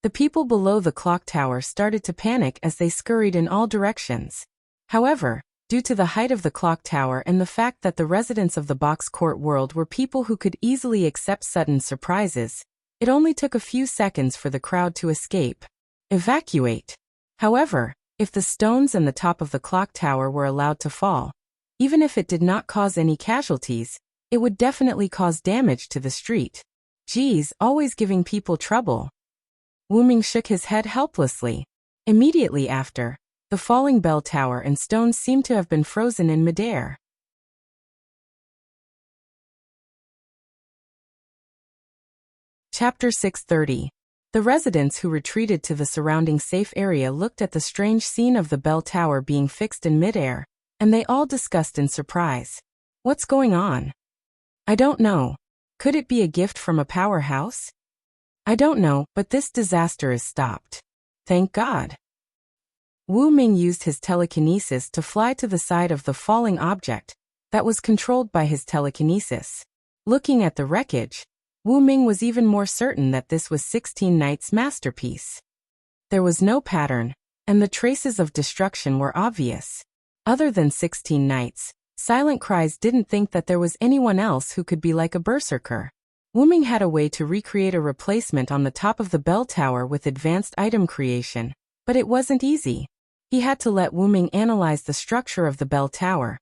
The people below the clock tower started to panic as they scurried in all directions. However, due to the height of the clock tower and the fact that the residents of the box court world were people who could easily accept sudden surprises, it only took a few seconds for the crowd to escape. Evacuate. However, if the stones and the top of the clock tower were allowed to fall, even if it did not cause any casualties, it would definitely cause damage to the street. Geez, always giving people trouble. Wu Ming shook his head helplessly. Immediately after, the falling bell tower and stones seemed to have been frozen in midair. Chapter 630. The residents who retreated to the surrounding safe area looked at the strange scene of the bell tower being fixed in midair, and they all discussed in surprise. What's going on? I don't know. Could it be a gift from a powerhouse? I don't know, but this disaster is stopped. Thank God. Wu Ming used his telekinesis to fly to the side of the falling object that was controlled by his telekinesis. Looking at the wreckage, Wu Ming was even more certain that this was 16 Knights' masterpiece. There was no pattern, and the traces of destruction were obvious. Other than 16 Knights, Silent Cries didn't think that there was anyone else who could be like a berserker. Wu Ming had a way to recreate a replacement on the top of the bell tower with advanced item creation, but it wasn't easy. He had to let Wu Ming analyze the structure of the bell tower.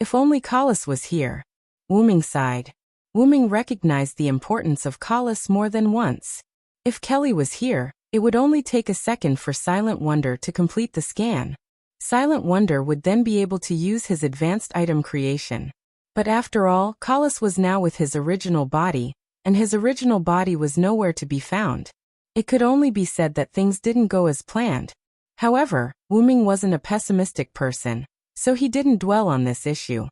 If only Collis was here. Wu Ming sighed. Wu Ming recognized the importance of Collis more than once. If Kelly was here, it would only take a second for Silent Wonder to complete the scan. Silent Wonder would then be able to use his advanced item creation. But after all, Collis was now with his original body, and his original body was nowhere to be found. It could only be said that things didn't go as planned. However, Wu Ming wasn't a pessimistic person, so he didn't dwell on this issue.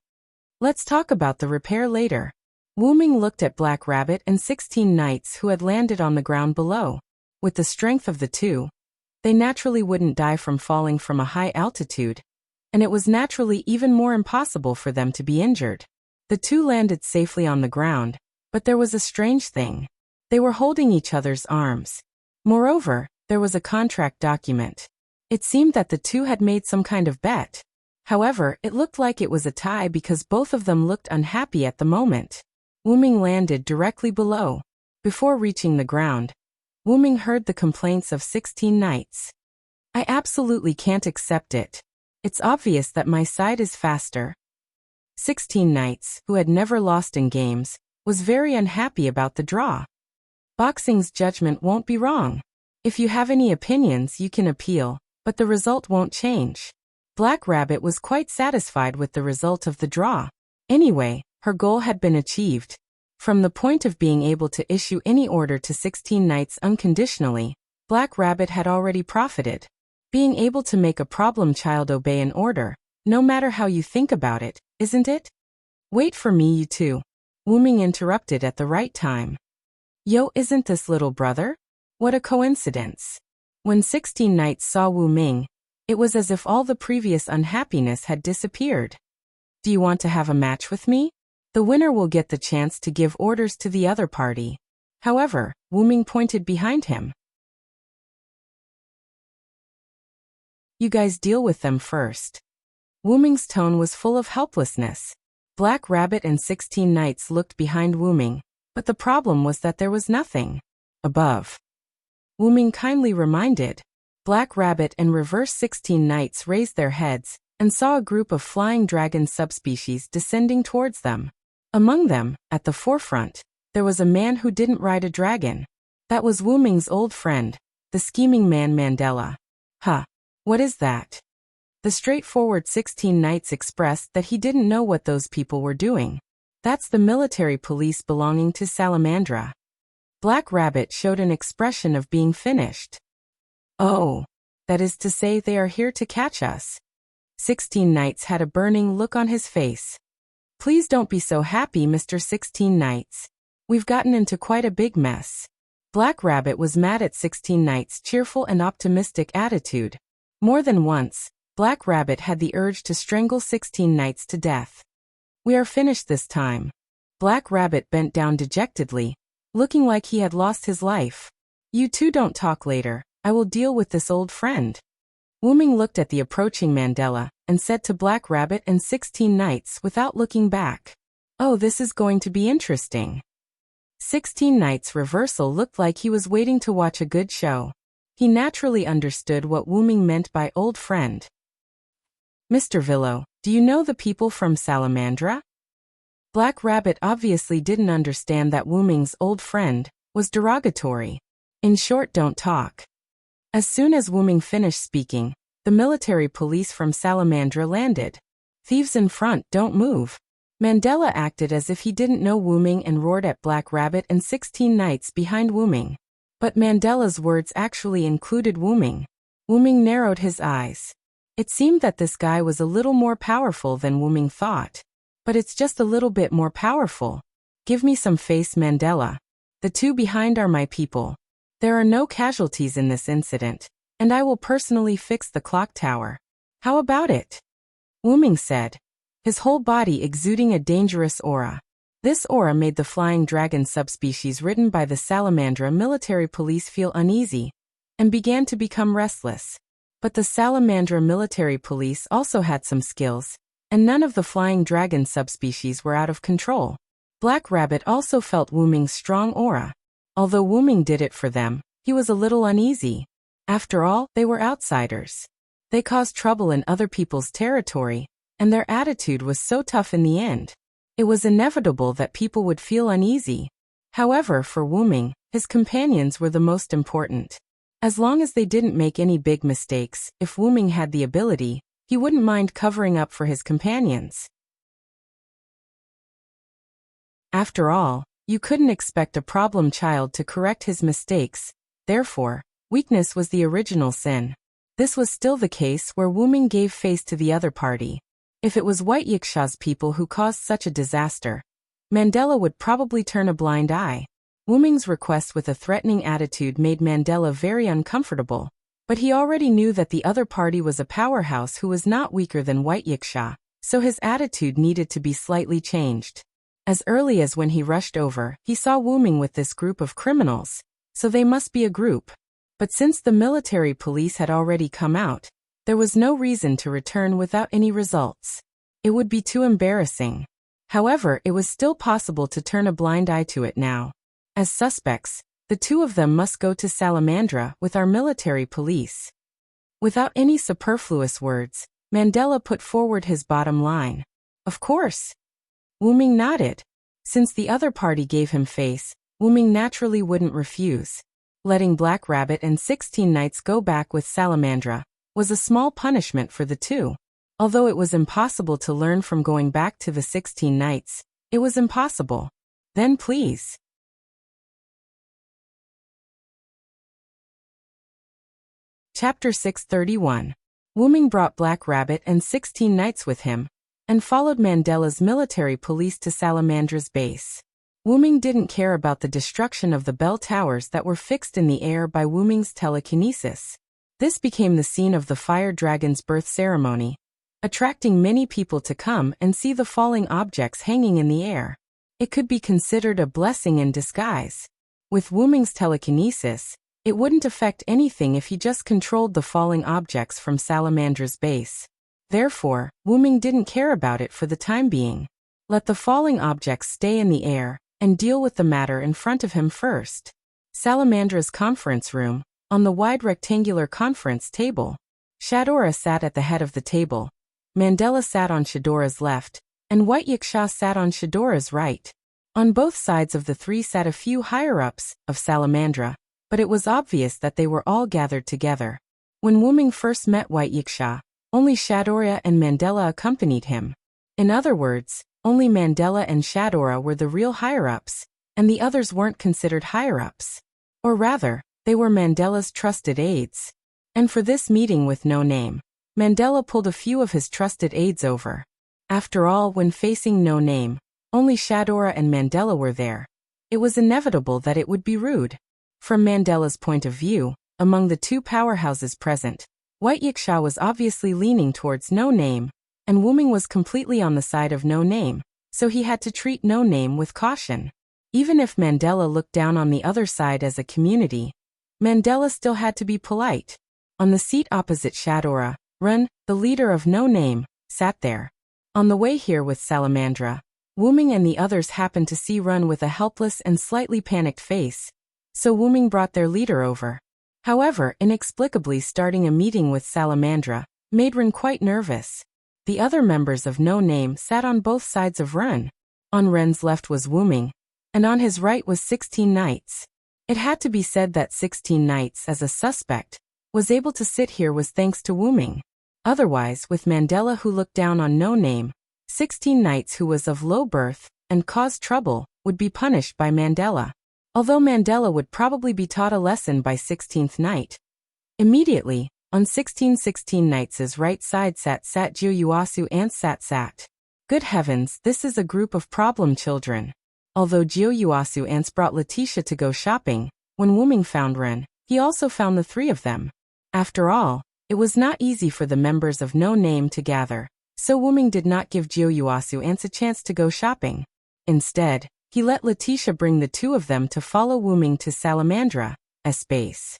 Let's talk about the repair later. Wu Ming looked at Black Rabbit and 16 Knights who had landed on the ground below. With the strength of the two, they naturally wouldn't die from falling from a high altitude, and it was naturally even more impossible for them to be injured. The two landed safely on the ground, but there was a strange thing. They were holding each other's arms. Moreover, there was a contract document. It seemed that the two had made some kind of bet. However, it looked like it was a tie because both of them looked unhappy at the moment. Wu Ming landed directly below. Before reaching the ground, Wu Ming heard the complaints of 16 Knights. I absolutely can't accept it. It's obvious that my side is faster. 16 Knights, who had never lost in games, was very unhappy about the draw. Boxing's judgment won't be wrong. If you have any opinions, you can appeal, but the result won't change. Black Rabbit was quite satisfied with the result of the draw. Anyway, her goal had been achieved. From the point of being able to issue any order to 16 Knights unconditionally, Black Rabbit had already profited. Being able to make a problem child obey an order, no matter how you think about it, isn't it? Wait for me, you two. Wu Ming interrupted at the right time. Yo, isn't this little brother? What a coincidence. When 16 Knights saw Wu Ming, it was as if all the previous unhappiness had disappeared. Do you want to have a match with me? The winner will get the chance to give orders to the other party. However, Wu Ming pointed behind him. You guys deal with them first. Wu Ming's tone was full of helplessness. Black Rabbit and 16 Knights looked behind Wu Ming, but the problem was that there was nothing above. Wu Ming kindly reminded. Black Rabbit and reverse 16 Knights raised their heads and saw a group of flying dragon subspecies descending towards them. Among them, at the forefront, there was a man who didn't ride a dragon. That was Wu Ming's old friend, the scheming man Mandela. Huh. What is that? The straightforward 16 Knights expressed that he didn't know what those people were doing. That's the military police belonging to Salamandra. Black Rabbit showed an expression of being finished. Oh, that is to say they are here to catch us. 16 Knights had a burning look on his face. Please don't be so happy, Mr. 16 Knights. We've gotten into quite a big mess. Black Rabbit was mad at 16 Knights' cheerful and optimistic attitude. More than once, Black Rabbit had the urge to strangle 16 Knights to death. We are finished this time. Black Rabbit bent down dejectedly, looking like he had lost his life. You two don't talk later. I will deal with this old friend. Wu Ming looked at the approaching Mandela and said to Black Rabbit and 16 Knights without looking back. Oh, this is going to be interesting. 16 Knights' reversal looked like he was waiting to watch a good show. He naturally understood what Wu Ming meant by old friend. Mr. Villo, do you know the people from Salamandra? Black Rabbit obviously didn't understand that Wu Ming's old friend was derogatory. In short, don't talk. As soon as Wu Ming finished speaking, the military police from Salamandra landed. Thieves in front, don't move. Mandela acted as if he didn't know Wu Ming and roared at Black Rabbit and 16 Knights behind Wu Ming. But Mandela's words actually included Wuming. Wuming narrowed his eyes. It seemed that this guy was a little more powerful than Wuming thought. But it's just a little bit more powerful. Give me some face, Mandela. The two behind are my people. There are no casualties in this incident, and I will personally fix the clock tower. How about it? Wuming said, his whole body exuding a dangerous aura. This aura made the flying dragon subspecies ridden by the Salamandra military police feel uneasy and began to become restless. But the Salamandra military police also had some skills, and none of the flying dragon subspecies were out of control. Black Rabbit also felt Wuming's strong aura. Although Wuming did it for them, he was a little uneasy. After all, they were outsiders. They caused trouble in other people's territory, and their attitude was so tough in the end. It was inevitable that people would feel uneasy. However, for Wuming, his companions were the most important. As long as they didn't make any big mistakes, if Wuming had the ability, he wouldn't mind covering up for his companions. After all, you couldn't expect a problem child to correct his mistakes. Therefore, weakness was the original sin. This was still the case where Wuming gave face to the other party. If it was White Yiksha's people who caused such a disaster, Mandela would probably turn a blind eye. Wuming's request with a threatening attitude made Mandela very uncomfortable, but he already knew that the other party was a powerhouse who was not weaker than White Yiksha, so his attitude needed to be slightly changed. As early as when he rushed over, he saw Wuming with this group of criminals, so they must be a group. But since the military police had already come out, there was no reason to return without any results. It would be too embarrassing. However, it was still possible to turn a blind eye to it now. As suspects, the two of them must go to Salamandra with our military police. Without any superfluous words, Mandela put forward his bottom line. Of course. Wuming nodded. Since the other party gave him face, Wuming naturally wouldn't refuse. Letting Black Rabbit and 16 Knights go back with Salamandra was a small punishment for the two. Although it was impossible to learn from going back to the 16 Knights, it was impossible. Then please. Chapter 631. Wuming brought Black Rabbit and 16 Knights with him, and followed Mandela's military police to Salamandra's base. Wuming didn't care about the destruction of the bell towers that were fixed in the air by Wuming's telekinesis. This became the scene of the fire dragon's birth ceremony, attracting many people to come and see the falling objects hanging in the air. It could be considered a blessing in disguise. With Wuming's telekinesis, it wouldn't affect anything if he just controlled the falling objects from Salamandra's base. Therefore, Wuming didn't care about it for the time being. Let the falling objects stay in the air, and deal with the matter in front of him first. Salamandra's conference room, on the wide rectangular conference table. Shadora sat at the head of the table. Mandela sat on Shadora's left, and White Yiksha sat on Shadora's right. On both sides of the three sat a few higher-ups of Salamandra, but it was obvious that they were all gathered together. When Wuming first met White Yiksha, only Shadora and Mandela accompanied him. In other words, only Mandela and Shadora were the real higher-ups, and the others weren't considered higher-ups. Or rather, they were Mandela's trusted aides. And for this meeting with no name, Mandela pulled a few of his trusted aides over. After all, when facing no name, only Shadora and Mandela were there. It was inevitable that it would be rude. From Mandela's point of view, among the two powerhouses present, White Yiksha was obviously leaning towards No Name, and Wuming was completely on the side of No Name, so he had to treat No Name with caution. Even if Mandela looked down on the other side as a community, Mandela still had to be polite. On the seat opposite Shadora, Run, the leader of No Name, sat there. On the way here with Salamandra, Wuming and the others happened to see Run with a helpless and slightly panicked face, so Wuming brought their leader over. However, inexplicably starting a meeting with Salamandra made Run quite nervous. The other members of No Name sat on both sides of Run. On Ren's left was Wuming, and on his right was 16 Knights. It had to be said that 16 Knights, as a suspect, was able to sit here was thanks to Wuming. Otherwise, with Mandela who looked down on No Name, 16 Knights who was of low birth and caused trouble would be punished by Mandela. although Mandela would probably be taught a lesson by 16th night. Immediately, on 16 Knight's right side sat Jiuyuasu and sat. Good heavens, this is a group of problem children. Although Jiuyuasu ants brought Letitia to go shopping, when Wuming found Ren, he also found the three of them. After all, it was not easy for the members of No Name to gather, so Wuming did not give Jiuyuasu ants a chance to go shopping. Instead, he let Letitia bring the two of them to follow Wuming to Salamandra, base.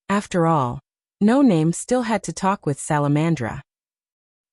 After all, No Name still had to talk with Salamandra.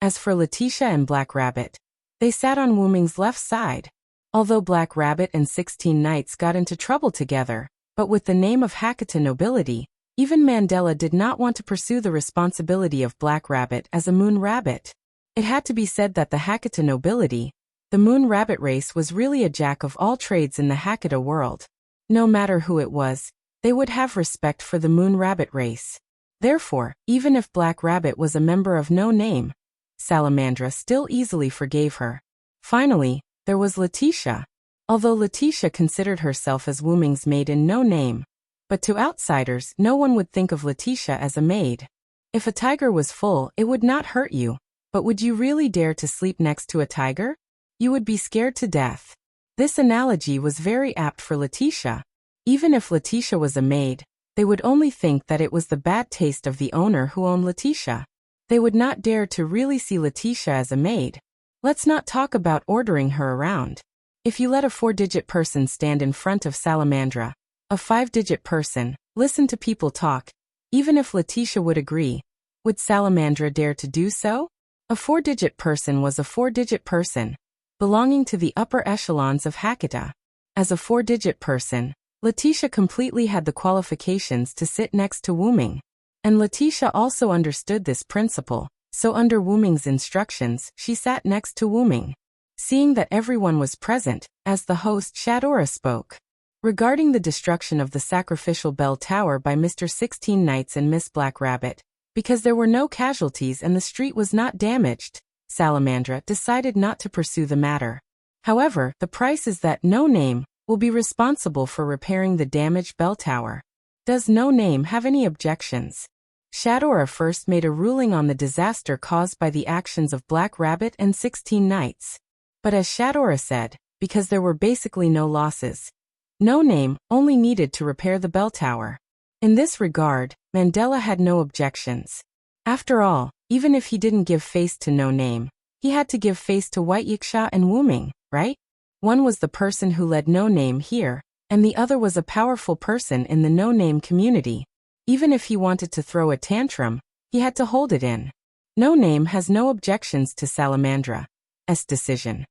As for Letitia and Black Rabbit, they sat on Wuming's left side. Although Black Rabbit and 16 Knights got into trouble together, but with the name of Hakata nobility, even Mandela did not want to pursue the responsibility of Black Rabbit as a moon rabbit. It had to be said that the Hakata nobility, the moon rabbit race, was really a jack of all trades in the Hakata world. No matter who it was, they would have respect for the moon rabbit race. Therefore, even if Black Rabbit was a member of No Name, Salamandra still easily forgave her. Finally, there was Letitia. Although Letitia considered herself as Wuming's maid in No Name, but to outsiders no one would think of Letitia as a maid. If a tiger was full, it would not hurt you, but would you really dare to sleep next to a tiger? You would be scared to death. This analogy was very apt for Letitia. Even if Letitia was a maid, they would only think that it was the bad taste of the owner who owned Letitia. They would not dare to really see Letitia as a maid. Let's not talk about ordering her around. If you let a 4-digit person stand in front of Salamandra, a 5-digit person, listen to people talk, even if Letitia would agree, would Salamandra dare to do so? A 4-digit person was a 4-digit person, belonging to the upper echelons of Hakata. As a 4-digit person, Letitia completely had the qualifications to sit next to Wuming. And Letitia also understood this principle, so under Wuming's instructions, she sat next to Wuming. Seeing that everyone was present, as the host Shadora spoke. Regarding the destruction of the sacrificial bell tower by Mr. 16 Knights and Miss Black Rabbit, because there were no casualties and the street was not damaged, Salamandra decided not to pursue the matter. However, the price is that No Name will be responsible for repairing the damaged bell tower. Does No Name have any objections? Shadora first made a ruling on the disaster caused by the actions of Black Rabbit and 16 Knights. But as Shadora said, because there were basically no losses, No Name only needed to repair the bell tower. In this regard, Mandela had no objections. After all, even if he didn't give face to No Name, he had to give face to White Yiksha and Wuming, right? One was the person who led No Name here, and the other was a powerful person in the No Name community. Even if he wanted to throw a tantrum, he had to hold it in. No Name has no objections to Salamandra's decision.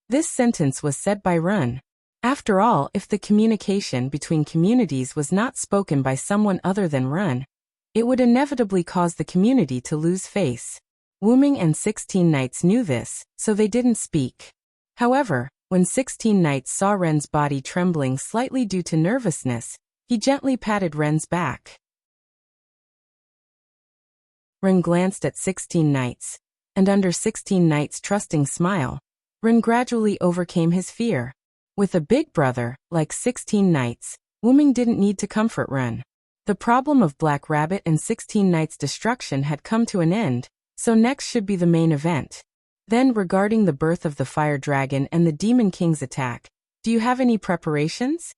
This sentence was said by Run. After all, if the communication between communities was not spoken by someone other than Run, it would inevitably cause the community to lose face. Wuming and 16 Knights knew this, so they didn't speak. However, when 16 Knights saw Ren's body trembling slightly due to nervousness, he gently patted Ren's back. Ren glanced at 16 Knights, and under 16 Knights' trusting smile, Ren gradually overcame his fear. With a big brother, like 16 Knights, Wuming didn't need to comfort Ren. The problem of Black Rabbit and 16 Knights' destruction had come to an end, so next should be the main event. Then regarding the birth of the Fire Dragon and the Demon King's attack, do you have any preparations?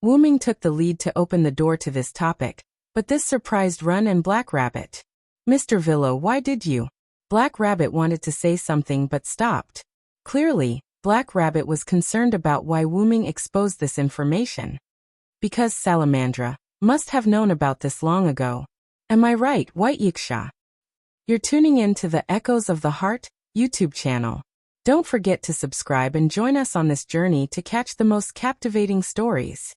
Wuming took the lead to open the door to this topic, but this surprised Run and Black Rabbit. Mr. Villo, why did you? Black Rabbit wanted to say something but stopped. Clearly, Black Rabbit was concerned about why Wuming exposed this information. Because Salamandra must have known about this long ago. Am I right, White Yiksha? You're tuning in to the Echoes of the Heart YouTube channel. Don't forget to subscribe and join us on this journey to catch the most captivating stories.